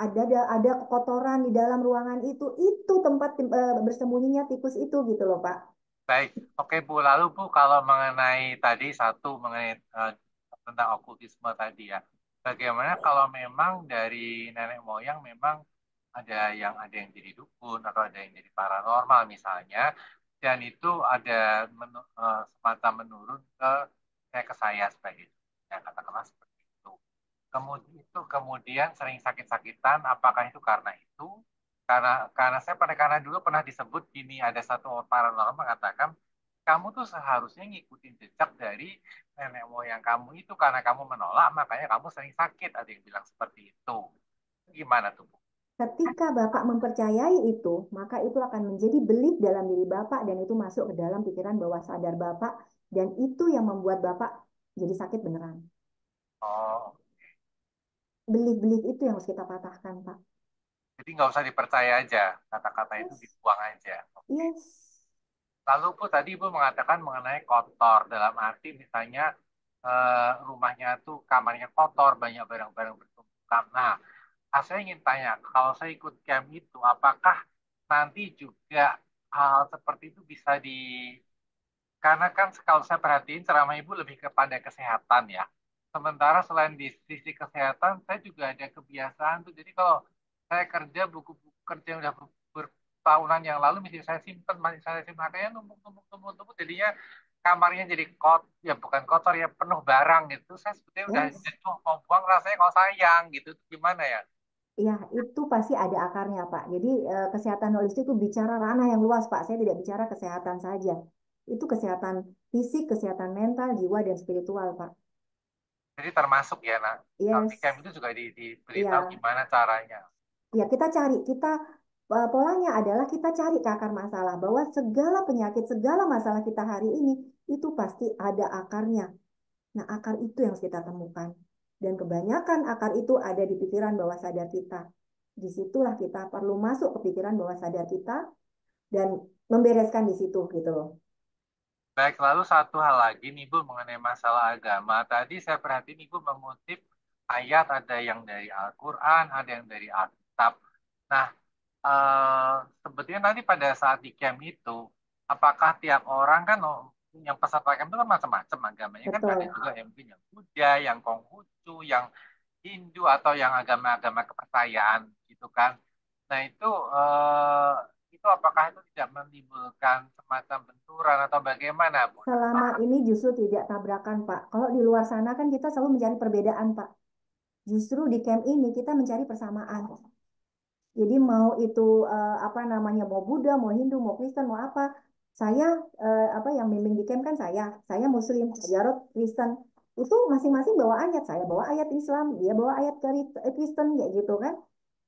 Speaker 1: ada kekotoran di dalam ruangan itu tempat bersembunyinya tikus itu gitu loh Pak.
Speaker 3: Baik, oke Bu. Lalu Bu, kalau mengenai tadi satu mengenai tentang okultisme tadi ya, bagaimana kalau memang dari nenek moyang memang ada yang jadi dukun atau ada yang jadi paranormal misalnya, dan itu ada semacam menurun ke saya sebagai ya katakanlah seperti itu. Kemudian sering sakit-sakitan, apakah itu karena itu? Karena karena dulu pernah disebut gini, ada satu paranormal mengatakan kamu tuh seharusnya ngikutin jejak dari nenek moyang kamu itu karena kamu menolak makanya kamu sering sakit, ada yang bilang seperti itu. Gimana tuh Bu?
Speaker 1: Ketika Bapak mempercayai itu, maka itu akan menjadi belief dalam diri Bapak dan itu masuk ke dalam pikiran bawah sadar Bapak dan itu yang membuat Bapak jadi sakit beneran.
Speaker 3: Oh,
Speaker 1: Belief-belief itu yang harus kita patahkan, Pak.
Speaker 3: jadi nggak usah dipercaya aja, kata-kata itu
Speaker 1: Yes,
Speaker 3: dibuang aja. Oke.
Speaker 1: yes.
Speaker 3: Lalu Bu tadi Bu mengatakan mengenai kotor dalam arti misalnya rumahnya tuh kamarnya kotor, banyak barang-barang bertumpukan. Nah, saya ingin tanya, kalau saya ikut camp itu, apakah nanti juga hal seperti itu bisa karena kan kalau saya perhatiin ceramah Ibu lebih kepada kesehatan ya. Sementara selain di sisi kesehatan, saya juga ada kebiasaan tuh. Jadi kalau saya kerja buku-buku kerja yang udah bertahunan yang lalu, misalnya saya simpen, masih saya simpan, kayaknya numpuk, jadinya kamarnya jadi ya bukan kotor ya penuh barang gitu. Saya sebetulnya udah
Speaker 1: Yes.
Speaker 3: jadi mau buang rasanya kalau sayang gitu. Itu gimana ya?
Speaker 1: Ya, itu pasti ada akarnya, Pak. Jadi kesehatan holistik itu bicara ranah yang luas, Pak. Saya tidak bicara kesehatan saja. Itu kesehatan fisik, kesehatan mental, jiwa, dan spiritual, Pak.
Speaker 3: Jadi termasuk ya, nah, nanti camp
Speaker 1: Yes.
Speaker 3: itu juga diberitahu
Speaker 1: Iya,
Speaker 3: gimana caranya.
Speaker 1: ya polanya adalah kita cari ke akar masalah bahwa segala penyakit, segala masalah kita hari ini itu pasti ada akarnya. Nah, akar itu yang harus kita temukan. Dan kebanyakan akar itu ada di pikiran bawah sadar kita. Disitulah kita perlu masuk ke pikiran bawah sadar kita dan membereskan di situ gitu loh.
Speaker 3: Baik, lalu satu hal lagi nih Bu mengenai masalah agama. Tadi saya perhatiin Ibu mengutip ayat ada yang dari Al-Quran, ada yang dari Alkitab. Nah, sebetulnya nanti pada saat di camp itu, apakah tiap orang kan yang peserta camp itu kan macam-macam agamanya kan ada
Speaker 1: Betul.
Speaker 3: juga yang mungkin yang Buddha, yang Konghucu, yang Hindu atau yang agama-agama kepercayaan gitu kan. Nah itu apakah itu tidak menimbulkan semacam benturan atau bagaimana Bu?
Speaker 1: Selama ini justru tidak tabrakan, Pak. Kalau di luar sana kan kita selalu mencari perbedaan, Pak. Justru di camp ini kita mencari persamaan. Jadi mau itu apa namanya mau Buddha, mau Hindu, mau Kristen, mau apa, saya apa yang bimbing di camp kan saya Muslim, Jarod Kristen. Itu masing-masing bawa ayat, saya bawa ayat Islam, dia bawa ayat Kristen kayak gitu kan.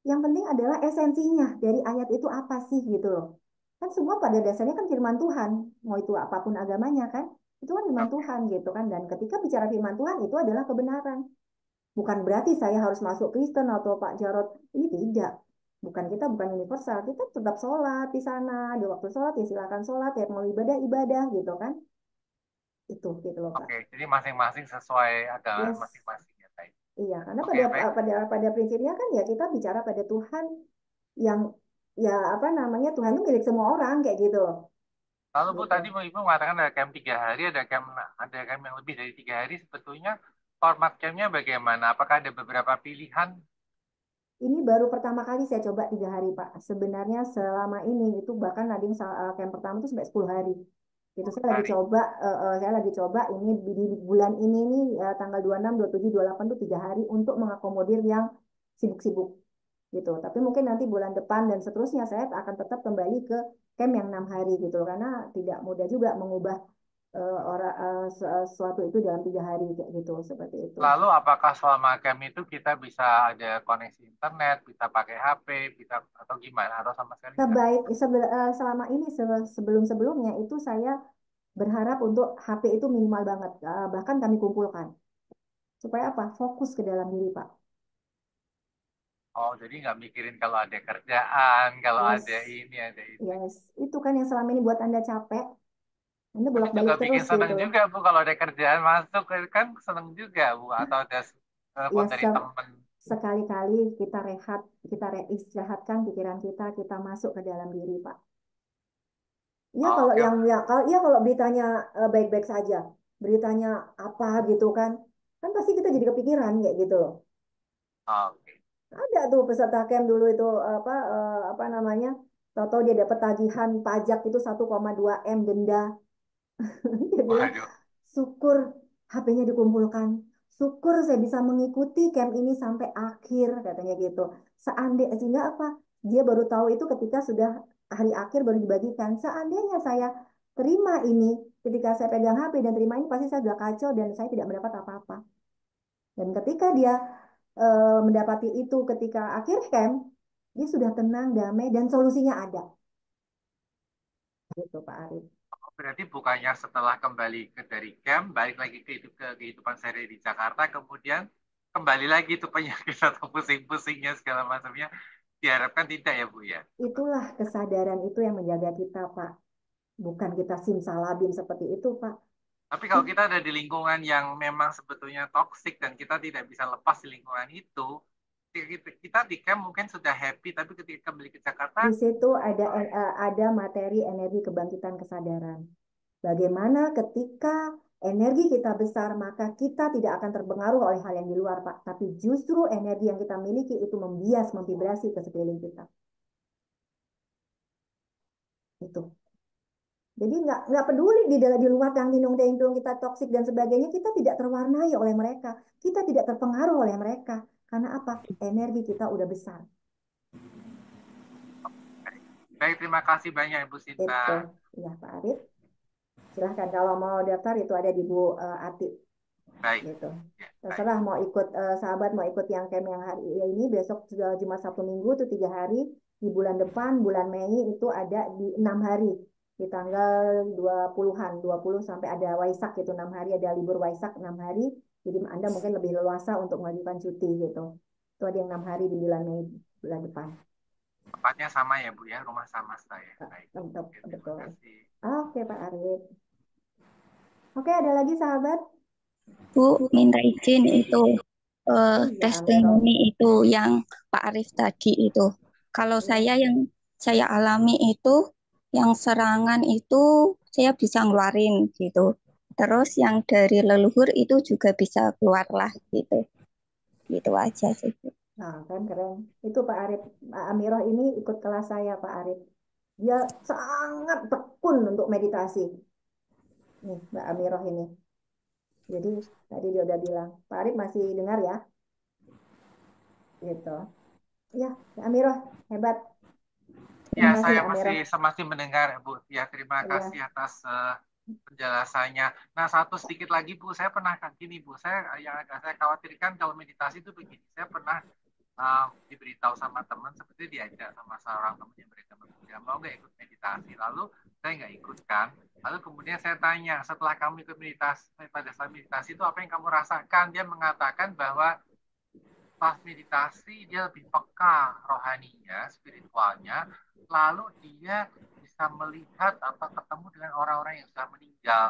Speaker 1: Yang penting adalah esensinya dari ayat itu apa sih gitu loh. Kan semua pada dasarnya kan firman Tuhan, mau itu apapun agamanya kan, itu kan firman
Speaker 3: Oke.
Speaker 1: Tuhan gitu kan. Dan ketika bicara firman Tuhan itu adalah kebenaran. Bukan berarti saya harus masuk Kristen atau Pak Jarod, ini tidak. Bukan universal, kita tetap sholat di sana, di waktu sholat ya silakan sholat, ya mau ibadah ibadah gitu kan. Itu gitu loh Pak.
Speaker 3: Oke, jadi masing-masing sesuai agama
Speaker 1: Yes.
Speaker 3: masing-masing ya, baik.
Speaker 1: Iya, karena
Speaker 3: Oke,
Speaker 1: pada
Speaker 3: baik.
Speaker 1: pada prinsipnya kan ya kita bicara pada Tuhan yang ya apa namanya Tuhan itu milik semua orang kayak gitu loh.
Speaker 3: Lalu Bu
Speaker 1: Gitu.
Speaker 3: tadi Ibu mengatakan ada camp 3 hari, ada camp yang lebih dari 3 hari. Sebetulnya format campnya bagaimana? Apakah ada beberapa pilihan?
Speaker 1: Ini baru pertama kali saya coba 3 hari Pak. Sebenarnya selama ini itu bahkan ada yang camp pertama itu sampai 10 hari. Itu
Speaker 3: 10 hari.
Speaker 1: saya lagi coba ini di bulan ini nih tanggal 26, 27, 28 tuh 3 hari untuk mengakomodir yang sibuk-sibuk gitu. Tapi mungkin nanti bulan depan dan seterusnya saya akan tetap kembali ke camp yang 6 hari gitu loh. Karena tidak mudah juga mengubah sesuatu itu dalam 3 hari kayak gitu seperti itu.
Speaker 3: Lalu apakah selama camp itu kita bisa ada koneksi internet, bisa pakai HP, bisa atau gimana? Atau sama sekali enggak?
Speaker 1: Selama ini sebelum-sebelumnya itu saya berharap untuk HP itu minimal banget. Bahkan kami kumpulkan supaya apa? Fokus ke dalam diri Pak.
Speaker 3: Oh, jadi nggak mikirin kalau ada kerjaan, kalau ada
Speaker 1: Yes,
Speaker 3: ini, ada itu.
Speaker 1: yes. Itu kan yang selama ini buat Anda capek. Anda
Speaker 3: Tapi juga
Speaker 1: bolak-balik terus
Speaker 3: bikin seneng
Speaker 1: gitu loh.
Speaker 3: juga Bu kalau ada kerjaan masuk kan seneng juga Bu atau ada telepon
Speaker 1: Ya
Speaker 3: dari temen.
Speaker 1: sekali-kali kita rehat, istirahatkan pikiran kita masuk ke dalam diri Pak. Iya
Speaker 3: Oh,
Speaker 1: kalau
Speaker 3: oke.
Speaker 1: yang ya kalau iya kalau beritanya baik-baik saja, beritanya apa gitu kan pasti kita jadi kepikiran kayak gitu loh.
Speaker 3: Oke.
Speaker 1: Ada tuh peserta camp dulu itu apa namanya? Tahu-tahu dia dapat tagihan pajak itu 1,2 M denda. Dia bilang,
Speaker 3: Waduh.
Speaker 1: syukur HP-nya dikumpulkan. Syukur saya bisa mengikuti camp ini sampai akhir, katanya gitu. Seandainya, sehingga apa? Dia baru tahu itu ketika sudah hari akhir baru dibagikan. Seandainya saya terima ini, ketika saya pegang HP dan terima ini, pasti saya sudah kacau dan saya tidak mendapat apa-apa. Dan ketika dia mendapati itu ketika akhir camp, dia sudah tenang, damai, dan solusinya ada. Gitu, Pak Arif.
Speaker 3: Berarti bukannya setelah kembali dari camp, balik lagi ke kehidupan sehari di Jakarta, kemudian kembali lagi tuh penyakit atau pusing-pusingnya segala macamnya. Diharapkan tidak ya Bu ya.
Speaker 1: Itulah kesadaran itu yang menjaga kita, Pak. Bukan kita simsalabim seperti itu, Pak.
Speaker 3: Tapi kalau kita ada di lingkungan yang memang sebetulnya toksik dan kita tidak bisa lepas di lingkungan itu, kita di camp mungkin sudah happy, tapi ketika kembali ke Jakarta,
Speaker 1: Di situ
Speaker 3: oh ya,
Speaker 1: ada materi energi kebangkitan kesadaran. Bagaimana ketika energi kita besar, maka kita tidak akan terpengaruh oleh hal yang di luar, Pak. Tapi justru energi yang kita miliki itu membias, memvibrasi ke sekeliling kita. Itu. Jadi nggak peduli di luar yang dindung kita toksik dan sebagainya, kita tidak terwarnai oleh mereka. Kita tidak terpengaruh oleh mereka. Karena apa? Energi kita udah besar.
Speaker 3: baik. Baik, terima kasih banyak Ibu
Speaker 1: Itu.
Speaker 3: Sinta.
Speaker 1: Ya, Pak Arif. Silahkan kalau mau daftar itu ada di Bu Ati.
Speaker 3: Baik,
Speaker 1: Gitu.
Speaker 3: ya, baik.
Speaker 1: Terserah mau ikut sahabat mau ikut yang camp yang hari ini besok sudah Jumat Sabtu Minggu itu 3 hari di bulan depan bulan Mei itu ada di 6 hari di tanggal 20-an 20 sampai ada Waisak itu 6 hari ada libur Waisak 6 hari jadi Anda mungkin lebih leluasa untuk mengajukan cuti gitu itu ada yang 6 hari di bulan Mei bulan depan.
Speaker 3: Tempatnya sama ya Bu ya, rumah sama saya. Baik.
Speaker 1: Untuk
Speaker 3: Oke, terima
Speaker 1: betul.
Speaker 3: kasih.
Speaker 1: Oke Pak Arif. Oke ada lagi sahabat.
Speaker 4: Bu, minta izin itu
Speaker 1: Iya Amerom.
Speaker 4: testimoni itu yang Pak Arif tadi itu. Kalau saya
Speaker 1: Iya.
Speaker 4: yang saya alami itu, yang serangan itu saya bisa ngeluarin gitu. Terus yang dari leluhur itu juga bisa keluar lah gitu. Gitu aja sih, Bu.
Speaker 1: Nah, kan keren. Itu Pak Arif, Pak Amirah ini ikut kelas saya, Pak Arif. Dia sangat tekun untuk meditasi. Nih, Mbak Amirah ini. Jadi, tadi dia udah bilang, Pak Arif masih dengar ya? Gitu. Ya, Mbak Amirah, hebat.
Speaker 3: Ya,
Speaker 1: Terima kasih,
Speaker 3: saya masih
Speaker 1: Amirah.
Speaker 3: masih mendengar Bu. Ya, terima
Speaker 1: Iya,
Speaker 3: kasih atas penjelasannya. Nah, satu sedikit lagi Bu, saya pernah gini Bu, yang agak saya khawatirkan kalau meditasi itu begini. Saya pernah diberitahu sama teman, seperti diajak sama seorang teman yang beredar dia mau nggak ikut meditasi. Lalu saya nggak ikut kan. Lalu kemudian saya tanya, setelah kamu ikut meditasi, pada saat meditasi itu apa yang kamu rasakan? Dia mengatakan bahwa pas meditasi dia lebih peka rohaninya, spiritualnya, lalu dia bisa melihat atau ketemu dengan orang-orang yang sudah meninggal.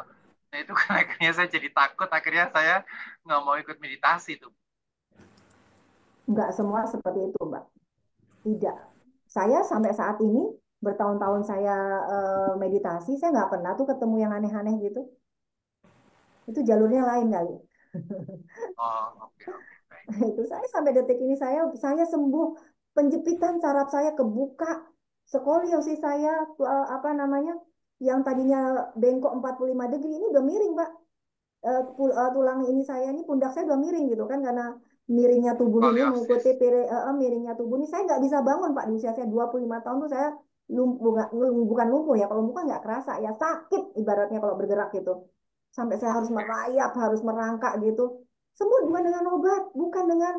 Speaker 3: Nah itu kan akhirnya saya jadi takut, akhirnya saya nggak mau ikut meditasi tuh.
Speaker 1: Nggak semua seperti itu, Mbak. Tidak. Saya sampai saat ini, bertahun-tahun saya meditasi, saya nggak pernah tuh ketemu yang aneh-aneh gitu. Itu jalurnya lain kali.
Speaker 3: Oh, oke, oke, baik.
Speaker 1: Itu saya sampai detik ini saya sembuh, penjepitan saraf saya kebuka, skoliosis saya apa namanya, yang tadinya bengkok 45 degree ini udah miring, Pak. Tulang ini saya ini, pundak saya udah miring gitu kan, karena miringnya tubuh ini mengikuti
Speaker 3: Skoliosis.
Speaker 1: miringnya tubuh ini, saya nggak bisa bangun, Pak. Di usia saya 25 tahun tuh saya lumpuh, bukan lumpuh ya, kalau lumpuh nggak kerasa ya, sakit ibaratnya kalau bergerak gitu, sampai saya harus merayap, harus merangkak gitu. Sembuh bukan dengan obat, bukan dengan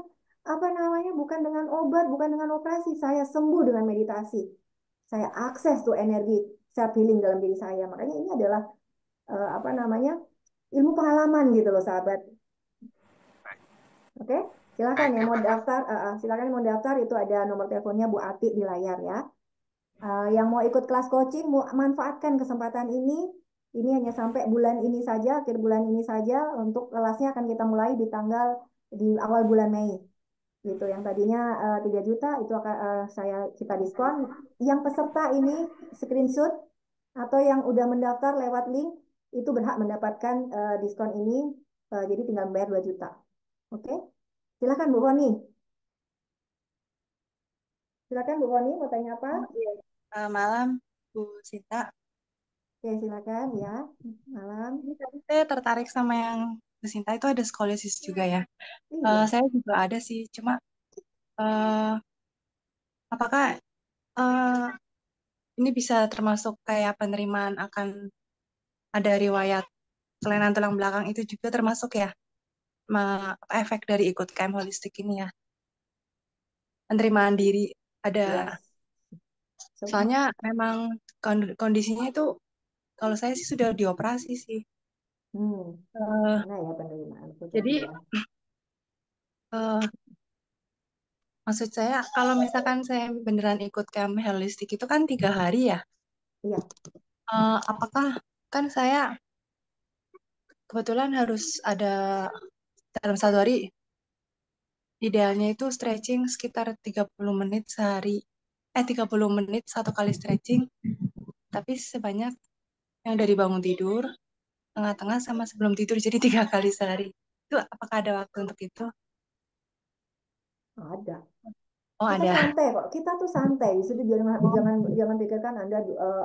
Speaker 1: apa namanya, bukan dengan obat, bukan dengan operasi. Saya sembuh dengan meditasi. Saya akses tuh energi self healing dalam diri saya. Makanya ini adalah apa namanya, ilmu pengalaman gitu loh, sahabat. Oke, silakan
Speaker 3: Baik,
Speaker 1: yang mau
Speaker 3: terima kasih.
Speaker 1: daftar, silakan yang mau daftar, itu ada nomor teleponnya Bu Ati di layar ya. Yang mau ikut kelas coaching, manfaatkan kesempatan ini. Ini hanya sampai bulan ini saja, akhir bulan ini saja. Untuk kelasnya akan kita mulai di awal bulan Mei. Gitu. Yang tadinya 3 juta itu akan kita diskon. Yang peserta ini screenshot atau yang udah mendaftar lewat link itu berhak mendapatkan diskon ini. Jadi tinggal bayar 2 juta. Oke? Silakan Bu Roni. Silakan Bu Roni, mau tanya apa?
Speaker 5: Oh, iya. Malam, Bu Sinta.
Speaker 1: Oke, silakan ya. Malam.
Speaker 5: Ini tadi saya tertarik sama yang Bu Sinta itu ada skoliosis juga ya.
Speaker 1: Iya.
Speaker 5: Saya juga ada sih, cuma eh, apakah eh, ini bisa termasuk kayak penerimaan akan ada riwayat kelainan tulang belakang itu juga termasuk ya efek dari ikut camp holistik ini ya, penerimaan diri ada.
Speaker 1: Yes.
Speaker 5: Soalnya memang kondisinya itu kalau saya sih sudah dioperasi sih. Eh,
Speaker 1: Mana ya penerimaan itu tadi
Speaker 5: jadi
Speaker 1: ya?
Speaker 5: eh, maksud saya, kalau misalkan saya beneran ikut camp holistik itu kan 3 hari ya.
Speaker 1: Iya.
Speaker 5: Apakah kan saya kebetulan harus ada dalam 1 hari, idealnya itu stretching sekitar 30 menit sehari. 30 menit 1 kali stretching, tapi sebanyak yang dari bangun tidur, tengah-tengah, sama sebelum tidur, jadi 3 kali sehari. Itu apakah ada waktu untuk itu?
Speaker 1: Ada.
Speaker 5: Oh,
Speaker 1: Kita
Speaker 5: ada.
Speaker 1: santai kok. Kita tuh santai. Di situ jangan jangan jangan pikirkan Anda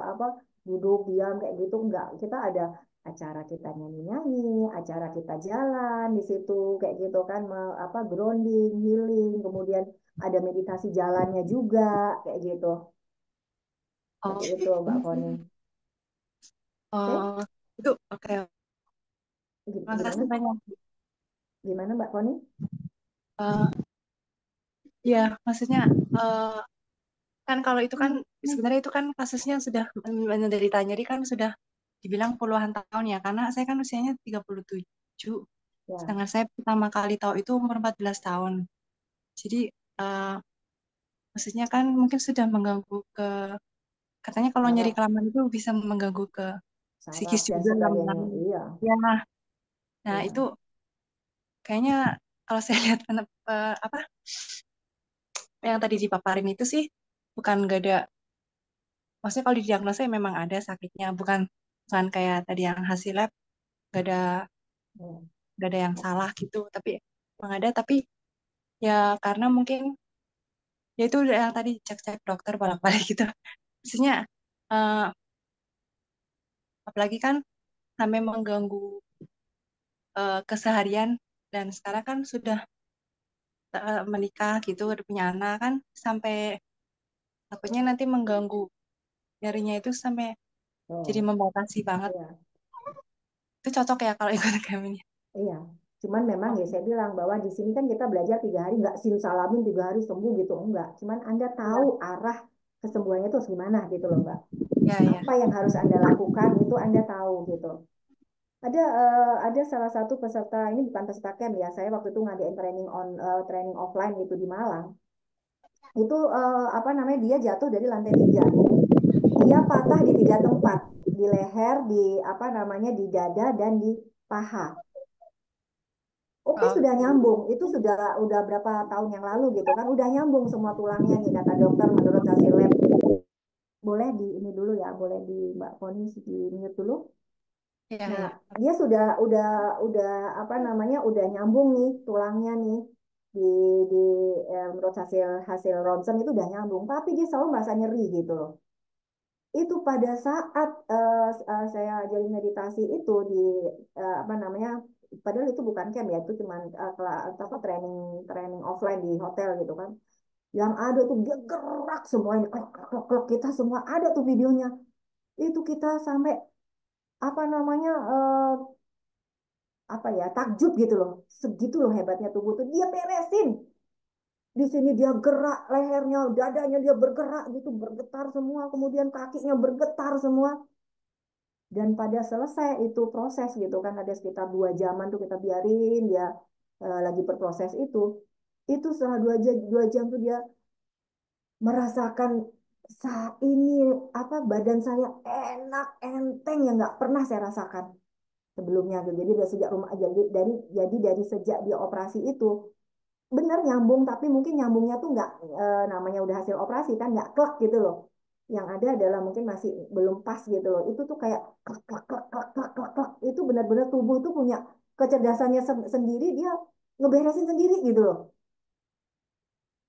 Speaker 1: apa, duduk diam kayak gitu, enggak. Kita ada acara kita nyanyi-nyanyi, acara kita jalan di situ kayak gitu kan, apa, grounding, healing, kemudian ada meditasi jalannya juga kayak gitu.
Speaker 5: Oh,
Speaker 1: Seperti itu Mbak Foni. Oke?
Speaker 5: oh, itu oke.
Speaker 1: Gimana?
Speaker 5: Makasih banyak.
Speaker 1: Gimana Mbak Foni?
Speaker 5: Eh, ya, maksudnya eh, kan kalau itu kan sebenarnya itu kan kasusnya sudah menderita nyeri kan sudah dibilang puluhan tahun ya, karena saya kan usianya 37,
Speaker 1: Ya.
Speaker 5: sedangkan saya pertama kali tahu itu umur 14 tahun. Jadi eh, maksudnya kan mungkin sudah mengganggu ke, katanya kalau nyeri
Speaker 1: Saraf,
Speaker 5: kelamaan itu bisa mengganggu ke psikis
Speaker 1: saraf dan
Speaker 5: juga
Speaker 1: sebagainya.
Speaker 5: lama-lama.
Speaker 1: Iya,
Speaker 5: Ya, nah itu
Speaker 1: iya.
Speaker 5: kayaknya kalau saya lihat apa yang tadi dipaparin itu sih bukan gak ada, maksudnya kalau didiagnosa ya memang ada sakitnya, bukan bukan kayak tadi yang hasil lab gak ada
Speaker 1: Hmm.
Speaker 5: gak ada yang salah gitu, tapi memang ada, tapi ya karena mungkin ya itu yang tadi cek-cek dokter bolak-balik gitu, maksudnya eh, apalagi kan sampai mengganggu keseharian, dan sekarang kan sudah menikah gitu, udah punya anak kan, sampai takutnya nanti mengganggu nyerinya itu sampai jadi
Speaker 1: Oh,
Speaker 5: membatasi banget.
Speaker 1: iya.
Speaker 5: itu cocok ya kalau ikut camp ini.
Speaker 1: Iya, cuman memang ya saya bilang bahwa di sini kan kita belajar 3 hari, nggak simsalamin 3 hari sembuh gitu, enggak. Cuman Anda tahu arah kesembuhannya itu gimana gitu loh, Mbak.
Speaker 5: Ya, ya.
Speaker 1: Apa yang harus Anda lakukan itu Anda tahu gitu. Ada salah satu peserta, ini bukan peserta camp ya, saya waktu itu ngadain training offline gitu di Malang. Itu apa namanya, dia jatuh dari lantai 3. Dia patah di 3 tempat, di leher, di apa namanya, di dada dan di paha. Oke,
Speaker 5: Oh,
Speaker 1: sudah nyambung. Itu udah berapa tahun yang lalu gitu kan, udah nyambung semua tulangnya nih kata dokter menurut hasil lab. Boleh di ini dulu ya, boleh di Mbak Foni di mute dulu.
Speaker 5: ya,
Speaker 1: Nah,
Speaker 5: ya.
Speaker 1: dia udah apa namanya, udah nyambung nih tulangnya nih di di menurut hasil hasil ronsen itu udah nyambung, tapi dia selalu merasa nyeri gitu loh. Itu pada saat saya jadi meditasi itu di apa namanya, padahal itu bukan camp ya, itu cuma apa training training offline di hotel gitu kan. Yang ada tuh dia gerak semuanya, klok, klok, klok, kita semua ada tuh videonya. Itu kita sampai apa namanya apa ya, takjub gitu loh, segitu loh hebatnya tubuh tuh, dia beresin. Di sini dia gerak lehernya, dadanya dia bergerak gitu, bergetar semua, kemudian kakinya bergetar semua. Dan pada selesai itu proses gitu kan, ada sekitar 2 jaman tuh kita biarin dia lagi berproses itu setelah 2 jam tuh dia merasakan ini apa, badan saya enak enteng yang nggak pernah saya rasakan sebelumnya gitu. Jadi dari sejak rumah, jadi dari sejak dia operasi itu benar nyambung, tapi mungkin nyambungnya tuh nggak namanya udah hasil operasi kan, nggak klek gitu loh. Yang ada adalah mungkin masih belum pas gitu loh. Itu tuh kayak klek klek klek klek klek klek klek. Itu benar-benar tubuh tuh punya kecerdasannya sendiri, dia ngeberesin sendiri gitu loh.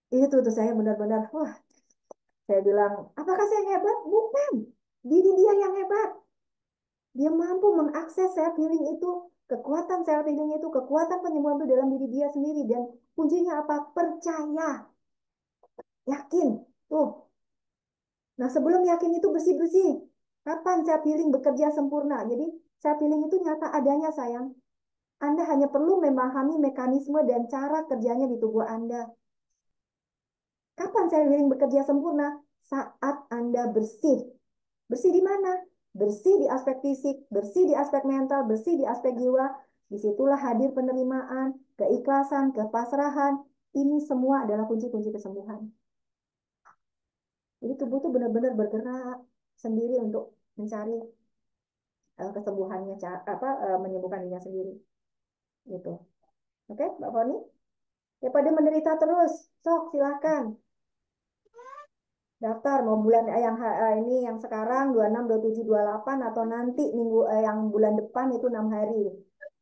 Speaker 1: Itu tuh saya benar-benar wah, saya bilang apakah saya hebat? Bukan, diri dia yang hebat. Dia mampu mengakses self healing itu, kekuatan self healing itu, kekuatan penyembuhan itu dalam diri dia sendiri. Dan kuncinya apa? Percaya, yakin. Tuh. Nah, sebelum yakin itu bersih-bersih. Kapan self healing bekerja sempurna? Jadi, self healing itu nyata adanya, sayang. Anda hanya perlu memahami mekanisme dan cara kerjanya di tubuh Anda. Kapan self healing bekerja sempurna? Saat Anda bersih. Bersih di mana? Bersih di aspek fisik, bersih di aspek mental, bersih di aspek jiwa. Disitulah hadir penerimaan, keikhlasan, kepasrahan. Ini semua adalah kunci-kunci kesembuhan. Jadi tubuh tuh benar-benar bergerak sendiri untuk mencari kesembuhannya, menyembuhkan dirinya sendiri. Gitu. Oke, Mbak Foni? Ya pada menderita terus, sok silakan daftar mau bulan ini yang sekarang 26, 27, 28 atau nanti minggu yang bulan depan itu 6 hari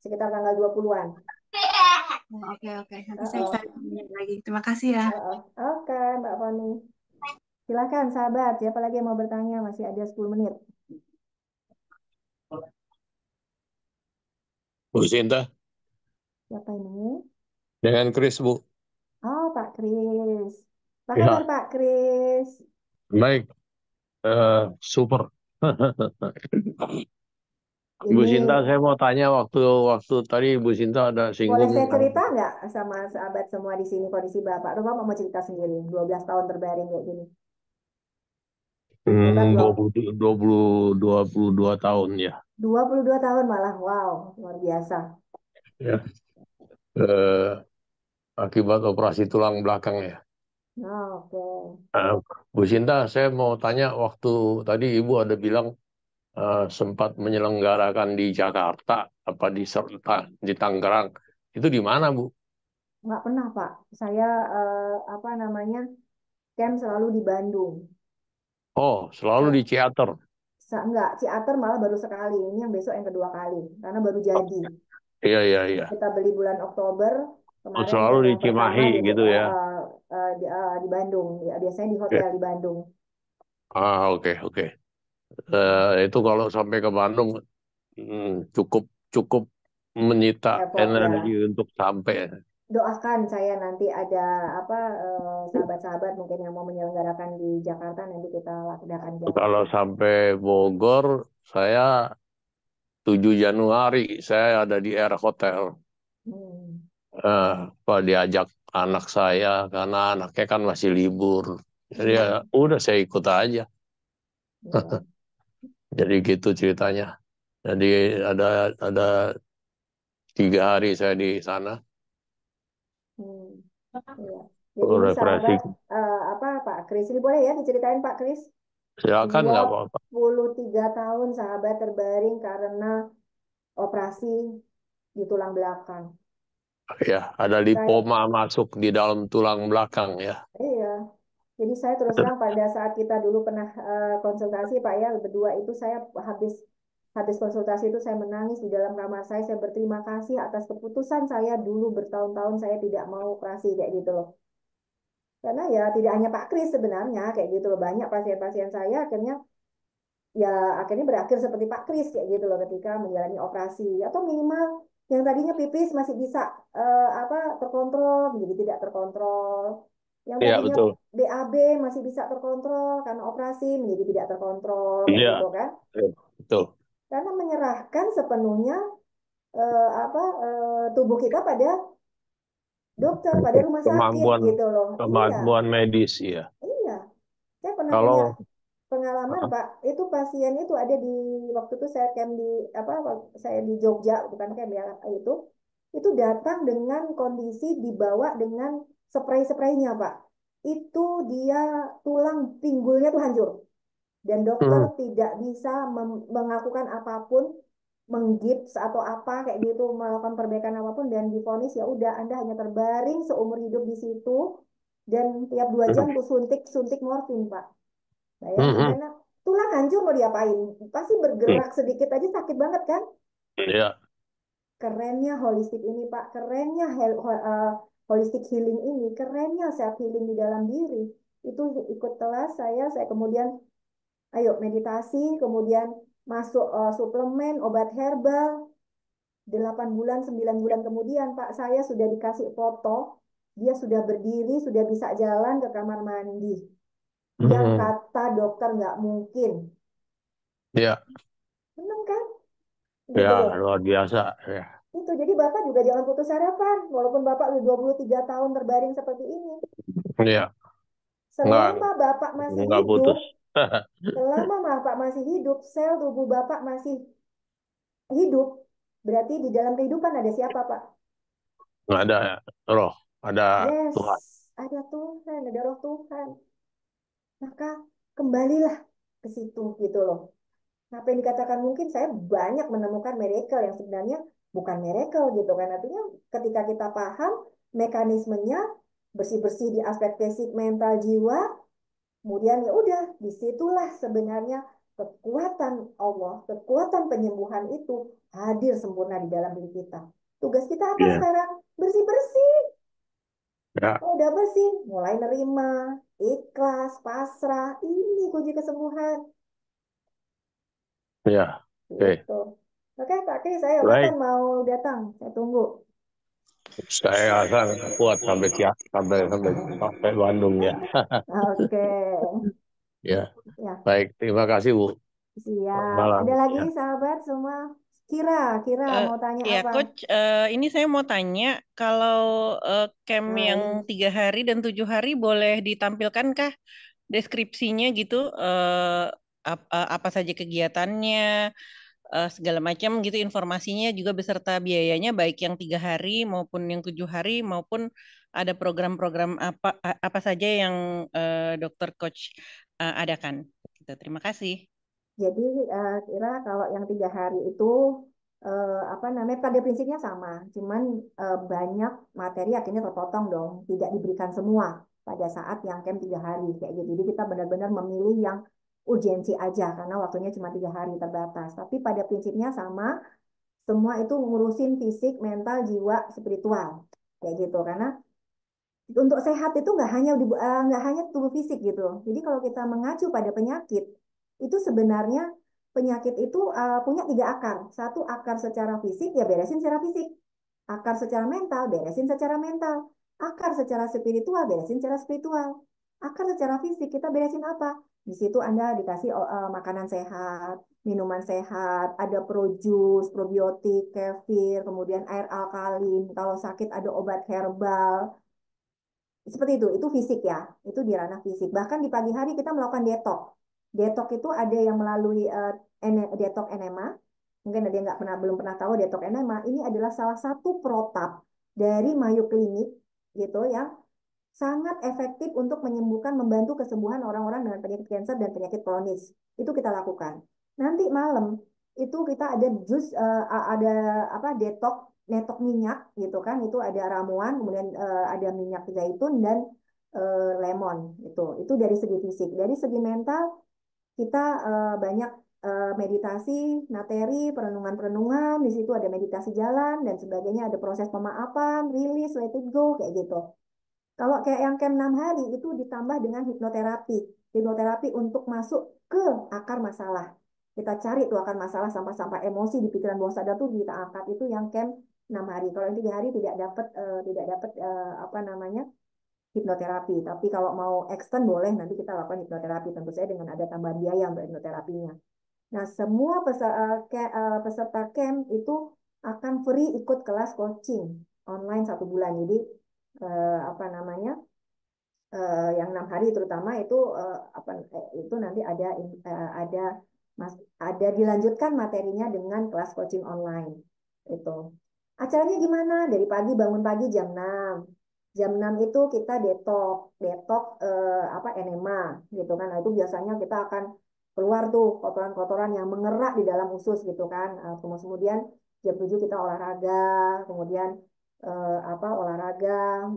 Speaker 1: sekitar tanggal 20-an.
Speaker 5: Oh, oke, oke. Nanti saya tanya lagi. Terima kasih ya.
Speaker 1: Oke, Mbak Foni. Silakan sahabat, siapa lagi yang mau bertanya? Masih ada 10 menit.
Speaker 6: Bu Sinta,
Speaker 1: Siapa ini?
Speaker 6: dengan Chris, Bu.
Speaker 1: Oh, Pak Kris. Apa
Speaker 6: Ya,
Speaker 1: kabar Pak Kris?
Speaker 6: baik. Super. Bu Sinta,
Speaker 1: Ini
Speaker 6: saya mau tanya waktu waktu tadi Bu Sinta ada
Speaker 1: boleh
Speaker 6: singgung.
Speaker 1: saya cerita nggak sama sahabat semua di sini kondisi Bapak? Atau Bapak mau cerita sendiri? 12 tahun terbaring kayak gini. Hebat loh.
Speaker 6: 22 tahun ya.
Speaker 1: 22 tahun malah. Wow, luar biasa.
Speaker 6: Ya. Eh, Akibat operasi tulang belakang ya.
Speaker 1: Oke.
Speaker 6: Eh, Bu Sinta, saya mau tanya waktu tadi Ibu ada bilang sempat menyelenggarakan di Jakarta, apa di Serta, di Tangerang. Itu di mana, Bu?
Speaker 1: Nggak pernah Pak. Saya apa namanya, camp selalu di Bandung.
Speaker 6: Oh, selalu
Speaker 1: Saya
Speaker 6: di Ciater.
Speaker 1: enggak, Ciater malah baru sekali. Ini yang besok yang kedua kali. Karena baru jadi.
Speaker 6: Iya, iya, iya.
Speaker 1: Kita beli bulan Oktober.
Speaker 6: Oh,
Speaker 1: Kemarin
Speaker 6: selalu
Speaker 1: camp
Speaker 6: di
Speaker 1: yang pertama
Speaker 6: Cimahi
Speaker 1: di,
Speaker 6: gitu ya.
Speaker 1: di Bandung. Ya, biasanya di
Speaker 6: Oke.
Speaker 1: hotel di Bandung.
Speaker 6: Oke, oke. Itu kalau sampai ke Bandung cukup cukup menyita
Speaker 1: Effort
Speaker 6: energi
Speaker 1: ya.
Speaker 6: untuk sampai.
Speaker 1: Doakan saya nanti ada apa sahabat-sahabat mungkin yang mau menyelenggarakan di Jakarta, nanti kita laksanakan jauh.
Speaker 6: Kalau sampai Bogor, saya 7 Januari saya ada di Air Hotel.
Speaker 1: Hmm.
Speaker 6: Pak diajak anak saya karena anaknya kan masih libur. Jadi ya udah saya ikut aja.
Speaker 1: Iya.
Speaker 6: Jadi gitu ceritanya. Jadi ada 3 hari saya di sana.
Speaker 1: Hmm. Iya. Jadi ini
Speaker 6: Refreshing.
Speaker 1: sahabat apa Pak Kris, ini boleh ya diceritain Pak Kris?
Speaker 6: Silakan nggak
Speaker 1: Dua
Speaker 6: apa-apa.
Speaker 1: puluh tiga tahun sahabat terbaring karena operasi di tulang belakang.
Speaker 6: Ya, ada
Speaker 1: Saya,
Speaker 6: lipoma masuk di dalam tulang belakang ya.
Speaker 1: iya. Jadi saya terus terang pada saat kita dulu pernah konsultasi Pak ya berdua itu saya habis habis konsultasi itu saya menangis di dalam kamar saya berterima kasih atas keputusan saya dulu bertahun-tahun saya tidak mau operasi kayak gitu loh. Karena ya tidak hanya Pak Kris sebenarnya kayak gitu loh banyak pasien-pasien saya ya akhirnya berakhir seperti Pak Kris kayak gitu loh ketika menjalani operasi atau minimal yang tadinya pipis masih bisa apa terkontrol menjadi tidak terkontrol yang
Speaker 6: Iya,
Speaker 1: tadinya
Speaker 6: betul.
Speaker 1: BAB masih bisa terkontrol karena operasi menjadi tidak terkontrol kayak
Speaker 6: Iya,
Speaker 1: gitu kan
Speaker 6: betul.
Speaker 1: karena menyerahkan sepenuhnya tubuh kita pada dokter pada rumah sakit
Speaker 6: Kemampuan
Speaker 1: gitu loh iya
Speaker 6: kemampuan medis ya.
Speaker 1: iya saya pernah punya
Speaker 6: Kalau
Speaker 1: pengalaman Pak itu pasien itu ada di waktu itu saya camp di apa saya di Jogja bukan camp ya itu datang dengan kondisi dibawa dengan spray-spraynya Pak itu dia tulang pinggulnya tuh hancur dan dokter
Speaker 6: hmm,
Speaker 1: tidak bisa melakukan apapun menggips atau apa kayak gitu melakukan perbaikan apapun dan divonis ya udah Anda hanya terbaring seumur hidup di situ dan tiap 2 jam tuh suntik morfin Pak. Bayangin
Speaker 6: hmm,
Speaker 1: karena tulang hancur mau diapain? Pasti bergerak sedikit aja sakit banget kan?
Speaker 6: ya,
Speaker 1: Kerennya holistik ini Pak, kerennya holistic healing ini, kerennya self healing di dalam diri. Itu ikut kelas saya kemudian ayo meditasi, kemudian masuk suplemen, obat herbal. 8 bulan, 9 bulan kemudian Pak, saya sudah dikasih foto, dia sudah berdiri, sudah bisa jalan ke kamar mandi. Yang
Speaker 6: hmm,
Speaker 1: kata dokter nggak mungkin.
Speaker 6: ya,
Speaker 1: Seneng kan?
Speaker 6: ya
Speaker 1: Gitu loh.
Speaker 6: luar biasa ya.
Speaker 1: Itu jadi Bapak juga jangan putus harapan walaupun Bapak udah 23 tahun terbaring seperti ini.
Speaker 6: Ya, nggak
Speaker 1: Selama Bapak masih
Speaker 6: nggak
Speaker 1: hidup,
Speaker 6: putus.
Speaker 1: selama Bapak masih hidup, sel tubuh Bapak masih hidup, berarti di dalam kehidupan ada siapa, Pak?
Speaker 6: Nggak ada roh, ada
Speaker 1: Yes,
Speaker 6: Tuhan.
Speaker 1: ada Tuhan, ada roh Tuhan. Maka kembalilah ke situ gitu loh. Apa yang dikatakan mungkin saya banyak menemukan miracle yang sebenarnya bukan miracle gitu kan. Artinya ketika kita paham mekanismenya bersih-bersih di aspek fisik, mental, jiwa, kemudian ya udah disitulah sebenarnya kekuatan Allah, kekuatan penyembuhan itu hadir sempurna di dalam diri kita. Tugas kita apa
Speaker 6: Iya,
Speaker 1: sekarang? Bersih-bersih.
Speaker 6: ya,
Speaker 1: Kalau udah bersih, mulai nerima, ikhlas, pasrah. Ini kunci kesembuhan.
Speaker 6: ya. Oke,
Speaker 1: Gitu. Oke, Pak Kris, saya kapan
Speaker 6: baik.
Speaker 1: mau datang? Saya tunggu.
Speaker 6: Saya akan kuat sampai siap, sampai Bandung ya.
Speaker 1: Oke.
Speaker 6: Ya,
Speaker 1: Ya,
Speaker 6: baik. Terima kasih Bu. Selamat
Speaker 1: siap.
Speaker 6: malam.
Speaker 1: Ada lagi
Speaker 6: Ya.
Speaker 1: sahabat semua? Kira
Speaker 7: Eh,
Speaker 1: mau tanya
Speaker 7: ya,
Speaker 1: apa?
Speaker 7: Coach, ini saya mau tanya, kalau camp yang
Speaker 1: Hai.
Speaker 7: 3 hari dan 7 hari boleh ditampilkankah deskripsinya gitu, apa saja kegiatannya, segala macam gitu, informasinya juga beserta biayanya, baik yang 3 hari maupun yang 7 hari, maupun ada program-program apa saja yang Dokter Coach adakan. Gitu. Terima kasih.
Speaker 1: Jadi kira kalau yang 3 hari itu apa namanya pada prinsipnya sama, cuman banyak materi akhirnya terpotong dong, tidak diberikan semua pada saat yang camp 3 hari kayak gitu. Jadi kita benar-benar memilih yang urgensi aja karena waktunya cuma 3 hari terbatas. Tapi pada prinsipnya sama, semua itu ngurusin fisik, mental, jiwa, spiritual kayak gitu. Karena untuk sehat itu nggak hanya tubuh fisik gitu. Jadi kalau kita mengacu pada penyakit, itu sebenarnya penyakit itu punya 3 akar. Satu akar secara fisik ya beresin secara fisik. Akar secara mental beresin secara mental. Akar secara spiritual beresin secara spiritual. Akar secara fisik kita beresin apa? Di situ Anda dikasih makanan sehat, minuman sehat, ada pro-jus, probiotik, kefir, kemudian air alkalin. Kalau sakit ada obat herbal. Seperti itu fisik ya, itu di ranah fisik. Bahkan di pagi hari kita melakukan detok. Detok itu ada yang melalui detok enema. Mungkin ada yang belum pernah tahu detok enema. Ini adalah salah satu protap dari Mayo Clinic gitu yang sangat efektif untuk menyembuhkan, membantu kesembuhan orang-orang dengan penyakit kanker dan penyakit kronis. Itu kita lakukan. Nanti malam itu kita ada jus, ada apa detok, netok minyak gitu kan. Itu ada ramuan, kemudian ada minyak zaitun dan lemon itu. Itu dari segi fisik. Dari segi mental kita banyak meditasi, materi, perenungan-perenungan. Di situ ada meditasi jalan dan sebagainya. Ada proses pemaafan, rilis, let it go kayak gitu. Kalau kayak yang camp 6 hari itu ditambah dengan hipnoterapi. Hipnoterapi untuk masuk ke akar masalah. Kita cari tuh akar masalah sampah-sampah emosi di pikiran bawah sadar tuh kita angkat, itu yang camp 6 hari. Kalau yang 3 hari tidak dapat apa namanya hipnoterapi. Tapi kalau mau extend boleh nanti kita lakukan hipnoterapi, tentu saja dengan ada tambahan biaya untuk hipnoterapinya. Nah, semua peserta camp itu akan free ikut kelas coaching online 1 bulan. Jadi apa namanya yang 6 hari terutama itu itu nanti ada dilanjutkan materinya dengan kelas coaching online itu. Acaranya gimana? Dari pagi, bangun pagi jam 6. Jam 6 itu kita detok, detok enema gitu kan. Nah, itu biasanya kita akan keluar tuh kotoran-kotoran yang mengerak di dalam usus gitu kan. Kemudian jam 7 kita olahraga, kemudian olahraga,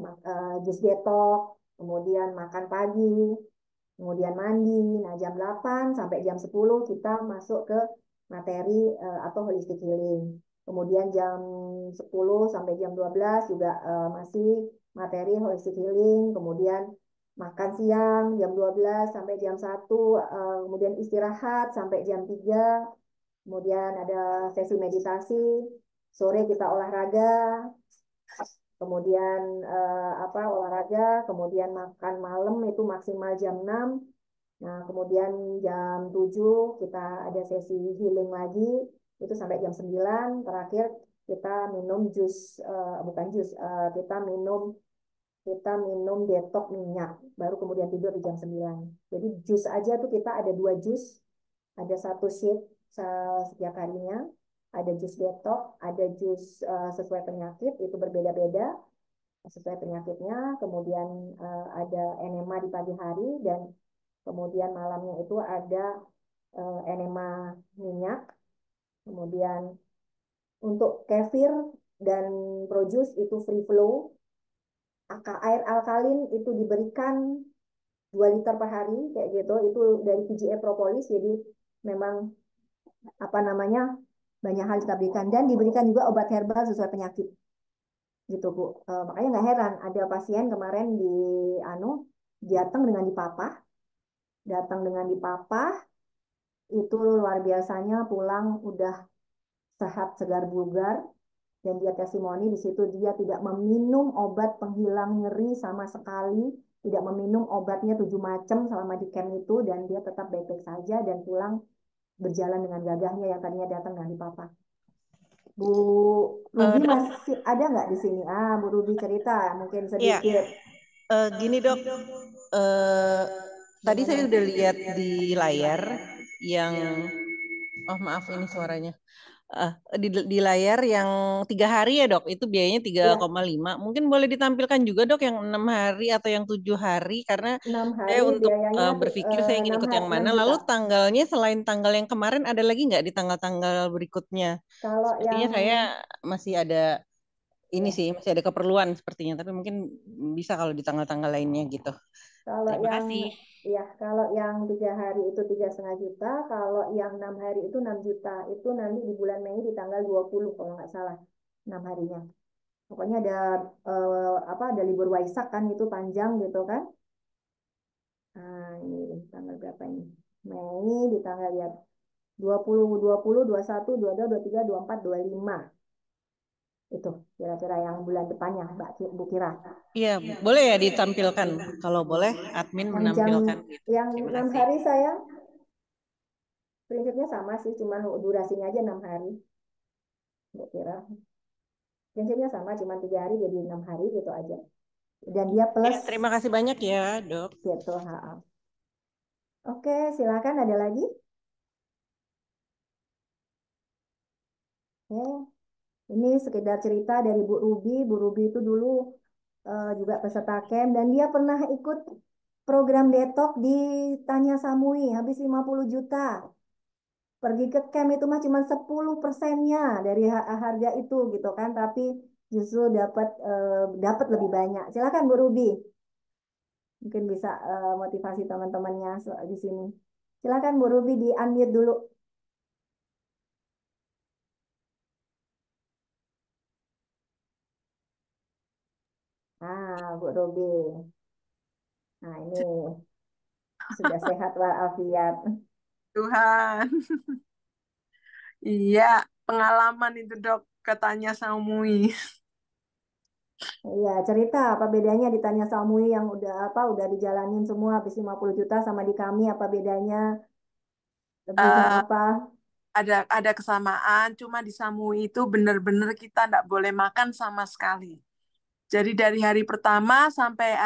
Speaker 1: jus detok, kemudian makan pagi, kemudian mandi. Nah, jam 8 sampai jam 10 kita masuk ke materi atau holistic healing. Kemudian jam 10 sampai jam 12 juga masih materi holistic healing. Kemudian makan siang jam 12 sampai jam 1, kemudian istirahat sampai jam 3. Kemudian ada sesi meditasi. Sore kita olahraga, kemudian olahraga, kemudian makan malam itu maksimal jam 6. Nah, kemudian jam 7 kita ada sesi healing lagi, itu sampai jam 9. Terakhir kita minum jus, bukan jus, kita minum detok minyak, baru kemudian tidur di jam 9. Jadi jus aja tuh kita ada 2 jus, ada 1 sheet setiap harinya, ada jus detok, ada jus sesuai penyakit, itu berbeda-beda sesuai penyakitnya. Kemudian ada enema di pagi hari, dan kemudian malamnya itu ada enema minyak. Kemudian untuk kefir dan projus itu free flow. Air alkalin itu diberikan 2 liter per hari kayak gitu. Itu dari PGA Propolis, jadi memang apa namanya banyak hal kita berikan, dan diberikan juga obat herbal sesuai penyakit gitu Bu. Makanya nggak heran ada pasien kemarin datang dengan dipapah itu luar biasanya, pulang udah sehat segar bugar, dan dia testimoni di situ dia tidak meminum obat penghilang nyeri sama sekali, tidak meminum obatnya 7 macam selama di camp itu, dan dia tetap baik-baik saja dan pulang berjalan dengan gagahnya yang tadinya datang dengan dipapah. Bu Ruby
Speaker 7: Dok,
Speaker 1: masih ada nggak di sini? Bu Ruby cerita mungkin
Speaker 7: iya,
Speaker 1: sedikit.
Speaker 7: gini dok, tadi saya
Speaker 1: Gimana?
Speaker 7: udah lihat di layar yang, oh maaf ini suaranya. Di layar yang 3 hari ya dok, itu biayanya
Speaker 1: Ya,
Speaker 7: 3,5. Mungkin boleh ditampilkan juga dok yang 6 hari atau yang 7 hari, karena
Speaker 1: 6
Speaker 7: saya
Speaker 1: hari
Speaker 7: untuk
Speaker 1: biayanya
Speaker 7: berpikir saya ingin ikut yang
Speaker 1: 6
Speaker 7: mana.
Speaker 1: juta.
Speaker 7: Lalu tanggalnya selain tanggal yang kemarin ada lagi nggak di tanggal-tanggal berikutnya?
Speaker 1: Kalau
Speaker 7: Sepertinya
Speaker 1: yang
Speaker 7: saya masih ada ini
Speaker 1: ya,
Speaker 7: sih, masih ada keperluan sepertinya, tapi mungkin bisa kalau di tanggal-tanggal lainnya gitu.
Speaker 1: kalau
Speaker 7: Terima
Speaker 1: yang
Speaker 7: kasih.
Speaker 1: ya kalau yang 3 hari itu 3,5 juta, kalau yang 6 hari itu 6 juta. Itu nanti di bulan Mei di tanggal 20 kalau nggak salah 6 harinya. Pokoknya ada libur Waisak kan, itu panjang gitu kan. Nah, ini tanggal berapa ini? Mei di tanggal ya 20, 20, 21, 22, 23, 24, 25. Itu kira-kira yang bulan depannya, Bu Kira.
Speaker 7: Iya, boleh ya ditampilkan. Kalau boleh, admin
Speaker 1: Yang jam
Speaker 7: menampilkan.
Speaker 1: yang
Speaker 7: Terima
Speaker 1: 6
Speaker 7: kasih.
Speaker 1: hari sayang, prinsipnya sama sih, cuma durasinya aja 6 hari, Bu Kira. Prinsipnya sama, cuma 3 hari jadi 6 hari gitu aja. Dan dia
Speaker 7: Ya,
Speaker 1: plus
Speaker 7: terima kasih banyak ya, Dok.
Speaker 1: gitu. Oke, silakan ada lagi. Ini sekedar cerita dari Bu Ruby. Bu Ruby itu dulu juga peserta camp dan dia pernah ikut program detok di Tanya Samui habis 50 juta. Pergi ke camp itu mah cuma 10%-nya dari harga itu gitu kan, tapi justru dapat lebih banyak. Silakan Bu Ruby. Mungkin bisa motivasi teman-temannya di sini. Silakan Bu Ruby di unmute dulu. Bu Ruby. Nah, ini sudah sehat walafiat.
Speaker 8: Tuhan. Iya, pengalaman itu dok, katanya Samui.
Speaker 1: Iya, cerita apa bedanya ditanya Samui yang udah dijalanin semua habis 50 juta sama di kami apa bedanya? Lebihan
Speaker 8: Eh,
Speaker 1: apa?
Speaker 8: ada kesamaan, cuma di Samui itu benar-benar kita tidak boleh makan sama sekali. Jadi dari hari pertama sampai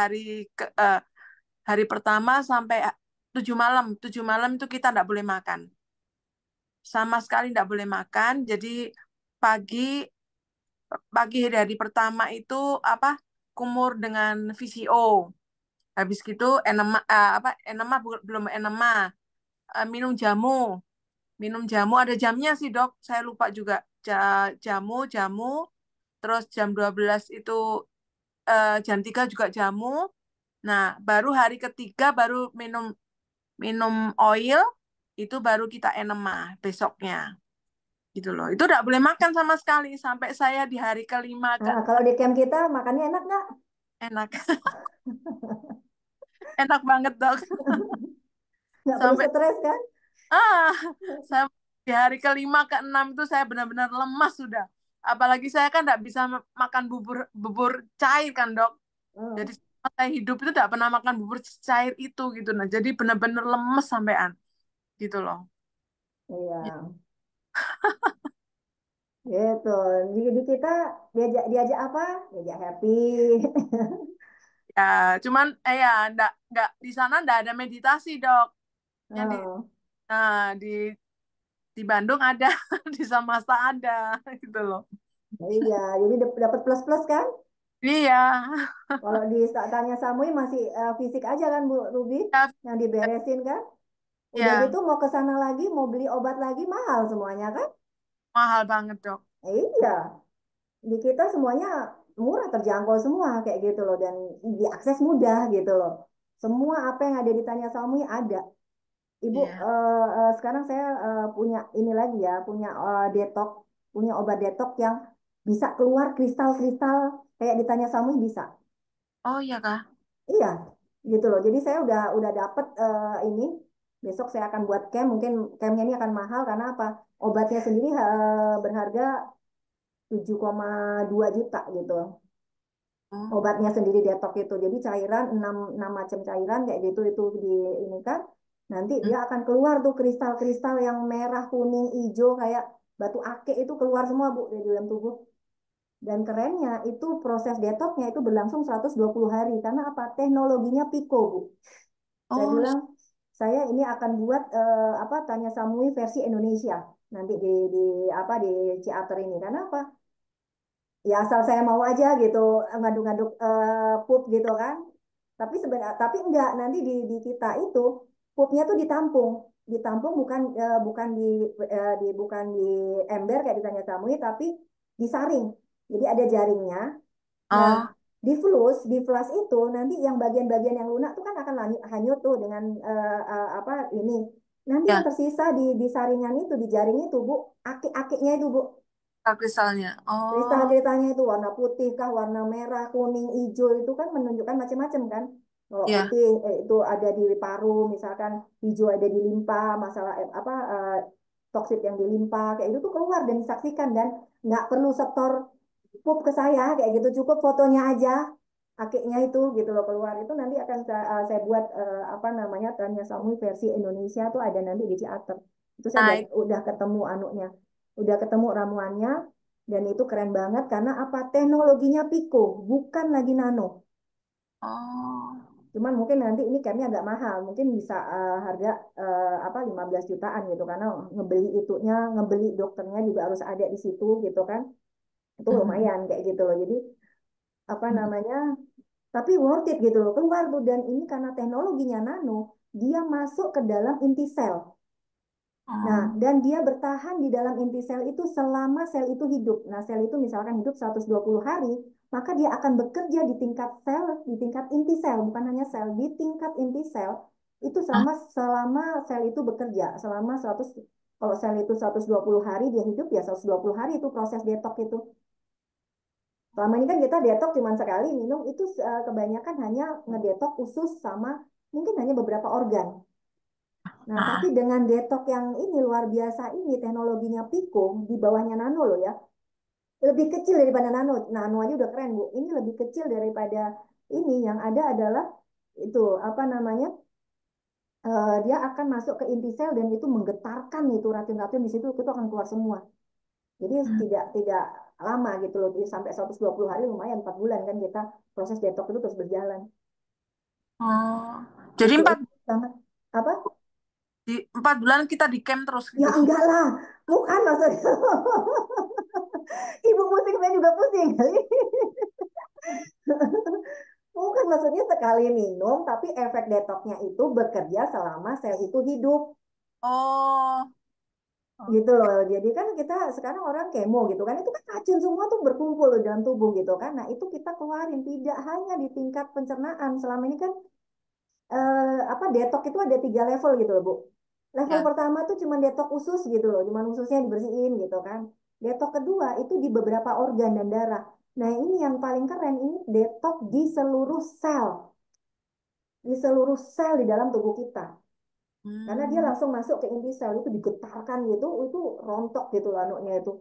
Speaker 8: 7 malam, 7 malam itu kita tidak boleh makan, sama sekali tidak boleh makan. Jadi pagi pagi hari pertama itu kumur dengan VCO. Habis gitu enema belum enema, minum jamu. Minum jamu ada jamnya sih, Dok. Saya lupa juga. Jamu, terus jam 12 itu jam 3 juga jamu. Nah, baru hari ketiga baru minum minum oil, itu baru kita enema besoknya. Gitu loh. Itu tidak boleh makan sama sekali sampai saya di hari kelima ke
Speaker 1: Nah, kalau di camp kita makannya enak nggak?
Speaker 8: enak. Enak banget, Dok.
Speaker 1: Nggak perlu
Speaker 8: Sampai
Speaker 1: stres kan?
Speaker 8: ah saya di hari kelima ke enam itu saya benar-benar lemas sudah. Apalagi saya kan tidak bisa makan bubur bubur cair kan, Dok. Jadi
Speaker 1: Hmm,
Speaker 8: selama saya hidup itu tidak pernah makan bubur cair itu gitu. Nah, jadi benar-benar lemes sampean gitu loh.
Speaker 1: iya, gitu. Di kita diajak diajak apa? Diajak happy.
Speaker 8: Ya, cuman ya enggak di sana enggak ada meditasi, Dok. Yang
Speaker 1: Oh,
Speaker 8: di di Bandung ada, di Samasta ada gitu loh.
Speaker 1: iya, jadi dapat plus-plus kan?
Speaker 8: Iya.
Speaker 1: Kalau di Tanya Samui masih fisik aja kan Bu Ruby
Speaker 8: Ya,
Speaker 1: yang diberesin kan? Udah
Speaker 8: ya,
Speaker 1: gitu mau ke sana lagi, mau beli obat lagi mahal semuanya kan?
Speaker 8: mahal banget, Dok.
Speaker 1: Iya, di kita semuanya murah terjangkau semua kayak gitu loh dan diakses mudah gitu loh. Semua apa yang ada di Tanya Samui ada. Ibu,
Speaker 8: Iya.
Speaker 1: sekarang saya punya ini lagi ya, punya detok, punya obat detok yang bisa keluar kristal-kristal kayak di Tanya Samui bisa.
Speaker 8: Oh iya, Kak.
Speaker 1: Iya, gitu loh. Jadi saya udah dapet ini. Besok saya akan buat camp. Mungkin campnya ini akan mahal karena apa? Obatnya sendiri berharga 7,2 juta gitu.
Speaker 8: Oh.
Speaker 1: Obatnya sendiri detok itu. Jadi cairan 6 macam cairan kayak gitu itu di ini kan. Nanti
Speaker 8: Hmm.
Speaker 1: dia akan keluar tuh kristal-kristal yang merah, kuning, hijau kayak batu akik itu keluar semua Bu dari dalam tubuh. Dan kerennya itu proses detoknya itu berlangsung 120 hari karena apa? Teknologinya Pico, Bu. Saya
Speaker 8: Oh,
Speaker 1: bilang saya ini akan buat Tanya Samui versi Indonesia nanti di di Ciater ini. Karena apa? Ya asal saya mau aja gitu ngaduk-ngaduk pup gitu kan. Tapi enggak nanti di kita itu pupnya tuh ditampung bukan di ember kayak di Tanya Samui tapi disaring. Jadi ada jaringnya. Nah,
Speaker 8: oh,
Speaker 1: di flash itu nanti yang bagian-bagian yang lunak tuh kan akan hanyut tuh dengan ini. Nanti yang
Speaker 8: ya,
Speaker 1: tersisa di saringan itu, di jaring itu, Bu, akik-akiknya itu, Bu.
Speaker 8: kristalnya. Oh,
Speaker 1: Kristal-kristalnya itu warna putih kah, warna merah, kuning, hijau itu kan menunjukkan macam-macam kan. Kalau
Speaker 8: ya.
Speaker 1: putih itu ada di paru, misalkan hijau ada di limpa, masalah toksit yang di limpa kayak itu tuh keluar dan disaksikan dan nggak perlu setor cukup ke saya kayak gitu, cukup fotonya aja akiknya itu gitu loh keluar. Itu nanti akan saya buat apa namanya Tanya Samui versi Indonesia tuh ada nanti di Ciater. Itu saya
Speaker 8: Nah,
Speaker 1: udah ketemu anunya, udah ketemu ramuannya, dan itu keren banget karena apa, teknologinya Pico bukan lagi nano.
Speaker 8: oh,
Speaker 1: Cuman mungkin nanti ini camnya agak mahal, mungkin bisa harga apa 15 jutaan gitu karena ngebeli itunya, ngebeli dokternya juga harus ada di situ gitu kan. Itu lumayan kayak gitu loh. Jadi apa namanya? Tapi worth it gitu loh. Keluar tuh, dan ini karena teknologinya nano, dia masuk ke dalam inti sel. Nah, dan dia bertahan di dalam inti sel itu selama sel itu hidup. Nah, sel itu misalkan hidup 120 hari, maka dia akan bekerja di tingkat sel, di tingkat inti sel, bukan hanya sel, di tingkat inti sel itu selama sel itu bekerja, selama 100, kalau sel itu 120 hari dia hidup, ya 120 hari itu proses detok itu. Selama ini kan kita detok cuma sekali minum, itu kebanyakan hanya ngedetok usus sama mungkin hanya beberapa organ. Nah, tapi dengan detok yang ini luar biasa ini, teknologinya Pico, di bawahnya nano loh ya. Lebih kecil daripada nano. Nano aja udah keren, Bu. Ini lebih kecil daripada ini. Yang ada adalah itu apa namanya? Dia akan masuk ke inti sel dan itu menggetarkan itu racun-racun di situ itu akan keluar semua. Jadi tidak lama gitu loh. Jadi sampai 120 hari lumayan 4 bulan kan kita proses detok itu terus berjalan.
Speaker 8: oh. Jadi
Speaker 1: Itu
Speaker 8: 4
Speaker 1: sangat apa?
Speaker 8: di 4 bulan kita di camp terus
Speaker 1: Ya
Speaker 8: gitu.
Speaker 1: enggak lah, bukan maksudnya. Ibu pusing, saya juga pusing kali. Bukan maksudnya sekali minum, tapi efek detoknya itu bekerja selama sel itu hidup.
Speaker 8: Oh,
Speaker 1: Gitu loh. Jadi kan kita sekarang orang kemo gitu kan, itu kan racun semua tuh berkumpul di dalam tubuh gitu kan. Nah itu kita keluarin, tidak hanya di tingkat pencernaan. Selama ini kan apa detok itu ada 3 level gitu loh Bu. Level
Speaker 8: ya.
Speaker 1: pertama tuh cuma detok usus gitu loh, cuma ususnya dibersihin gitu kan. Detok kedua itu di beberapa organ dan darah. Nah ini yang paling keren, ini detok di seluruh sel, di seluruh sel di dalam tubuh kita. Karena dia langsung masuk ke inti sel, itu digetarkan gitu, itu rontok gitu lanuknya itu.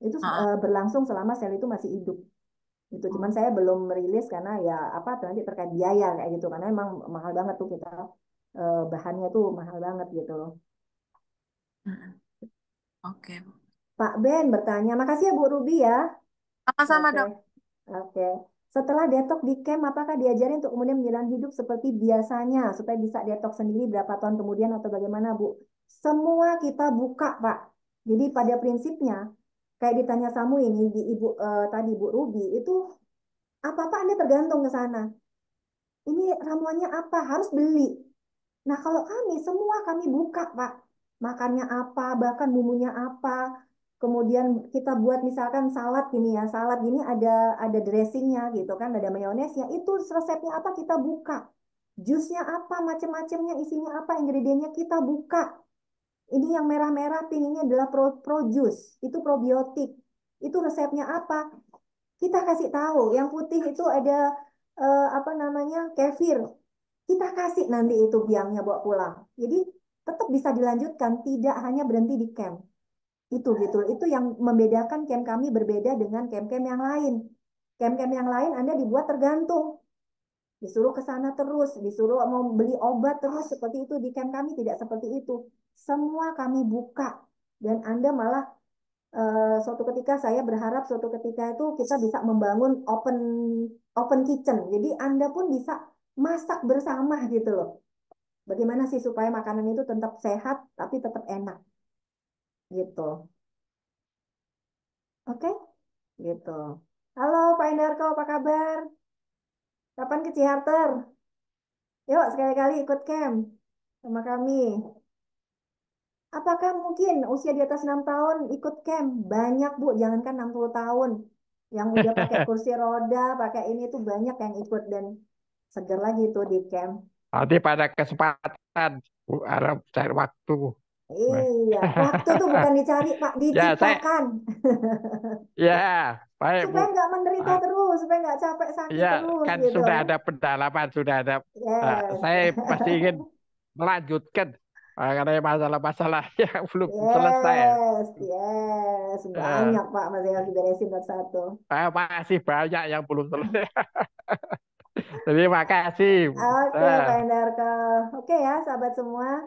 Speaker 1: Itu berlangsung selama sel itu masih hidup. Itu cuman saya belum merilis karena ya apa nanti terkait biaya kayak gitu karena emang mahal banget tuh kita bahannya tuh mahal banget gitu loh.
Speaker 8: Oke.
Speaker 1: Pak Ben bertanya, makasih ya Bu Ruby ya.
Speaker 8: Sama-sama
Speaker 1: Oke,
Speaker 8: dok.
Speaker 1: oke. Setelah detok di camp, apakah diajarin untuk kemudian menjalani hidup seperti biasanya supaya bisa detok sendiri berapa tahun kemudian atau bagaimana Bu? Semua kita buka Pak. Jadi pada prinsipnya kayak ditanya Samu ini di Ibu tadi Bu Ruby itu apa-apa Anda tergantung ke sana. Ini ramuannya apa? Harus beli. Nah, kalau kami semua kami buka, Pak. Makannya apa, bahkan bumbunya apa. Kemudian kita buat misalkan salad gini ya, salad gini ada dressingnya gitu kan, ada mayonesnya. Itu resepnya apa kita buka. Jusnya apa, macam-macamnya, isinya apa, ingredientnya kita buka. Ini yang merah-merah, pink ini adalah pro juice, itu probiotik. Itu resepnya apa? Kita kasih tahu. Yang putih itu ada apa namanya kefir, kita kasih nanti itu biangnya bawa pulang. Jadi tetap bisa dilanjutkan, tidak hanya berhenti di camp. Itu gitu. Itu yang membedakan camp kami berbeda dengan camp-camp yang lain. Camp-camp yang lain Anda dibuat tergantung. Disuruh ke sana terus, disuruh mau beli obat terus seperti itu. Di camp kami tidak seperti itu. Semua kami buka. Dan Anda malah suatu ketika saya berharap suatu ketika itu kita bisa membangun open kitchen. Jadi Anda pun bisa masak bersama gitu loh. Bagaimana sih supaya makanan itu tetap sehat tapi tetap enak gitu. Oke? Gitu. Halo Pak Endarko, apa kabar? Kapan ke Ciharter? Yuk sekali-kali ikut camp sama kami. Apakah mungkin usia di atas 6 tahun ikut camp? Banyak Bu, jangankan 60 tahun. Yang udah pakai kursi roda, pakai ini tuh banyak yang ikut dan seger lagi tuh di camp.
Speaker 9: Nanti pada kesempatan, Bu, harap cari waktu.
Speaker 1: Iya, waktu tuh bukan dicari Pak,
Speaker 9: Ya,
Speaker 1: diciptakan.
Speaker 9: baik Bu.
Speaker 1: Supaya nggak menderita terus, supaya nggak capek sakit
Speaker 9: Ya,
Speaker 1: terus
Speaker 9: kan
Speaker 1: gitu.
Speaker 9: sudah ada pendalaman, sudah ada.
Speaker 1: Yes.
Speaker 9: Saya pasti ingin melanjutkan Karena masalah-masalah yang belum selesai.
Speaker 1: Yes, yes.
Speaker 9: Eh,
Speaker 1: Banyak Pak, masih harus diberesin satu-satu.
Speaker 9: Masih banyak yang belum selesai. Terima kasih, Bu
Speaker 1: Oke, Pak
Speaker 9: Sinta.
Speaker 1: Endarko. Oke ya, sahabat semua.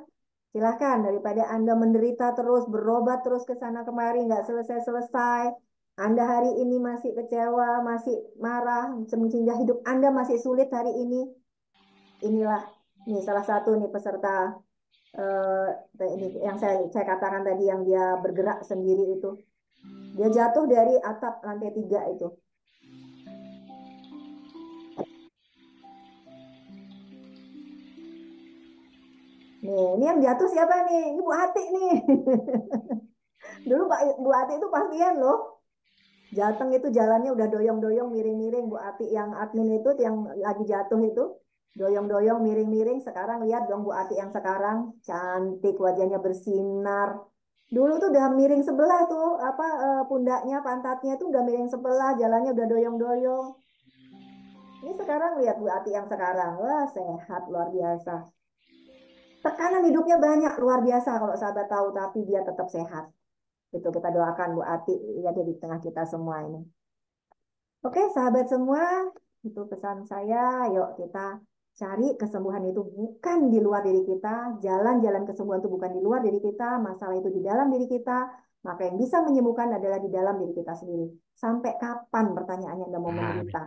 Speaker 1: Silahkan, daripada Anda menderita terus, berobat terus ke sana kemari, nggak selesai-selesai. Anda hari ini masih kecewa, masih marah, sehingga hidup Anda masih sulit hari ini. Inilah, nih salah satu nih peserta ini yang saya katakan tadi yang dia bergerak sendiri itu. Dia jatuh dari atap lantai 3 itu. Nih, ini yang jatuh siapa nih? Ini Bu Ati nih. Dulu Bu Ati itu pasien loh. Jateng itu jalannya udah doyong-doyong, miring-miring. Bu Ati yang admin itu, yang lagi jatuh itu, doyong-doyong, miring-miring. Sekarang lihat dong Bu Ati yang sekarang, cantik, wajahnya bersinar. Dulu tuh udah miring sebelah tuh, apa pundaknya, pantatnya tuh udah miring sebelah, jalannya udah doyong-doyong. Ini sekarang lihat Bu Ati yang sekarang, wah sehat luar biasa. Tekanan hidupnya banyak luar biasa kalau sahabat tahu, tapi dia tetap sehat. Itu kita doakan Bu Ati ada di tengah kita semua ini. Oke, sahabat semua, itu pesan saya. Yuk kita cari kesembuhan itu bukan di luar diri kita. Jalan-jalan kesembuhan itu bukan di luar diri kita. Masalah itu di dalam diri kita. Maka yang bisa menyembuhkan adalah di dalam diri kita sendiri. Sampai kapan pertanyaannya Anda mau menderita?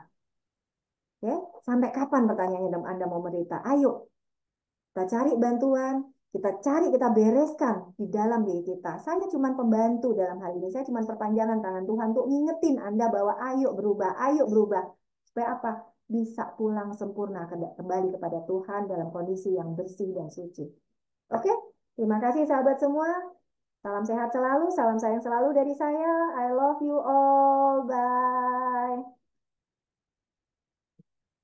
Speaker 1: Oke, sampai kapan pertanyaannya Anda mau menderita? Ayo, kita cari bantuan, kita bereskan di dalam diri kita. Saya cuma pembantu dalam hal ini. Saya cuma perpanjangan tangan Tuhan untuk ngingetin Anda bahwa ayo berubah, ayo berubah. Supaya apa? Bisa pulang sempurna kembali kepada Tuhan dalam kondisi yang bersih dan suci. Oke, terima kasih sahabat semua. Salam sehat selalu, salam sayang selalu dari saya. I love you all. Bye.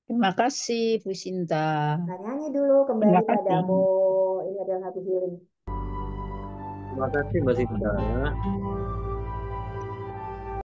Speaker 10: Terima kasih, Bu Sinta.
Speaker 1: Nah, nyanyi dulu
Speaker 10: Terima
Speaker 1: kembali
Speaker 10: kasih.
Speaker 1: padamu. Ini adalah lagu healing.
Speaker 2: Terima kasih Mbak Sinta.